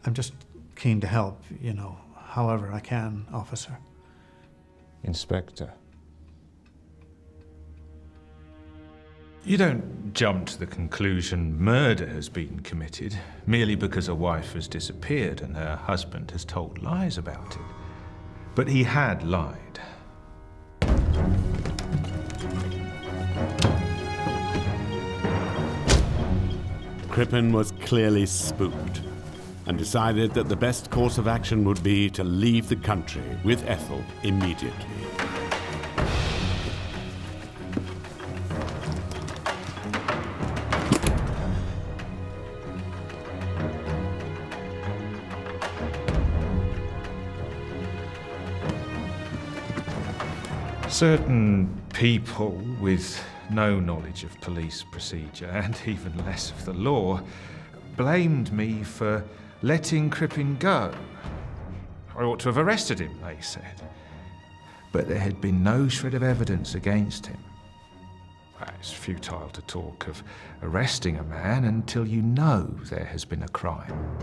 I'm just keen to help, you know, however I can, officer. Inspector. You don't jump to the conclusion murder has been committed merely because a wife has disappeared and her husband has told lies about it. But he had lied. Crippen was clearly spooked and decided that the best course of action would be to leave the country with Ethel immediately. Certain people with no knowledge of police procedure and even less of the law blamed me for letting Crippen go. I ought to have arrested him, they said. But there had been no shred of evidence against him. It's futile to talk of arresting a man until you know there has been a crime.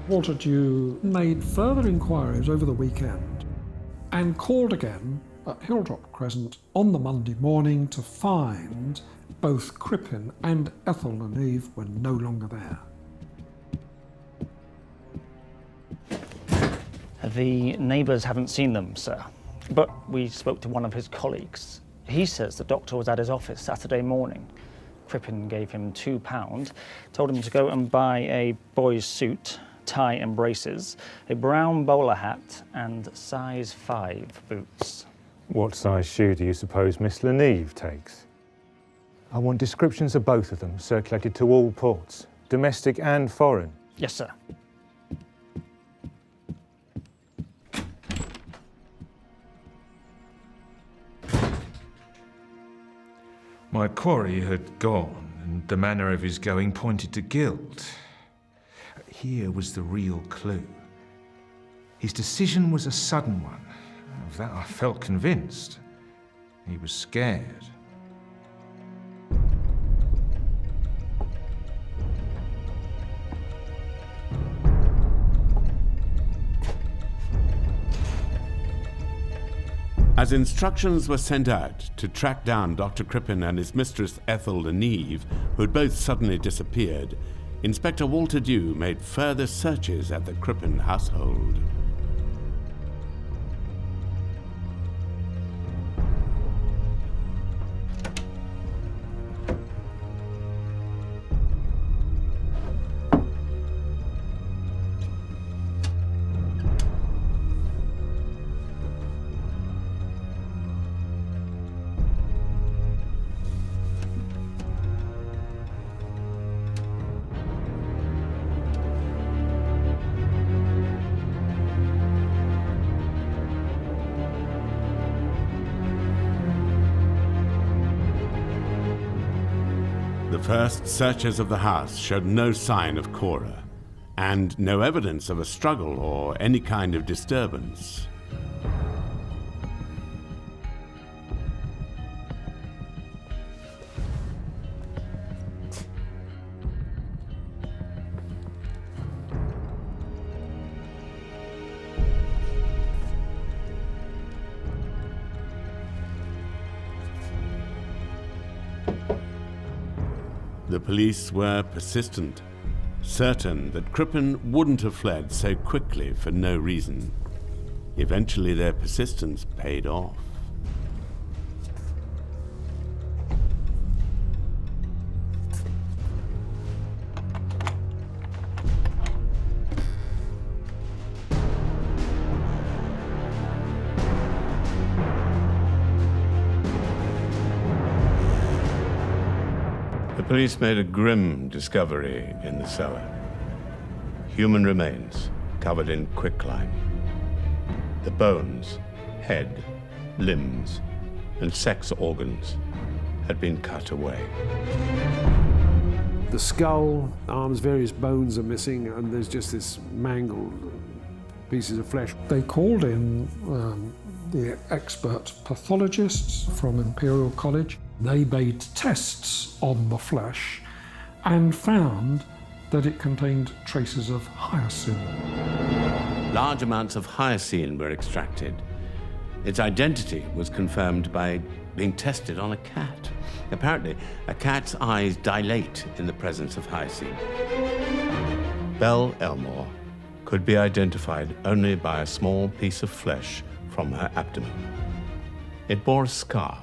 Walter Dew made further inquiries over the weekend and called again at Hilldrop Crescent on the Monday morning to find both Crippen and Ethel and Eve were no longer there. The neighbours haven't seen them, sir, but we spoke to one of his colleagues. He says the doctor was at his office Saturday morning. Crippen gave him £2, told him to go and buy a boy's suit, tie and braces, a brown bowler hat and size 5 boots. What size shoe do you suppose Miss Leneve takes? I want descriptions of both of them circulated to all ports, domestic and foreign. Yes, sir. My quarry had gone, and the manner of his going pointed to guilt. Here was the real clue. His decision was a sudden one. Of that I felt convinced. He was scared. As instructions were sent out to track down Dr. Crippen and his mistress Ethel Leneve, who had both suddenly disappeared, Inspector Walter Dew made further searches at the Crippen household. The first searches of the house showed no sign of Cora, and no evidence of a struggle or any kind of disturbance. The police were persistent, certain that Crippen wouldn't have fled so quickly for no reason. Eventually, their persistence paid off. The police made a grim discovery in the cellar. Human remains covered in quicklime. The bones, head, limbs, and sex organs had been cut away. The skull, arms, various bones are missing, and there's just this mangled pieces of flesh. They called in the expert pathologists from Imperial College. They made tests on the flesh and found that it contained traces of hyoscine. Large amounts of hyoscine were extracted. Its identity was confirmed by being tested on a cat. Apparently, a cat's eyes dilate in the presence of hyoscine. Belle Elmore could be identified only by a small piece of flesh from her abdomen. It bore a scar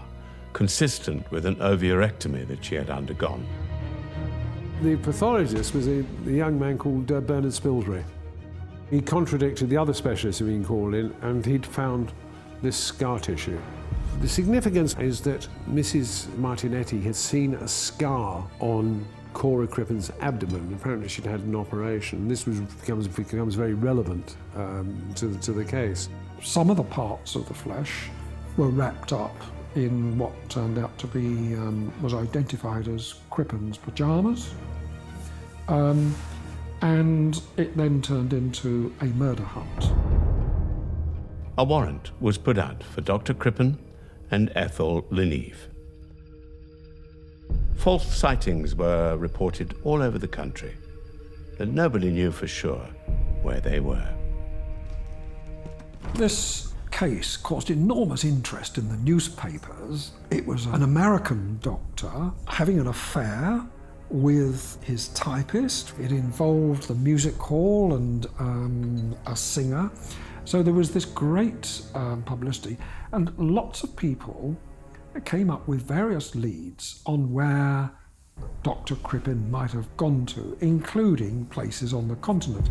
consistent with an ovurectomy that she had undergone. The pathologist was a young man called Bernard Spilsbury. He contradicted the other specialists who'd been called in, and he'd found this scar tissue. The significance is that Mrs. Martinetti had seen a scar on Cora Crippen's abdomen. Apparently she'd had an operation. This becomes very relevant to the case. Some of the parts of the flesh were wrapped up in what turned out to be, was identified as Crippen's pyjamas. And it then turned into a murder hunt. A warrant was put out for Dr. Crippen and Ethel Leneve. False sightings were reported all over the country, but nobody knew for sure where they were. This case caused enormous interest in the newspapers. It was an American doctor having an affair with his typist. It involved the music hall and a singer. So there was this great publicity, and lots of people came up with various leads on where Dr. Crippen might have gone to, including places on the continent.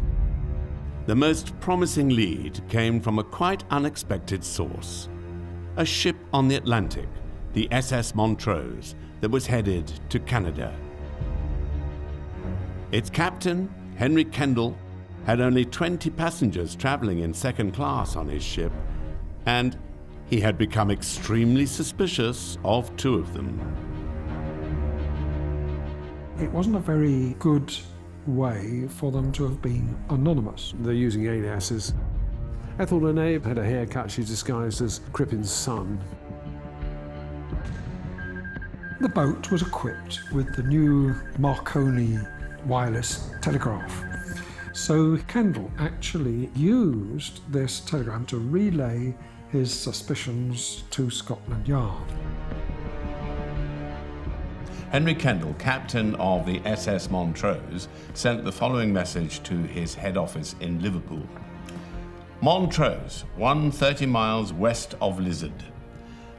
The most promising lead came from a quite unexpected source. A ship on the Atlantic, the SS Montrose, that was headed to Canada. Its captain, Henry Kendall, had only 20 passengers traveling in second class on his ship, and he had become extremely suspicious of 2 of them. It wasn't a very good way for them to have been anonymous. They're using aliases. Ethel Leneve had a haircut she disguised as Crippen's son. The boat was equipped with the new Marconi wireless telegraph. So Kendall actually used this telegram to relay his suspicions to Scotland Yard. Henry Kendall, captain of the SS Montrose, sent the following message to his head office in Liverpool. Montrose, 130 miles west of Lizard.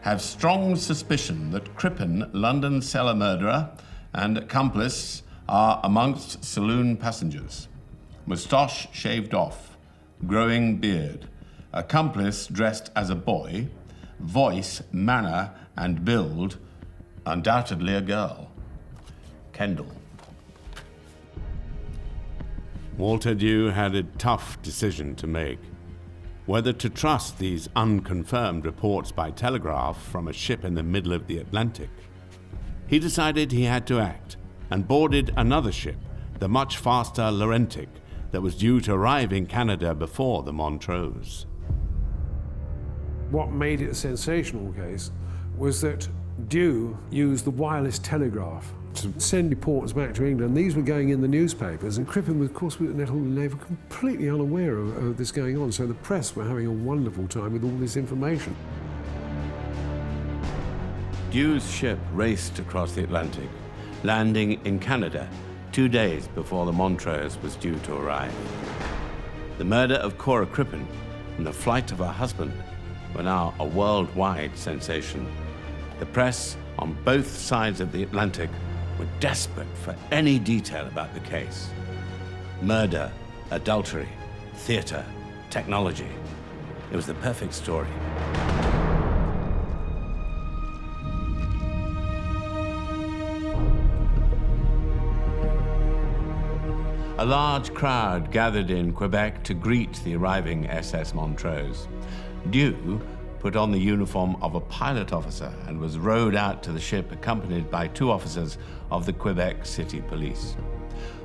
Have strong suspicion that Crippen, London cellar murderer, and accomplice are amongst saloon passengers. Moustache shaved off, growing beard. Accomplice dressed as a boy. Voice, manner, and build undoubtedly a girl. Kendall. Walter Dew had a tough decision to make. Whether to trust these unconfirmed reports by telegraph from a ship in the middle of the Atlantic. He decided he had to act and boarded another ship, the much faster Laurentic, that was due to arrive in Canada before the Montrose. What made it a sensational case was that Dew used the wireless telegraph to send reports back to England. These were going in the newspapers, and Crippen, of course, with Ethel and Nave, were completely unaware of this going on, so the press were having a wonderful time with all this information. Dew's ship raced across the Atlantic, landing in Canada 2 days before the Montrose was due to arrive. The murder of Cora Crippen and the flight of her husband were now a worldwide sensation. The press on both sides of the Atlantic were desperate for any detail about the case. Murder, adultery, theatre, technology. It was the perfect story. A large crowd gathered in Quebec to greet the arriving SS Montrose. Dew put on the uniform of a pilot officer and was rowed out to the ship accompanied by 2 officers of the Quebec City Police.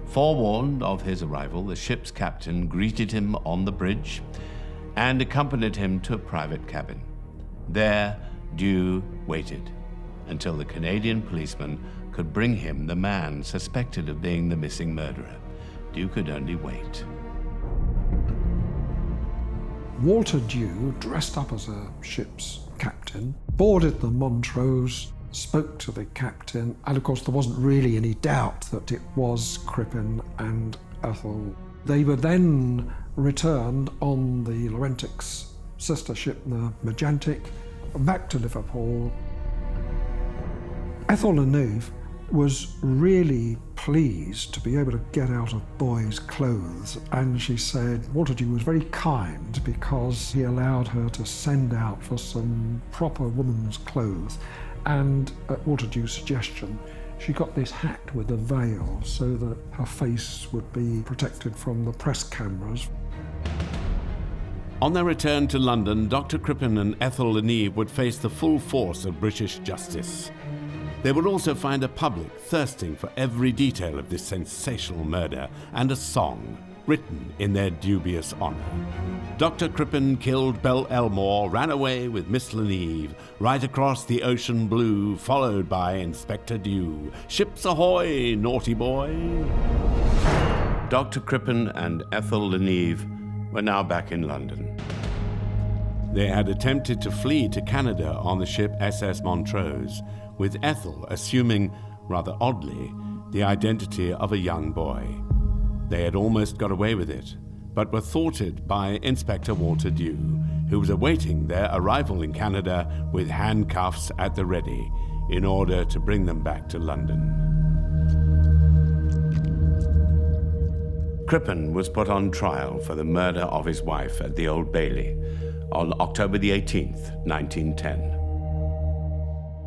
Forewarned of his arrival, the ship's captain greeted him on the bridge and accompanied him to a private cabin. There, Dew waited until the Canadian policeman could bring him the man suspected of being the missing murderer. Dew could only wait. Walter Dew, dressed up as a ship's captain, boarded the Montrose, spoke to the captain, and of course there wasn't really any doubt that it was Crippen and Ethel. They were then returned on the Laurentic's sister ship, the Magentic, back to Liverpool. Ethel and Nave was really pleased to be able to get out of boys' clothes, and she said Walter Dew was very kind because he allowed her to send out for some proper woman's clothes, and at Walter Dew's suggestion she got this hat with a veil so that her face would be protected from the press cameras. On their return to London, Dr Crippen and Ethel and Eve would face the full force of British justice. They would also find a public thirsting for every detail of this sensational murder, and a song written in their dubious honour. Dr Crippen killed Belle Elmore, ran away with Miss Leneve, right across the ocean blue, followed by Inspector Dew. Ships ahoy, naughty boy! Dr Crippen and Ethel Leneve were now back in London. They had attempted to flee to Canada on the ship SS Montrose, with Ethel assuming, rather oddly, the identity of a young boy. They had almost got away with it, but were thwarted by Inspector Walter Dew, who was awaiting their arrival in Canada with handcuffs at the ready in order to bring them back to London. Crippen was put on trial for the murder of his wife at the Old Bailey on October the 18th, 1910.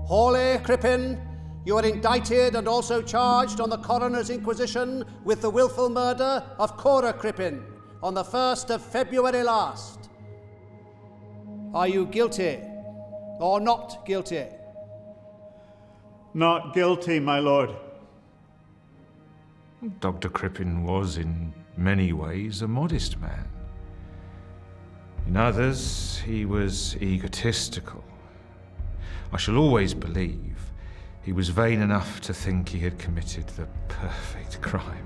Hawley, Crippen, you are indicted and also charged on the coroner's inquisition with the willful murder of Cora Crippen on the 1st of February last. Are you guilty or not guilty? Not guilty, my lord. Dr Crippen was in many ways a modest man. In others, he was egotistical. I shall always believe he was vain enough to think he had committed the perfect crime.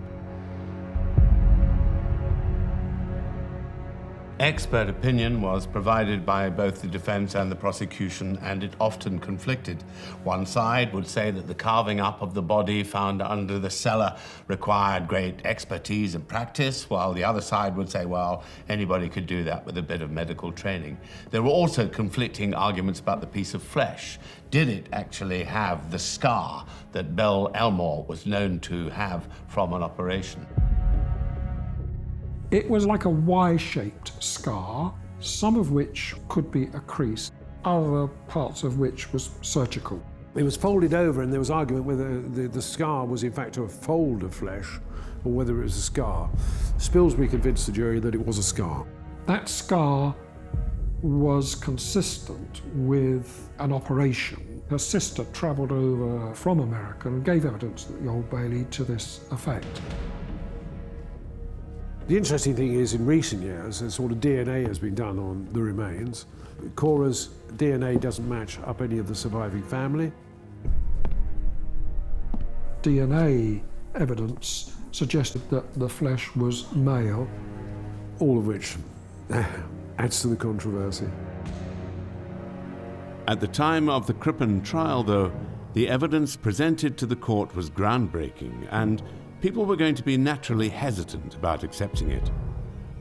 Expert opinion was provided by both the defense and the prosecution, and it often conflicted. One side would say that the carving up of the body found under the cellar required great expertise and practice, while the other side would say, well, anybody could do that with a bit of medical training. There were also conflicting arguments about the piece of flesh. Did it actually have the scar that Belle Elmore was known to have from an operation? It was like a Y-shaped scar, some of which could be a crease, other parts of which was surgical. It was folded over, and there was argument whether the scar was in fact a fold of flesh or whether it was a scar. Spilsbury convinced the jury that it was a scar. That scar was consistent with an operation. Her sister travelled over from America and gave evidence at the Old Bailey to this effect. The interesting thing is, in recent years, a sort of DNA has been done on the remains. Cora's DNA doesn't match up any of the surviving family. DNA evidence suggested that the flesh was male. All of which adds to the controversy. At the time of the Crippen trial, though, the evidence presented to the court was groundbreaking, and people were going to be naturally hesitant about accepting it.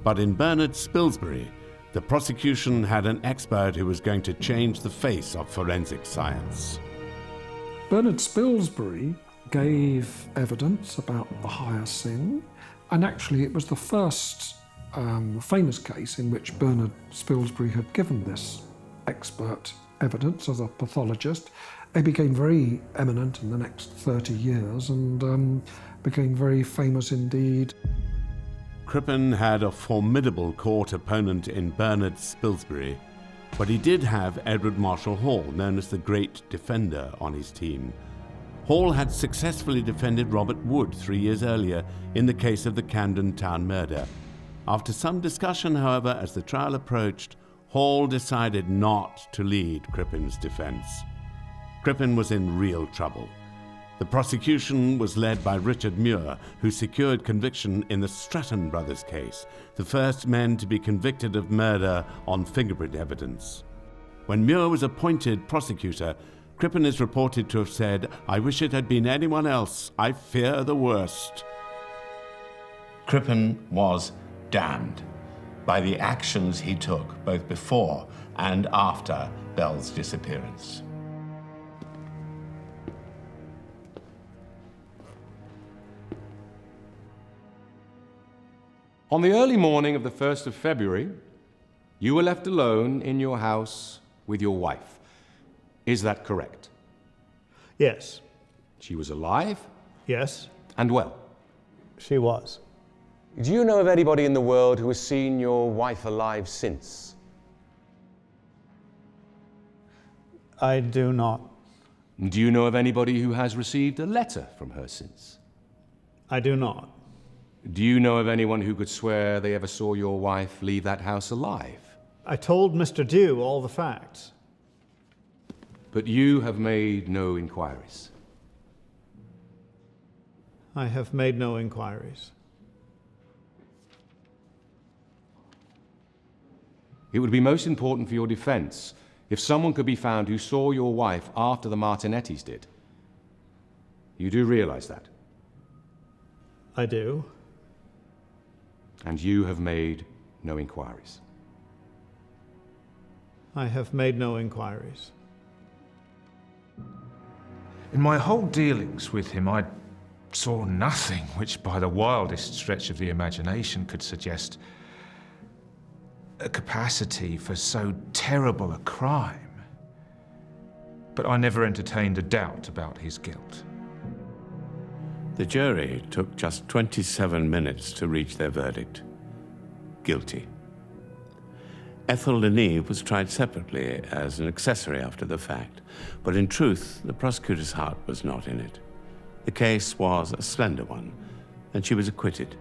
But in Bernard Spilsbury, the prosecution had an expert who was going to change the face of forensic science. Bernard Spilsbury gave evidence about the hyacinth, and actually it was the first famous case in which Bernard Spilsbury had given this expert evidence as a pathologist. He became very eminent in the next 30 years and became very famous indeed. Crippen had a formidable court opponent in Bernard Spilsbury, but he did have Edward Marshall Hall, known as the Great Defender, on his team. Hall had successfully defended Robert Wood 3 years earlier in the case of the Camden Town murder. After some discussion, however, as the trial approached, Hall decided not to lead Crippen's defense. Crippen was in real trouble. The prosecution was led by Richard Muir, who secured conviction in the Stratton brothers case, the first men to be convicted of murder on fingerprint evidence. When Muir was appointed prosecutor, Crippen is reported to have said, "I wish it had been anyone else. I fear the worst." Crippen was damned by the actions he took both before and after Bell's disappearance. On the early morning of the 1st of February, you were left alone in your house with your wife. Is that correct? Yes. She was alive? Yes. And well? She was. Do you know of anybody in the world who has seen your wife alive since? I do not. Do you know of anybody who has received a letter from her since? I do not. Do you know of anyone who could swear they ever saw your wife leave that house alive? I told Mr. Dew all the facts. But you have made no inquiries. I have made no inquiries. It would be most important for your defense if someone could be found who saw your wife after the Martinettis did. You do realize that? I do. And you have made no inquiries. I have made no inquiries. In my whole dealings with him, I saw nothing which, by the wildest stretch of the imagination, could suggest a capacity for so terrible a crime. But I never entertained a doubt about his guilt. The jury took just 27 minutes to reach their verdict. Guilty. Ethel Leneve was tried separately as an accessory after the fact, but in truth, the prosecutor's heart was not in it. The case was a slender one, and she was acquitted.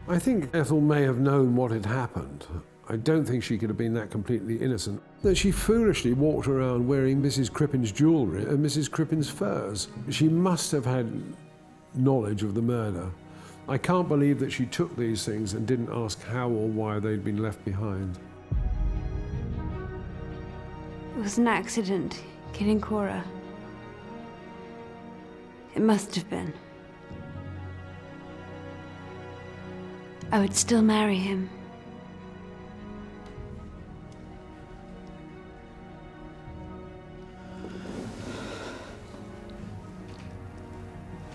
I think Ethel may have known what had happened. I don't think she could have been that completely innocent. That she foolishly walked around wearing Mrs. Crippen's jewellery and Mrs. Crippen's furs. She must have had knowledge of the murder. I can't believe that she took these things and didn't ask how or why they'd been left behind. It was an accident, killing Cora. It must have been. I would still marry him.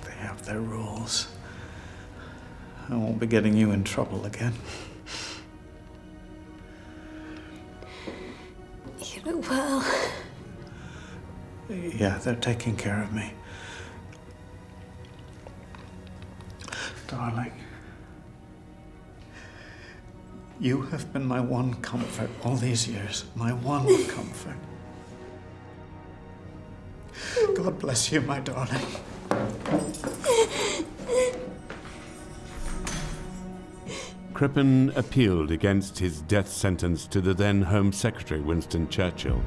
They have their rules. I won't be getting you in trouble again. You look well. Yeah, they're taking care of me. Darling, you have been my one comfort all these years. My one comfort. God bless you, my darling. Crippen appealed against his death sentence to the then Home Secretary Winston Churchill.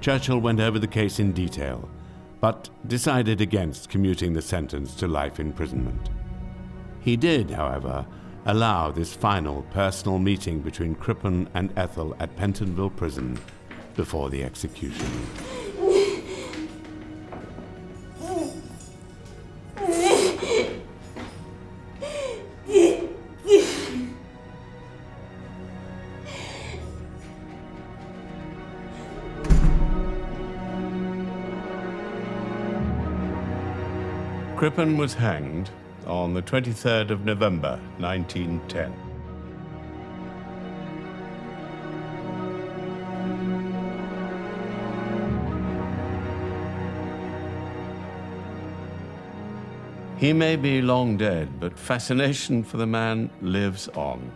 Churchill went over the case in detail, but decided against commuting the sentence to life imprisonment. He did, however, allow this final personal meeting between Crippen and Ethel at Pentonville Prison before the execution. Crippen was hanged on the 23rd of November, 1910. He may be long dead, but fascination for the man lives on.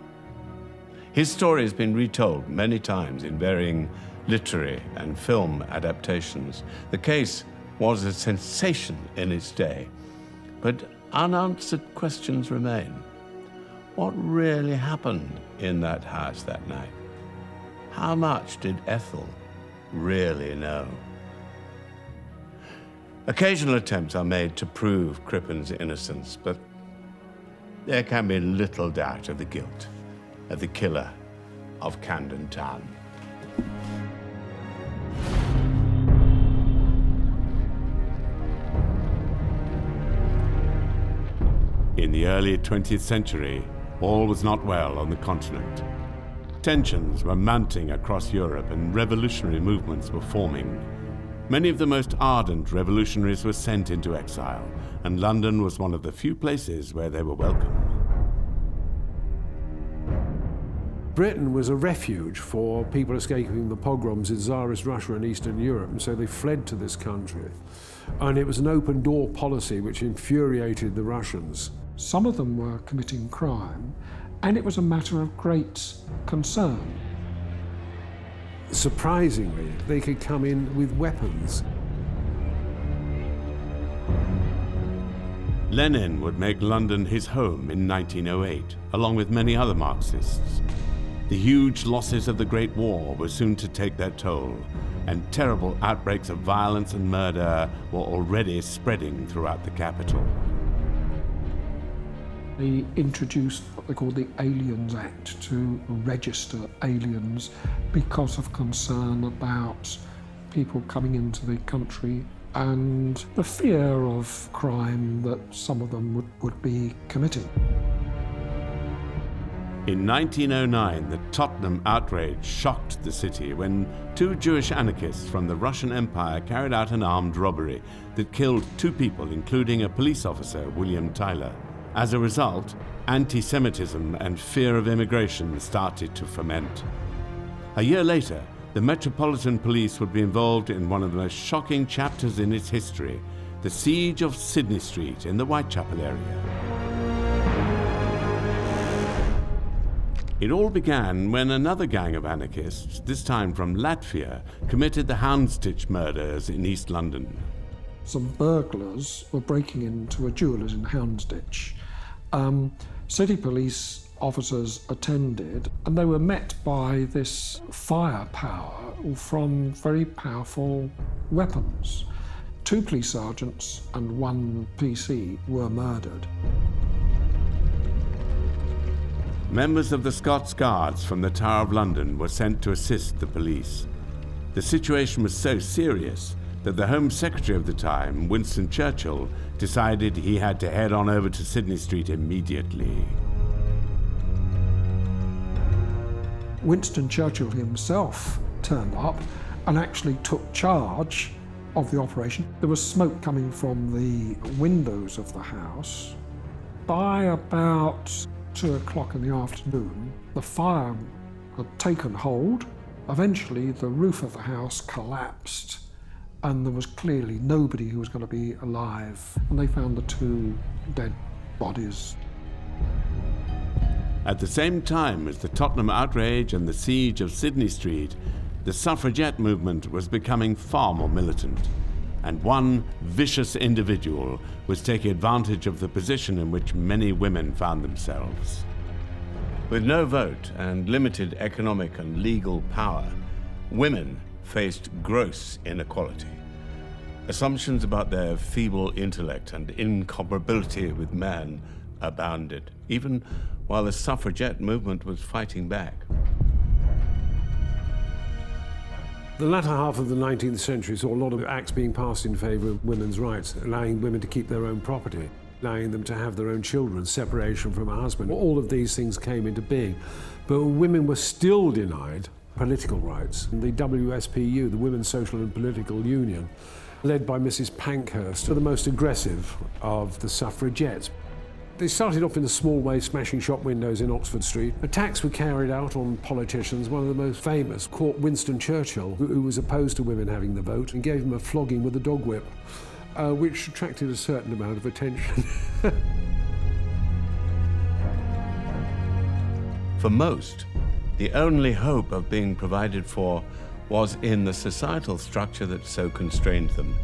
His story has been retold many times in varying literary and film adaptations. The case was a sensation in its day, but unanswered questions remain. What really happened in that house that night? How much did Ethel really know? Occasional attempts are made to prove Crippen's innocence, but there can be little doubt of the guilt of the killer of Camden Town. In the early 20th century, all was not well on the continent. Tensions were mounting across Europe and revolutionary movements were forming. Many of the most ardent revolutionaries were sent into exile, and London was one of the few places where they were welcome. Britain was a refuge for people escaping the pogroms in Tsarist Russia and Eastern Europe, and so they fled to this country. And it was an open door policy which infuriated the Russians. Some of them were committing crime, and it was a matter of great concern. Surprisingly, they could come in with weapons. Lenin would make London his home in 1908, along with many other Marxists. The huge losses of the Great War were soon to take their toll, and terrible outbreaks of violence and murder were already spreading throughout the capital. They introduced what they called the Aliens Act to register aliens because of concern about people coming into the country and the fear of crime that some of them would be committing. In 1909, the Tottenham outrage shocked the city when two Jewish anarchists from the Russian Empire carried out an armed robbery that killed 2 people, including a police officer, William Tyler. As a result, anti-Semitism and fear of immigration started to ferment. A year later, the Metropolitan Police would be involved in one of the most shocking chapters in its history, the siege of Sydney Street in the Whitechapel area. It all began when another gang of anarchists, this time from Latvia, committed the Houndsditch murders in East London. Some burglars were breaking into a jeweller's in Houndsditch. City police officers attended, and they were met by this firepower from very powerful weapons. 2 police sergeants and 1 PC were murdered. Members of the Scots Guards from the Tower of London were sent to assist the police. The situation was so serious that the Home Secretary of the time, Winston Churchill, decided he had to head on over to Sydney Street immediately. Winston Churchill himself turned up and actually took charge of the operation. There was smoke coming from the windows of the house. By about 2 o'clock in the afternoon, the fire had taken hold. Eventually, the roof of the house collapsed, and there was clearly nobody who was going to be alive. And they found the 2 dead bodies. At the same time as the Tottenham outrage and the siege of Sydney Street, the suffragette movement was becoming far more militant. and one vicious individual was taking advantage of the position in which many women found themselves. With no vote and limited economic and legal power, women faced gross inequality. Assumptions about their feeble intellect and incomparability with man abounded, even while the suffragette movement was fighting back. The latter half of the 19th century saw a lot of acts being passed in favour of women's rights, allowing women to keep their own property, allowing them to have their own children, separation from a husband. All of these things came into being. But women were still denied political rights. And the WSPU, the Women's Social and Political Union, led by Mrs. Pankhurst, were the most aggressive of the suffragettes. They started off in a small way, smashing shop windows in Oxford Street. Attacks were carried out on politicians. One of the most famous caught Winston Churchill, who was opposed to women having the vote, and gave him a flogging with a dog whip, which attracted a certain amount of attention. For most, the only hope of being provided for was in the societal structure that so constrained them: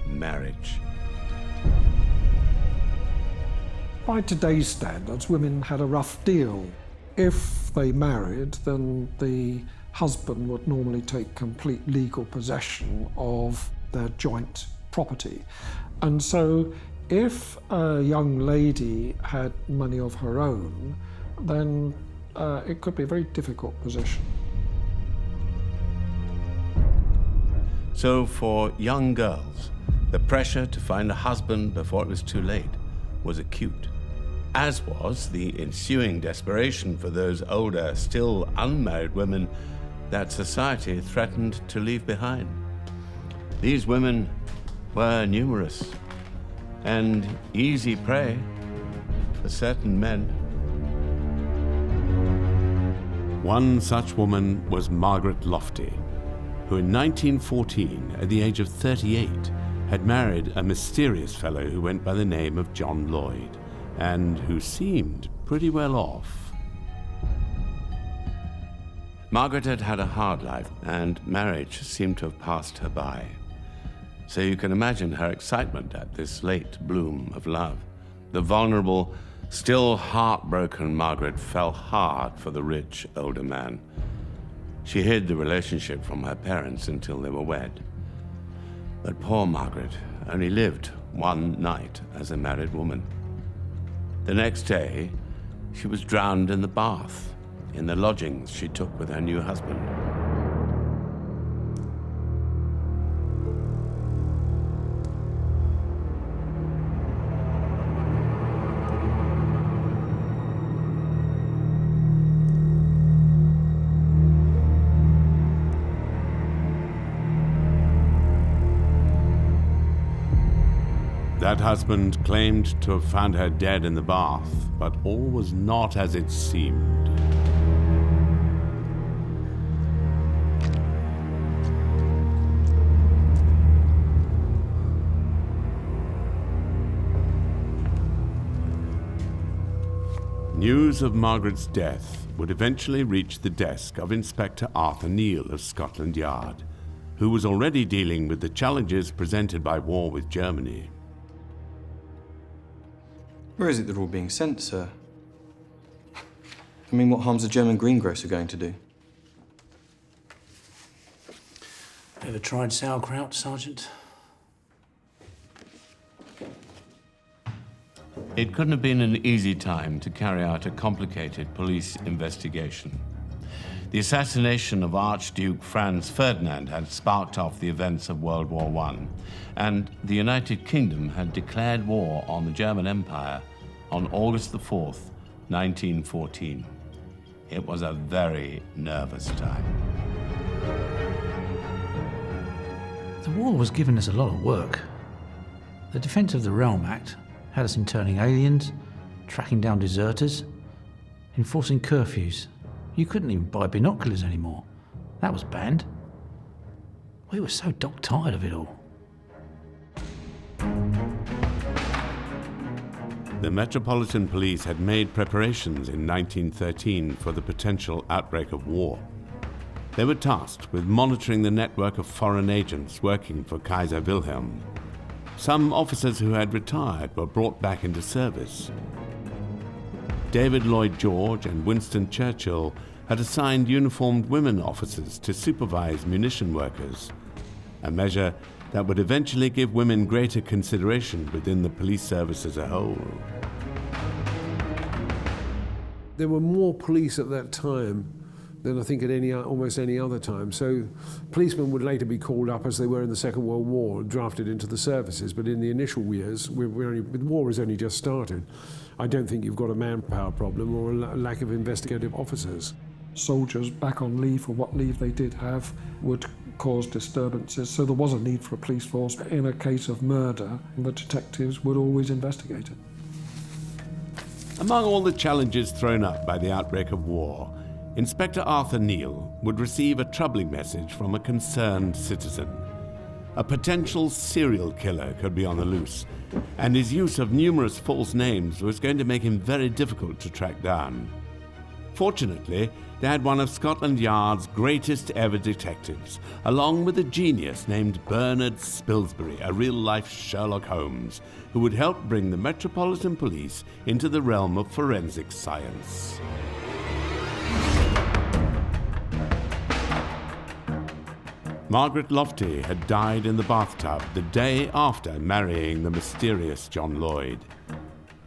marriage. By today's standards, women had a rough deal. If they married, then the husband would normally take complete legal possession of their joint property. And so if a young lady had money of her own, then it could be a very difficult position. So for young girls, the pressure to find a husband before it was too late was acute, as was the ensuing desperation for those older, still unmarried women that society threatened to leave behind. These women were numerous and easy prey for certain men. One such woman was Margaret Lofty, who in 1914, at the age of 38, had married a mysterious fellow who went by the name of John Lloyd, and who seemed pretty well off. Margaret had had a hard life, and marriage seemed to have passed her by. So you can imagine her excitement at this late bloom of love. The vulnerable, still heartbroken Margaret fell hard for the rich older man. She hid the relationship from her parents until they were wed. But poor Margaret only lived one night as a married woman. The next day, she was drowned in the bath in the lodgings she took with her new husband. That husband claimed to have found her dead in the bath, but all was not as it seemed. News of Margaret's death would eventually reach the desk of Inspector Arthur Neal of Scotland Yard, who was already dealing with the challenges presented by war with Germany. Where is it they're all being sent, sir? I mean, what harm's the German greengrocer going to do? Ever tried sauerkraut, Sergeant? It couldn't have been an easy time to carry out a complicated police investigation. The assassination of Archduke Franz Ferdinand had sparked off the events of World War I, and the United Kingdom had declared war on the German Empire on August the 4th, 1914. It was a very nervous time. The war was giving us a lot of work. The Defence of the Realm Act had us interning aliens, tracking down deserters, enforcing curfews. You couldn't even buy binoculars anymore. That was banned. We were so dog-tired of it all. The Metropolitan Police had made preparations in 1913 for the potential outbreak of war. They were tasked with monitoring the network of foreign agents working for Kaiser Wilhelm. Some officers who had retired were brought back into service. David Lloyd George and Winston Churchill had assigned uniformed women officers to supervise munition workers, a measure that would eventually give women greater consideration within the police service as a whole. There were more police at that time than I think at almost any other time. So policemen would later be called up, as they were in the Second World War, drafted into the services. But in the initial years, the war has only just started. I don't think you've got a manpower problem or a lack of investigative officers. Soldiers back on leave, for what leave they did have, would cause disturbances, so there was a need for a police force. In a case of murder, the detectives would always investigate it. Among all the challenges thrown up by the outbreak of war, Inspector Arthur Neal would receive a troubling message from a concerned citizen. A potential serial killer could be on the loose, and his use of numerous false names was going to make him very difficult to track down. Fortunately, they had one of Scotland Yard's greatest ever detectives, along with a genius named Bernard Spilsbury, a real-life Sherlock Holmes, who would help bring the Metropolitan Police into the realm of forensic science. Margaret Lofty had died in the bathtub the day after marrying the mysterious John Lloyd.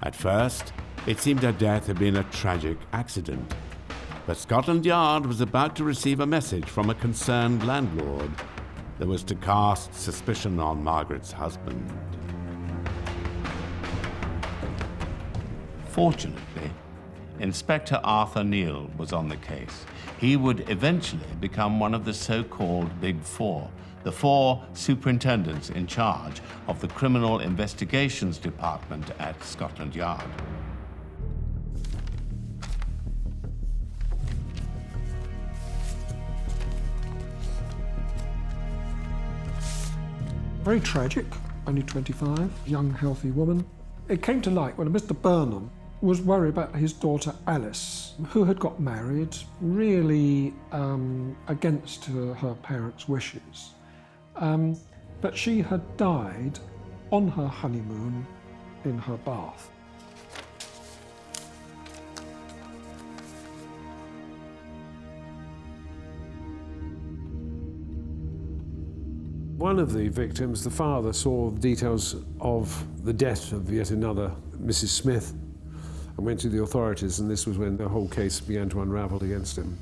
At first, it seemed her death had been a tragic accident. But Scotland Yard was about to receive a message from a concerned landlord that was to cast suspicion on Margaret's husband. Fortunately, Inspector Arthur Neal was on the case. He would eventually become one of the so-called Big Four, the four superintendents in charge of the Criminal Investigations Department at Scotland Yard. Very tragic, only 25, young, healthy woman. It came to light when Mr. Burnham was worried about his daughter Alice, who had got married, really against her parents' wishes. But she had died on her honeymoon in her bath. One of the victims, the father, saw details of the death of yet another Mrs. Smith and went to the authorities, and this was when the whole case began to unravel against him.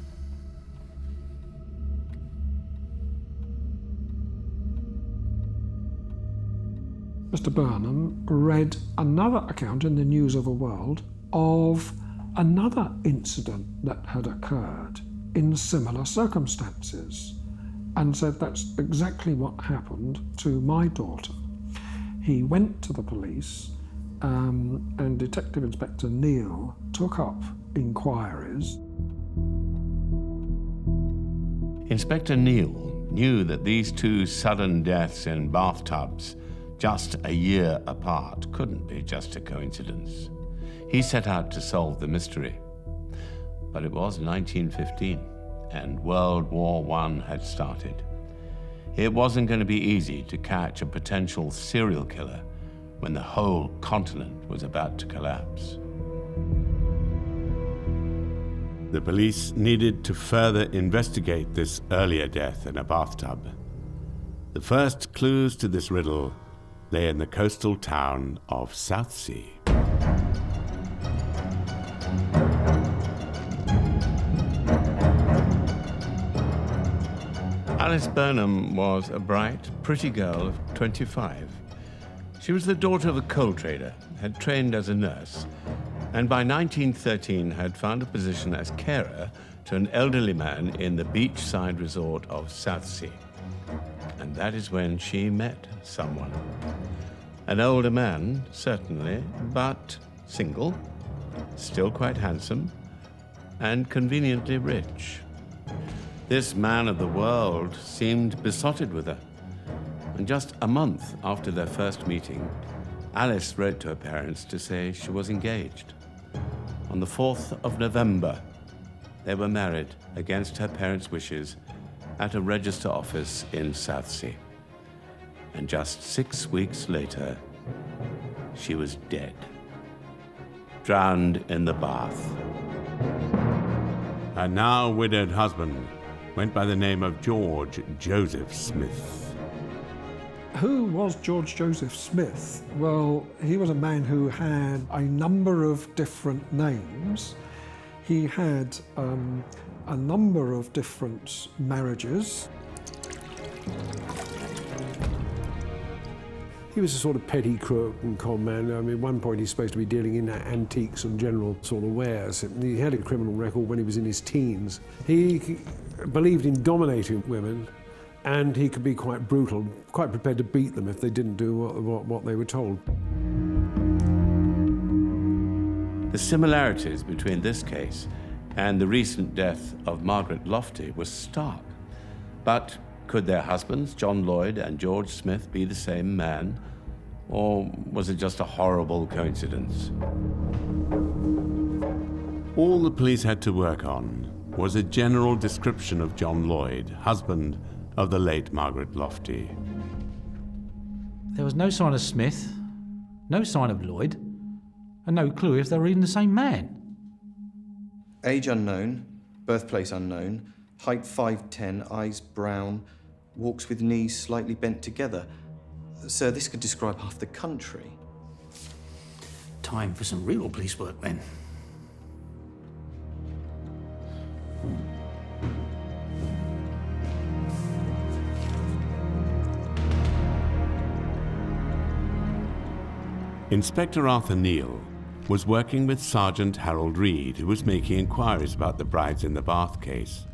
Mr. Burnham read another account in the News of the World of another incident that had occurred in similar circumstances, and said that's exactly what happened to my daughter. He went to the police, and Detective Inspector Neal took up inquiries. Inspector Neal knew that these two sudden deaths in bathtubs, just a year apart, couldn't be just a coincidence. He set out to solve the mystery. But it was 1915, and World War I had started. It wasn't going to be easy to catch a potential serial killer when the whole continent was about to collapse. The police needed to further investigate this earlier death in a bathtub. The first clues to this riddle lay in the coastal town of Southsea. Alice Burnham was a bright, pretty girl of 25. She was the daughter of a coal trader, had trained as a nurse, and by 1913 had found a position as carer to an elderly man in the beachside resort of Southsea. And that is when she met someone. An older man, certainly, but single, still quite handsome, and conveniently rich. This man of the world seemed besotted with her. And just a month after their first meeting, Alice wrote to her parents to say she was engaged. On the 4th of November, they were married against her parents' wishes at a register office in Southsea. And just 6 weeks later, she was dead, drowned in the bath. Her now widowed husband went by the name of George Joseph Smith. Who was George Joseph Smith? Well, he was a man who had a number of different names. He had a number of different marriages. He was a sort of petty crook and con man. I mean, at one point he's supposed to be dealing in antiques and general sort of wares. He had a criminal record when he was in his teens. He believed in dominating women, and he could be quite brutal, quite prepared to beat them if they didn't do what they were told. The similarities between this case and the recent death of Margaret Lofty was stark. But could their husbands, John Lloyd and George Smith, be the same man? Or was it just a horrible coincidence? All the police had to work on was a general description of John Lloyd, husband of the late Margaret Lofty. There was no sign of Smith, no sign of Lloyd, and no clue if they were even the same man. Age unknown, birthplace unknown, height 5'10", eyes brown, walks with knees slightly bent together. Sir, this could describe half the country. Time for some real police work then. Inspector Arthur Neal was working with Sergeant Harold Reed, who was making inquiries about the brides in the Bath case.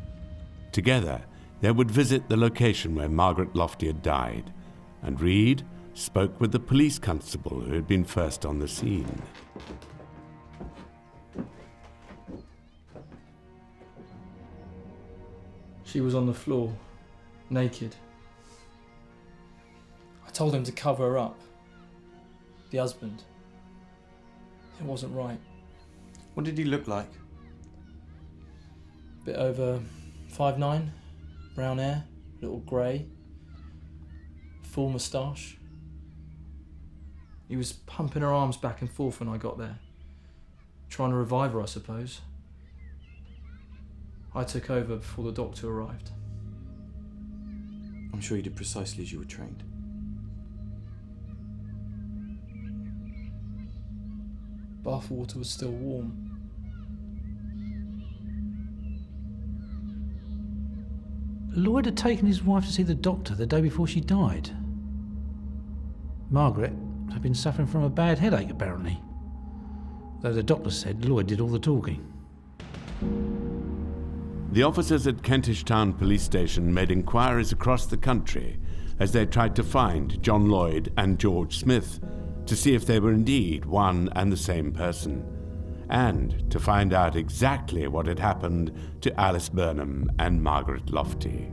Together, they would visit the location where Margaret Lofty had died, and Reed spoke with the police constable who had been first on the scene. She was on the floor, naked. I told him to cover her up. The husband. It wasn't right. What did he look like? Bit over 5'9", brown hair, little grey, full moustache. He was pumping her arms back and forth when I got there, trying to revive her, I suppose. I took over before the doctor arrived. I'm sure you did precisely as you were trained. Bath water was still warm. Lloyd had taken his wife to see the doctor the day before she died. Margaret had been suffering from a bad headache, apparently, though the doctor said Lloyd did all the talking. The officers at Kentish Town Police Station made inquiries across the country as they tried to find John Lloyd and George Smith to see if they were indeed one and the same person, and to find out exactly what had happened to Alice Burnham and Margaret Lofty.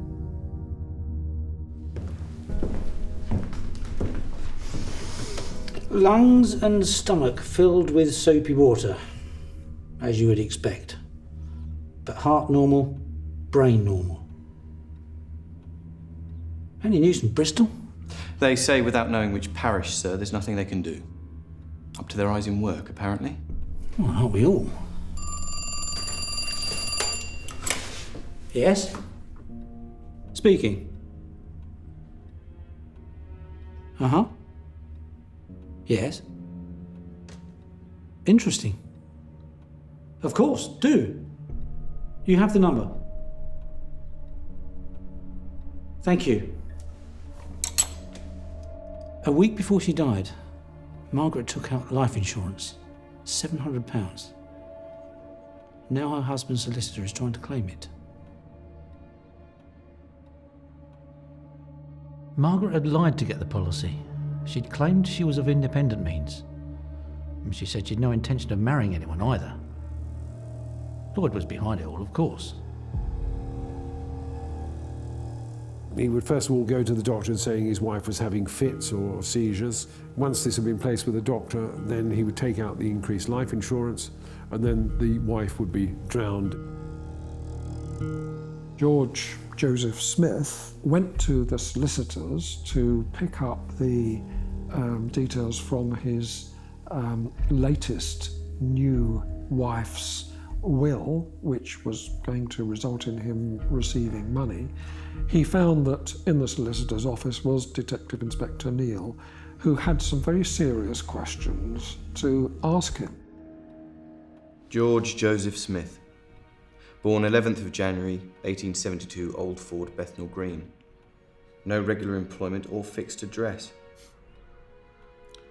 Lungs and stomach filled with soapy water, as you would expect. But heart normal, brain normal. Any news from Bristol? They say without knowing which parish, sir, there's nothing they can do. Up to their eyes in work, apparently. Well, aren't we all? Yes? Speaking. Uh-huh. Yes. Interesting. Of course, do. You have the number. Thank you. A week before she died, Margaret took out life insurance, £700. Now her husband's solicitor is trying to claim it. Margaret had lied to get the policy. She'd claimed she was of independent means. And she said she'd no intention of marrying anyone either. Lloyd was behind it all, of course. He would first of all go to the doctor saying his wife was having fits or seizures. Once this had been placed with the doctor, then he would take out the increased life insurance, and then the wife would be drowned. George Joseph Smith went to the solicitors to pick up the details from his latest new wife's will, which was going to result in him receiving money. He found that in the solicitor's office was Detective Inspector Neal, who had some very serious questions to ask him. George Joseph Smith, born 11th of January 1872, Old Ford, Bethnal Green. No regular employment or fixed address.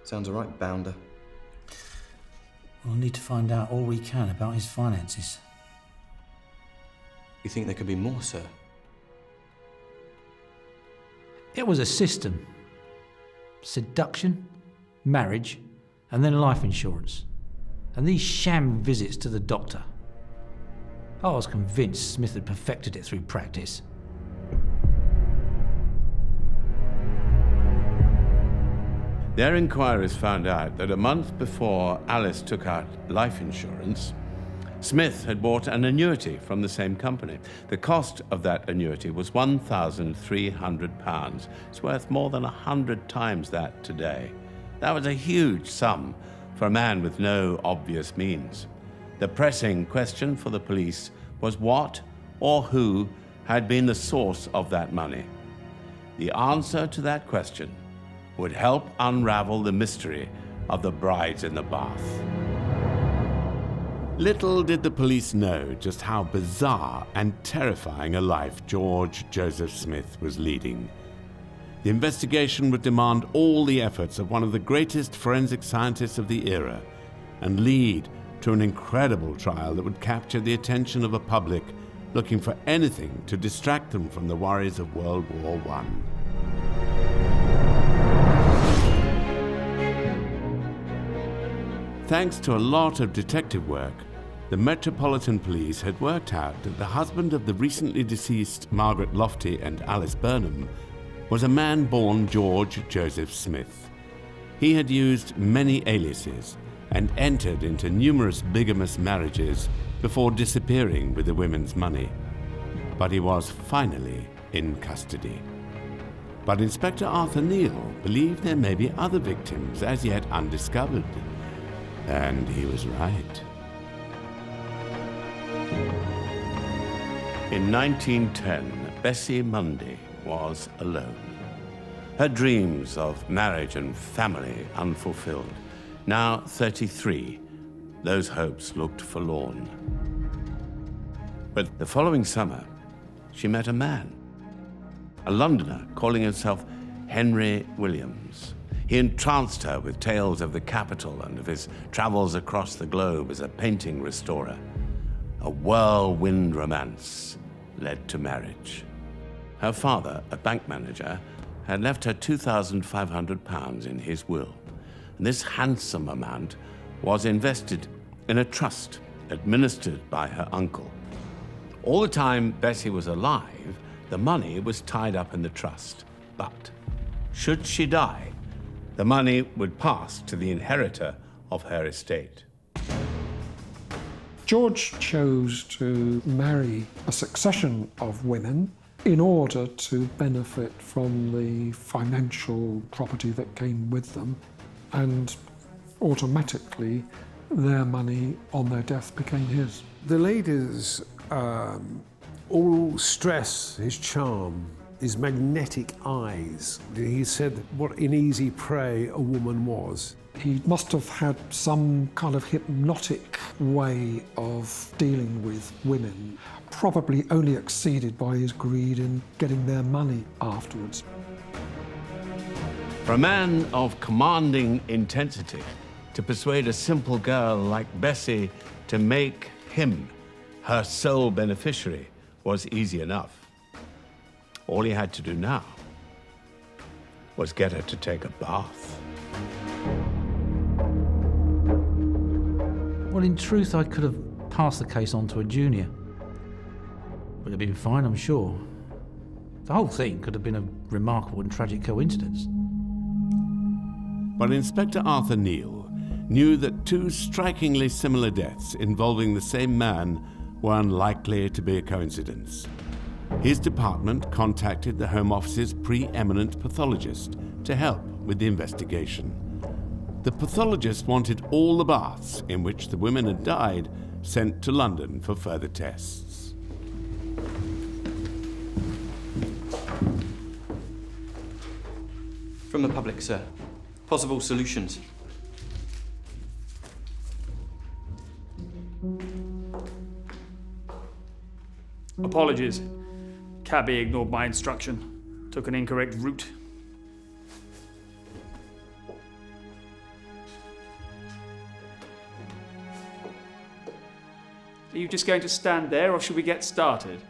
Sounds all right, Bounder. We'll need to find out all we can about his finances. You think there could be more, sir? It was a system. Seduction, marriage, and then life insurance. And these sham visits to the doctor. I was convinced Smith had perfected it through practice. Their inquiries found out that a month before Alice took out life insurance, Smith had bought an annuity from the same company. The cost of that annuity was £1,300. It's worth more than 100 times that today. That was a huge sum for a man with no obvious means. The pressing question for the police was what or who had been the source of that money. The answer to that question would help unravel the mystery of the brides in the bath. Little did the police know just how bizarre and terrifying a life George Joseph Smith was leading. The investigation would demand all the efforts of one of the greatest forensic scientists of the era and lead to an incredible trial that would capture the attention of a public looking for anything to distract them from the worries of World War I. Thanks to a lot of detective work, the Metropolitan Police had worked out that the husband of the recently deceased Margaret Lofty and Alice Burnham was a man born George Joseph Smith. He had used many aliases and entered into numerous bigamous marriages before disappearing with the women's money. But he was finally in custody. But Inspector Arthur Neal believed there may be other victims as yet undiscovered. And he was right. In 1910, Bessie Mundy was alone. Her dreams of marriage and family unfulfilled. Now 33, those hopes looked forlorn. But the following summer, she met a man, a Londoner calling himself Henry Williams. He entranced her with tales of the capital and of his travels across the globe as a painting restorer. A whirlwind romance led to marriage. Her father, a bank manager, had left her £2,500 in his will, and this handsome amount was invested in a trust administered by her uncle. All the time Bessie was alive, the money was tied up in the trust, but should she die, the money would pass to the inheritor of her estate. George chose to marry a succession of women in order to benefit from the financial property that came with them, and automatically their money on their death became his. The ladies all stress his charm, his magnetic eyes. He said what an easy prey a woman was. He must have had some kind of hypnotic way of dealing with women, probably only exceeded by his greed in getting their money afterwards. For a man of commanding intensity to persuade a simple girl like Bessie to make him her sole beneficiary was easy enough. All he had to do now was get her to take a bath. Well, in truth, I could have passed the case on to a junior. Would have been fine, I'm sure. The whole thing could have been a remarkable and tragic coincidence. But Inspector Arthur Neal knew that two strikingly similar deaths involving the same man were unlikely to be a coincidence. his department contacted the Home Office's preeminent pathologist to help with the investigation. The pathologist wanted all the baths in which the women had died sent to London for further tests. From the public, sir. Possible solutions. Apologies. Cabby ignored my instruction. Took an incorrect route. Are you just going to stand there, or should we get started?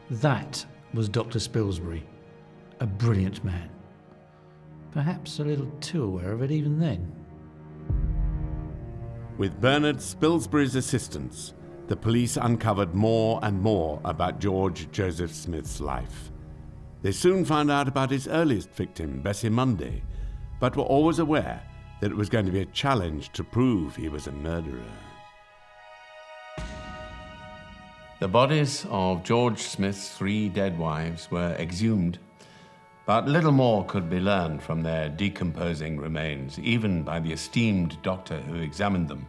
That was Dr. Spilsbury, a brilliant man. Perhaps a little too aware of it even then. With Bernard Spilsbury's assistance, the police uncovered more and more about George Joseph Smith's life. They soon found out about his earliest victim, Bessie Munday, but were always aware that it was going to be a challenge to prove he was a murderer. The bodies of George Smith's 3 dead wives were exhumed, but little more could be learned from their decomposing remains, even by the esteemed doctor who examined them.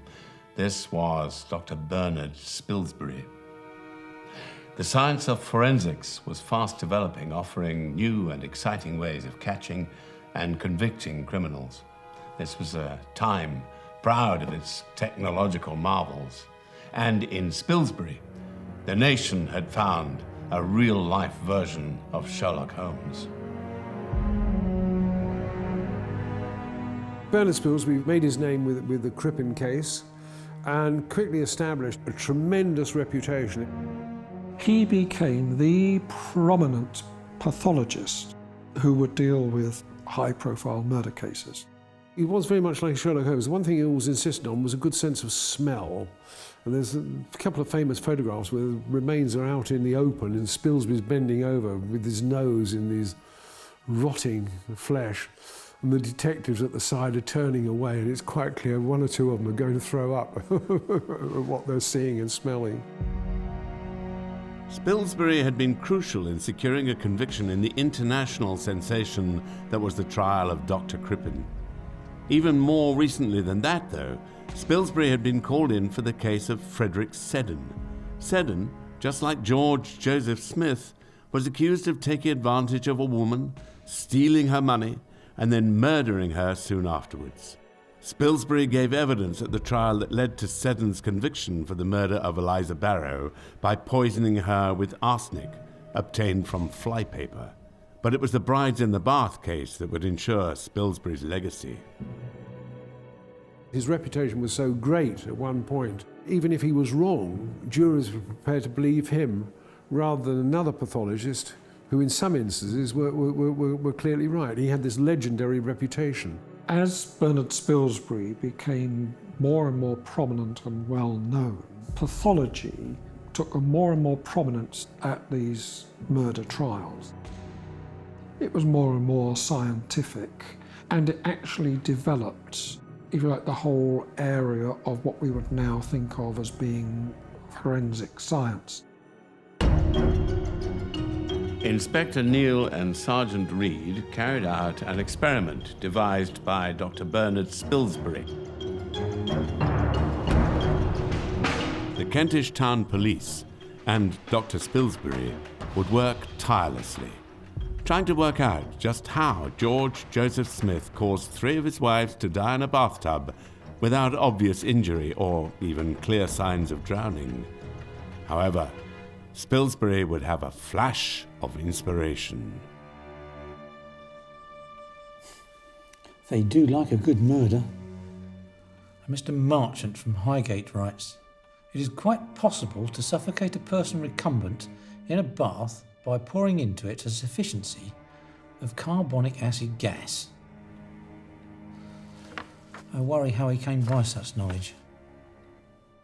This was Dr. Bernard Spilsbury. The science of forensics was fast developing, offering new and exciting ways of catching and convicting criminals. This was a time proud of its technological marvels. And in Spilsbury, the nation had found a real-life version of Sherlock Holmes. Bernard Spilsbury made his name with the Crippen case and quickly established a tremendous reputation. He became the prominent pathologist who would deal with high-profile murder cases. He was very much like Sherlock Holmes. The one thing he always insisted on was a good sense of smell. And there's a couple of famous photographs where the remains are out in the open and Spilsbury's bending over with his nose in these rotting flesh. And the detectives at the side are turning away, and it's quite clear one or two of them are going to throw up at what they're seeing and smelling. Spilsbury had been crucial in securing a conviction in the international sensation that was the trial of Dr. Crippen. Even more recently than that, though, Spilsbury had been called in for the case of Frederick Seddon. Seddon, just like George Joseph Smith, was accused of taking advantage of a woman, stealing her money, and then murdering her soon afterwards. Spilsbury gave evidence at the trial that led to Seddon's conviction for the murder of Eliza Barrow by poisoning her with arsenic obtained from flypaper. But it was the Brides in the Bath case that would ensure Spilsbury's legacy. His reputation was so great at one point, even if he was wrong, jurors were prepared to believe him rather than another pathologist who in some instances were clearly right. He had this legendary reputation. As Bernard Spilsbury became more and more prominent and well known, pathology took a more and more prominence at these murder trials. It was more and more scientific, and it actually developed, if you like, the whole area of what we would now think of as being forensic science. Inspector Neal and Sergeant Reed carried out an experiment devised by Dr. Bernard Spilsbury. The Kentish Town Police and Dr. Spilsbury would work tirelessly, trying to work out just how George Joseph Smith caused 3 of his wives to die in a bathtub without obvious injury or even clear signs of drowning. However, Spilsbury would have a flash of inspiration. They do like a good murder. Mr. Marchant from Highgate writes, "It is quite possible to suffocate a person recumbent in a bath by pouring into it a sufficiency of carbonic acid gas." I worry how he came by such knowledge.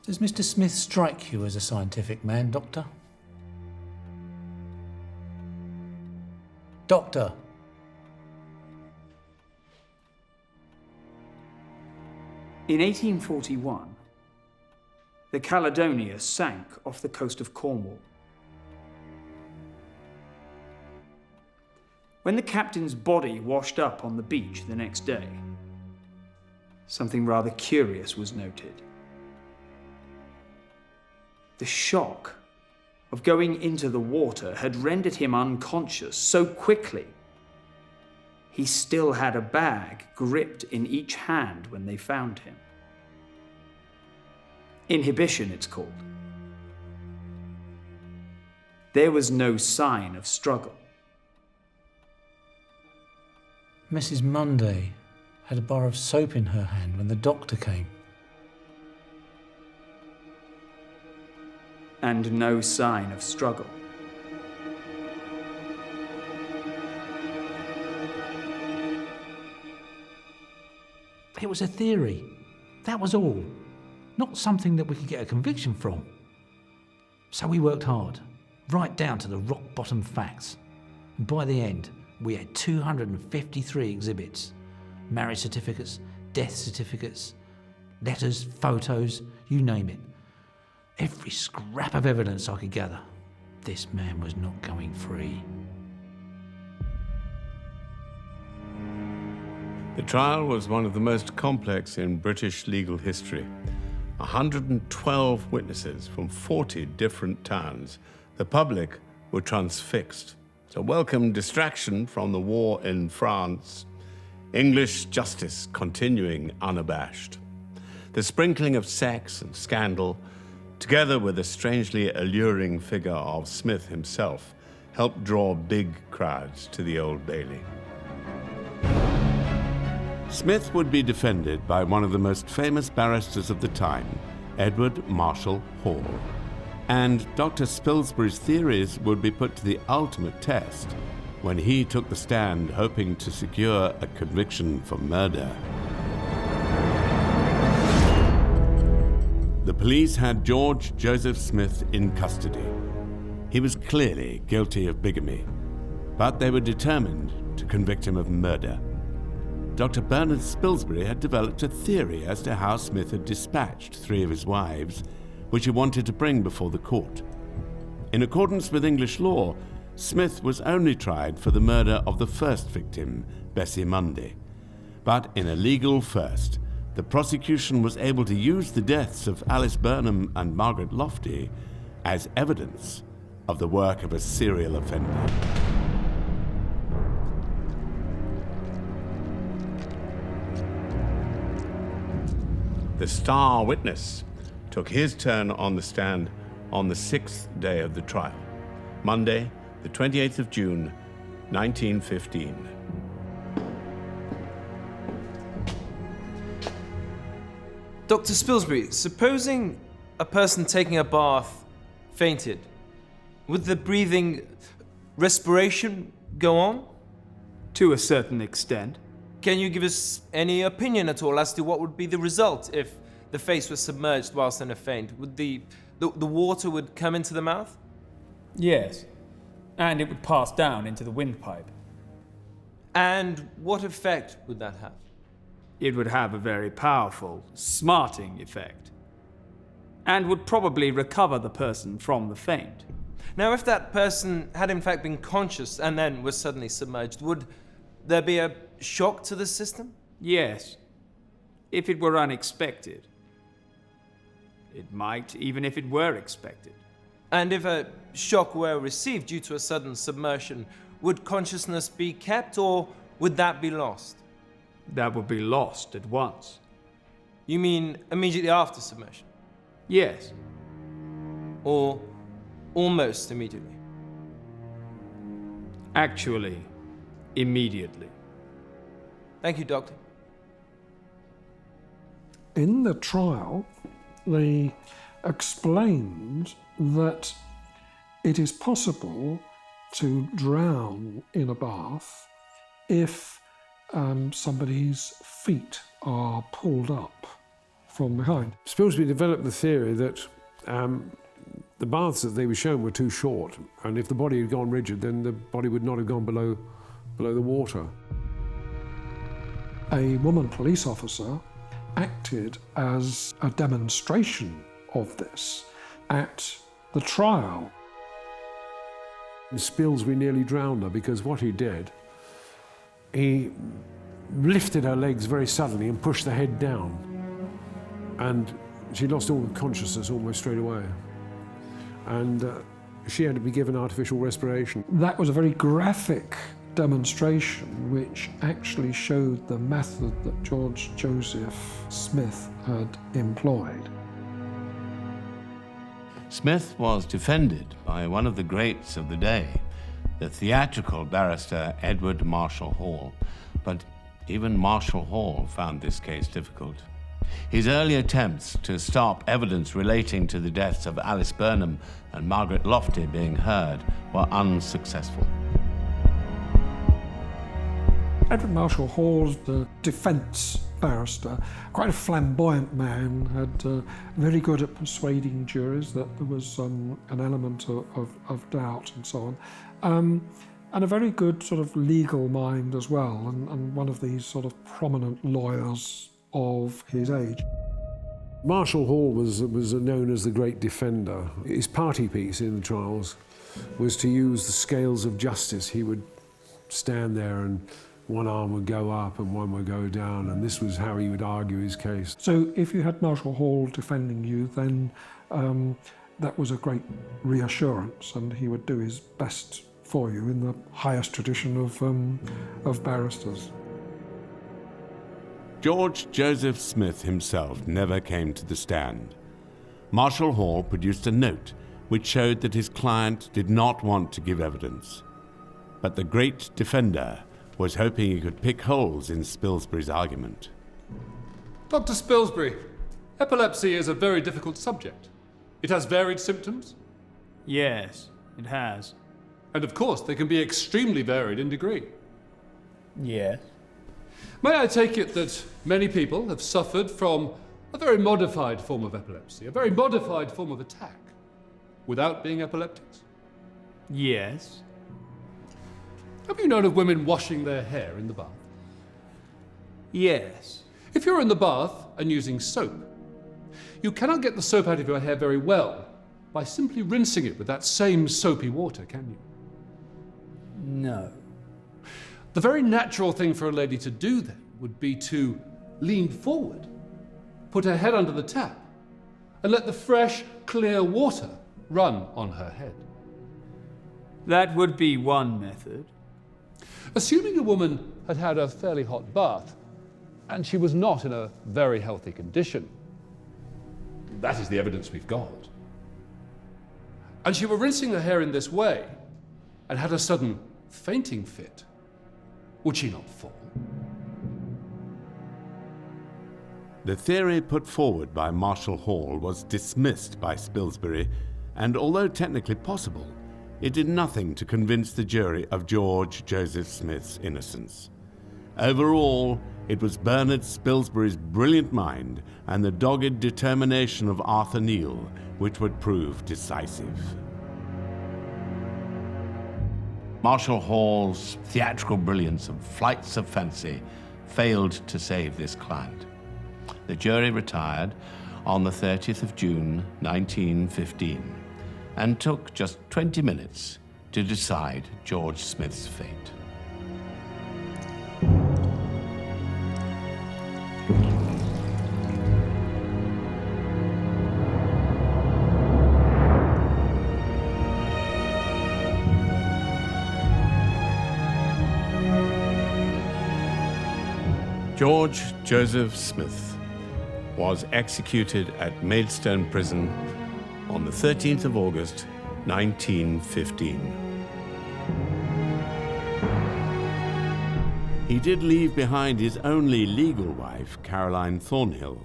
Does Mr. Smith strike you as a scientific man, Doctor? Doctor! In 1841, The Caledonia sank off the coast of Cornwall. When the captain's body washed up on the beach the next day, something rather curious was noted. The shock of going into the water had rendered him unconscious so quickly. He still had a bag gripped in each hand when they found him. Inhibition, it's called. There was no sign of struggle. Mrs. Munday had a bar of soap in her hand when the doctor came. And no sign of struggle. It was a theory. That was all. Not something that we could get a conviction from. So we worked hard, right down to the rock-bottom facts. And by the end, we had 253 exhibits. Marriage certificates, death certificates, letters, photos, you name it. Every scrap of evidence I could gather. This man was not going free. The trial was one of the most complex in British legal history. 112 witnesses from 40 different towns. The public were transfixed. A welcome distraction from the war in France. English justice continuing unabashed. The sprinkling of sex and scandal, together with the strangely alluring figure of Smith himself, helped draw big crowds to the Old Bailey. Smith would be defended by one of the most famous barristers of the time, Edward Marshall Hall. And Dr. Spilsbury's theories would be put to the ultimate test when he took the stand hoping to secure a conviction for murder. The police had George Joseph Smith in custody. He was clearly guilty of bigamy, but they were determined to convict him of murder. Dr. Bernard Spilsbury had developed a theory as to how Smith had dispatched 3 of his wives, which he wanted to bring before the court. In accordance with English law, Smith was only tried for the murder of the first victim, Bessie Munday. But in a legal first, the prosecution was able to use the deaths of Alice Burnham and Margaret Lofty as evidence of the work of a serial offender. The star witness took his turn on the stand on the 6th day of the trial, Monday, the 28th of June, 1915. Dr. Spilsbury, supposing a person taking a bath fainted, would the breathing, respiration go on? To a certain extent. Can you give us any opinion at all as to what would be the result if the face was submerged whilst in a faint? Would the water would come into the mouth? Yes, and it would pass down into the windpipe. And what effect would that have? It would have a very powerful, smarting effect, and would probably recover the person from the faint. Now, if that person had in fact been conscious and then was suddenly submerged, would there be a shock to the system? Yes, if it were unexpected. It might, even if it were expected. And if a shock were received due to a sudden submersion, would consciousness be kept, or would that be lost? That would be lost at once. You mean immediately after submersion? Yes. Or almost immediately? Actually, immediately. Thank you, Doctor. In the trial, they explained that it is possible to drown in a bath if somebody's feet are pulled up from behind. Spilsbury developed the theory that the baths that they were shown were too short, and if the body had gone rigid, then the body would not have gone below the water. A woman police officer acted as a demonstration of this at the trial. Spilsbury nearly drowned her because what he did, he lifted her legs very suddenly and pushed the head down. And she lost all consciousness almost straight away. And she had to be given artificial respiration. That was a very graphic demonstration which actually showed the method that George Joseph Smith had employed. Smith was defended by one of the greats of the day, the theatrical barrister Edward Marshall Hall. But even Marshall Hall found this case difficult. His early attempts to stop evidence relating to the deaths of Alice Burnham and Margaret Lofty being heard were unsuccessful. Edward Marshall Hall, the defence barrister, quite a flamboyant man, had very good at persuading juries that there was an element of doubt and so on. And a very good sort of legal mind as well, and one of these sort of prominent lawyers of his age. Marshall Hall was known as the great defender. His party piece in the trials was to use the scales of justice. He would stand there and one arm would go up and one would go down, and this was how he would argue his case. So if you had Marshall Hall defending you, then that was a great reassurance, and he would do his best for you in the highest tradition of barristers. George Joseph Smith himself never came to the stand. Marshall Hall produced a note which showed that his client did not want to give evidence. But the great defender was hoping he could pick holes in Spilsbury's argument. Dr. Spilsbury, epilepsy is a very difficult subject. It has varied symptoms? Yes, it has. And of course, they can be extremely varied in degree. Yes. May I take it that many people have suffered from a very modified form of epilepsy, a very modified form of attack, without being epileptics? Yes. Have you known of women washing their hair in the bath? Yes. If you're in the bath and using soap, you cannot get the soap out of your hair very well by simply rinsing it with that same soapy water, can you? No. The very natural thing for a lady to do then would be to lean forward, put her head under the tap, and let the fresh, clear water run on her head. That would be one method. Assuming a woman had had a fairly hot bath, and she was not in a very healthy condition, that is the evidence we've got, and she were rinsing her hair in this way, and had a sudden fainting fit, would she not fall? The theory put forward by Marshall Hall was dismissed by Spilsbury, and although technically possible, it did nothing to convince the jury of George Joseph Smith's innocence. Overall, it was Bernard Spilsbury's brilliant mind and the dogged determination of Arthur Neal which would prove decisive. Marshall Hall's theatrical brilliance and flights of fancy failed to save this client. The jury retired on the 30th of June, 1915, and took just 20 minutes to decide George Smith's fate. George Joseph Smith was executed at Maidstone Prison on the 13th of August, 1915. He did leave behind his only legal wife, Caroline Thornhill,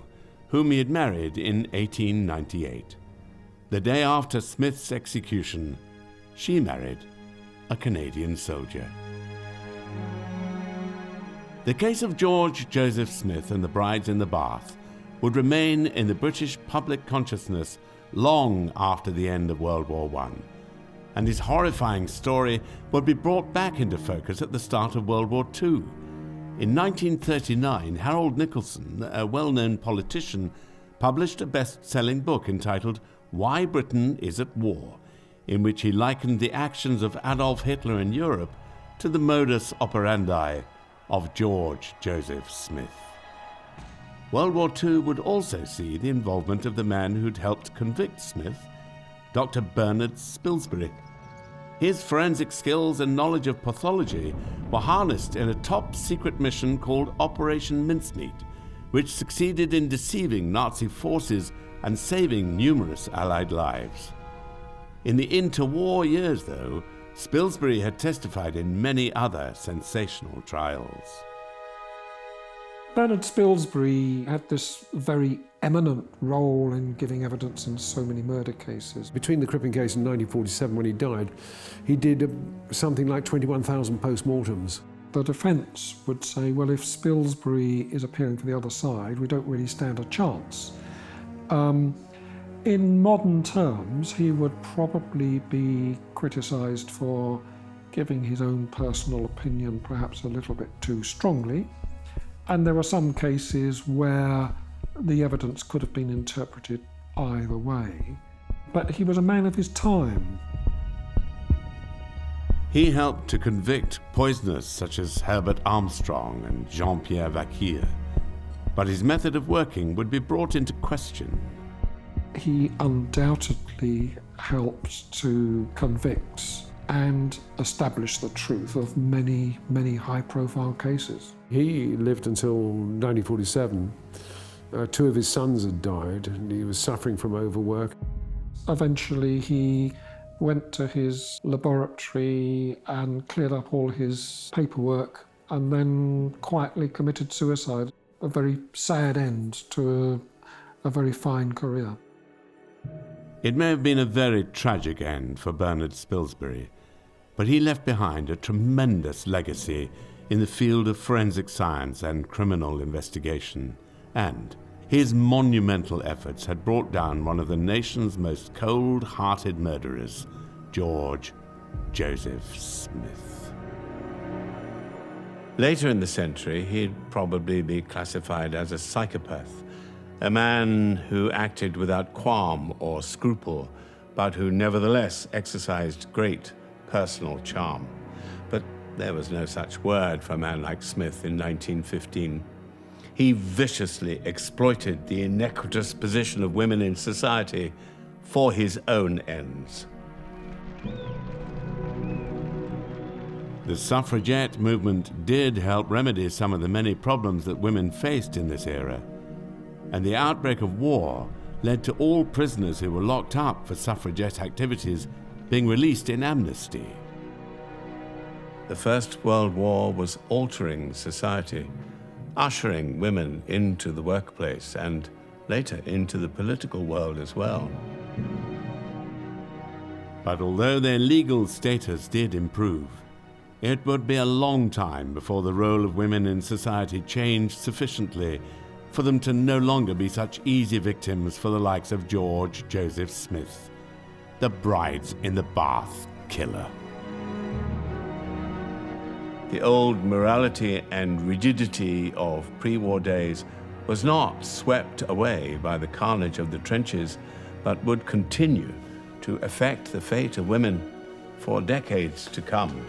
whom he had married in 1898. The day after Smith's execution, she married a Canadian soldier. The case of George Joseph Smith and the brides in the bath would remain in the British public consciousness long after the end of World War I, and his horrifying story would be brought back into focus at the start of World War II. In 1939, Harold Nicolson, a well-known politician, published a best-selling book entitled Why Britain is at War, in which he likened the actions of Adolf Hitler in Europe to the modus operandi of George Joseph Smith. World War II would also see the involvement of the man who'd helped convict Smith, Dr. Bernard Spilsbury. His forensic skills and knowledge of pathology were harnessed in a top-secret mission called Operation Mincemeat, which succeeded in deceiving Nazi forces and saving numerous Allied lives. In the interwar years, though, Spilsbury had testified in many other sensational trials. Bernard Spilsbury had this very eminent role in giving evidence in so many murder cases. Between the Crippen case and 1947, when he died, he did something like 21,000 post-mortems. The defence would say, well, if Spilsbury is appearing for the other side, we don't really stand a chance. In modern terms, he would probably be criticised for giving his own personal opinion perhaps a little bit too strongly. And there are some cases where the evidence could have been interpreted either way. But he was a man of his time. He helped to convict poisoners such as Herbert Armstrong and Jean-Pierre Vaquier. But his method of working would be brought into question. He undoubtedly helped to convict and establish the truth of many, many high-profile cases. He lived until 1947. Two of his sons had died, and he was suffering from overwork. Eventually, he went to his laboratory and cleared up all his paperwork and then quietly committed suicide. A very sad end to a very fine career. It may have been a very tragic end for Bernard Spilsbury, but he left behind a tremendous legacy in the field of forensic science and criminal investigation, and his monumental efforts had brought down one of the nation's most cold-hearted murderers, George Joseph Smith. Later in the century, he'd probably be classified as a psychopath, a man who acted without qualm or scruple, but who nevertheless exercised great personal charm. But there was no such word for a man like Smith in 1915. He viciously exploited the iniquitous position of women in society for his own ends. The suffragette movement did help remedy some of the many problems that women faced in this era, and the outbreak of war led to all prisoners who were locked up for suffragette activities being released in amnesty. The First World War was altering society, ushering women into the workplace and later into the political world as well. But although their legal status did improve, it would be a long time before the role of women in society changed sufficiently for them to no longer be such easy victims for the likes of George Joseph Smith, the brides in the bath killer. The old morality and rigidity of pre-war days was not swept away by the carnage of the trenches, but would continue to affect the fate of women for decades to come.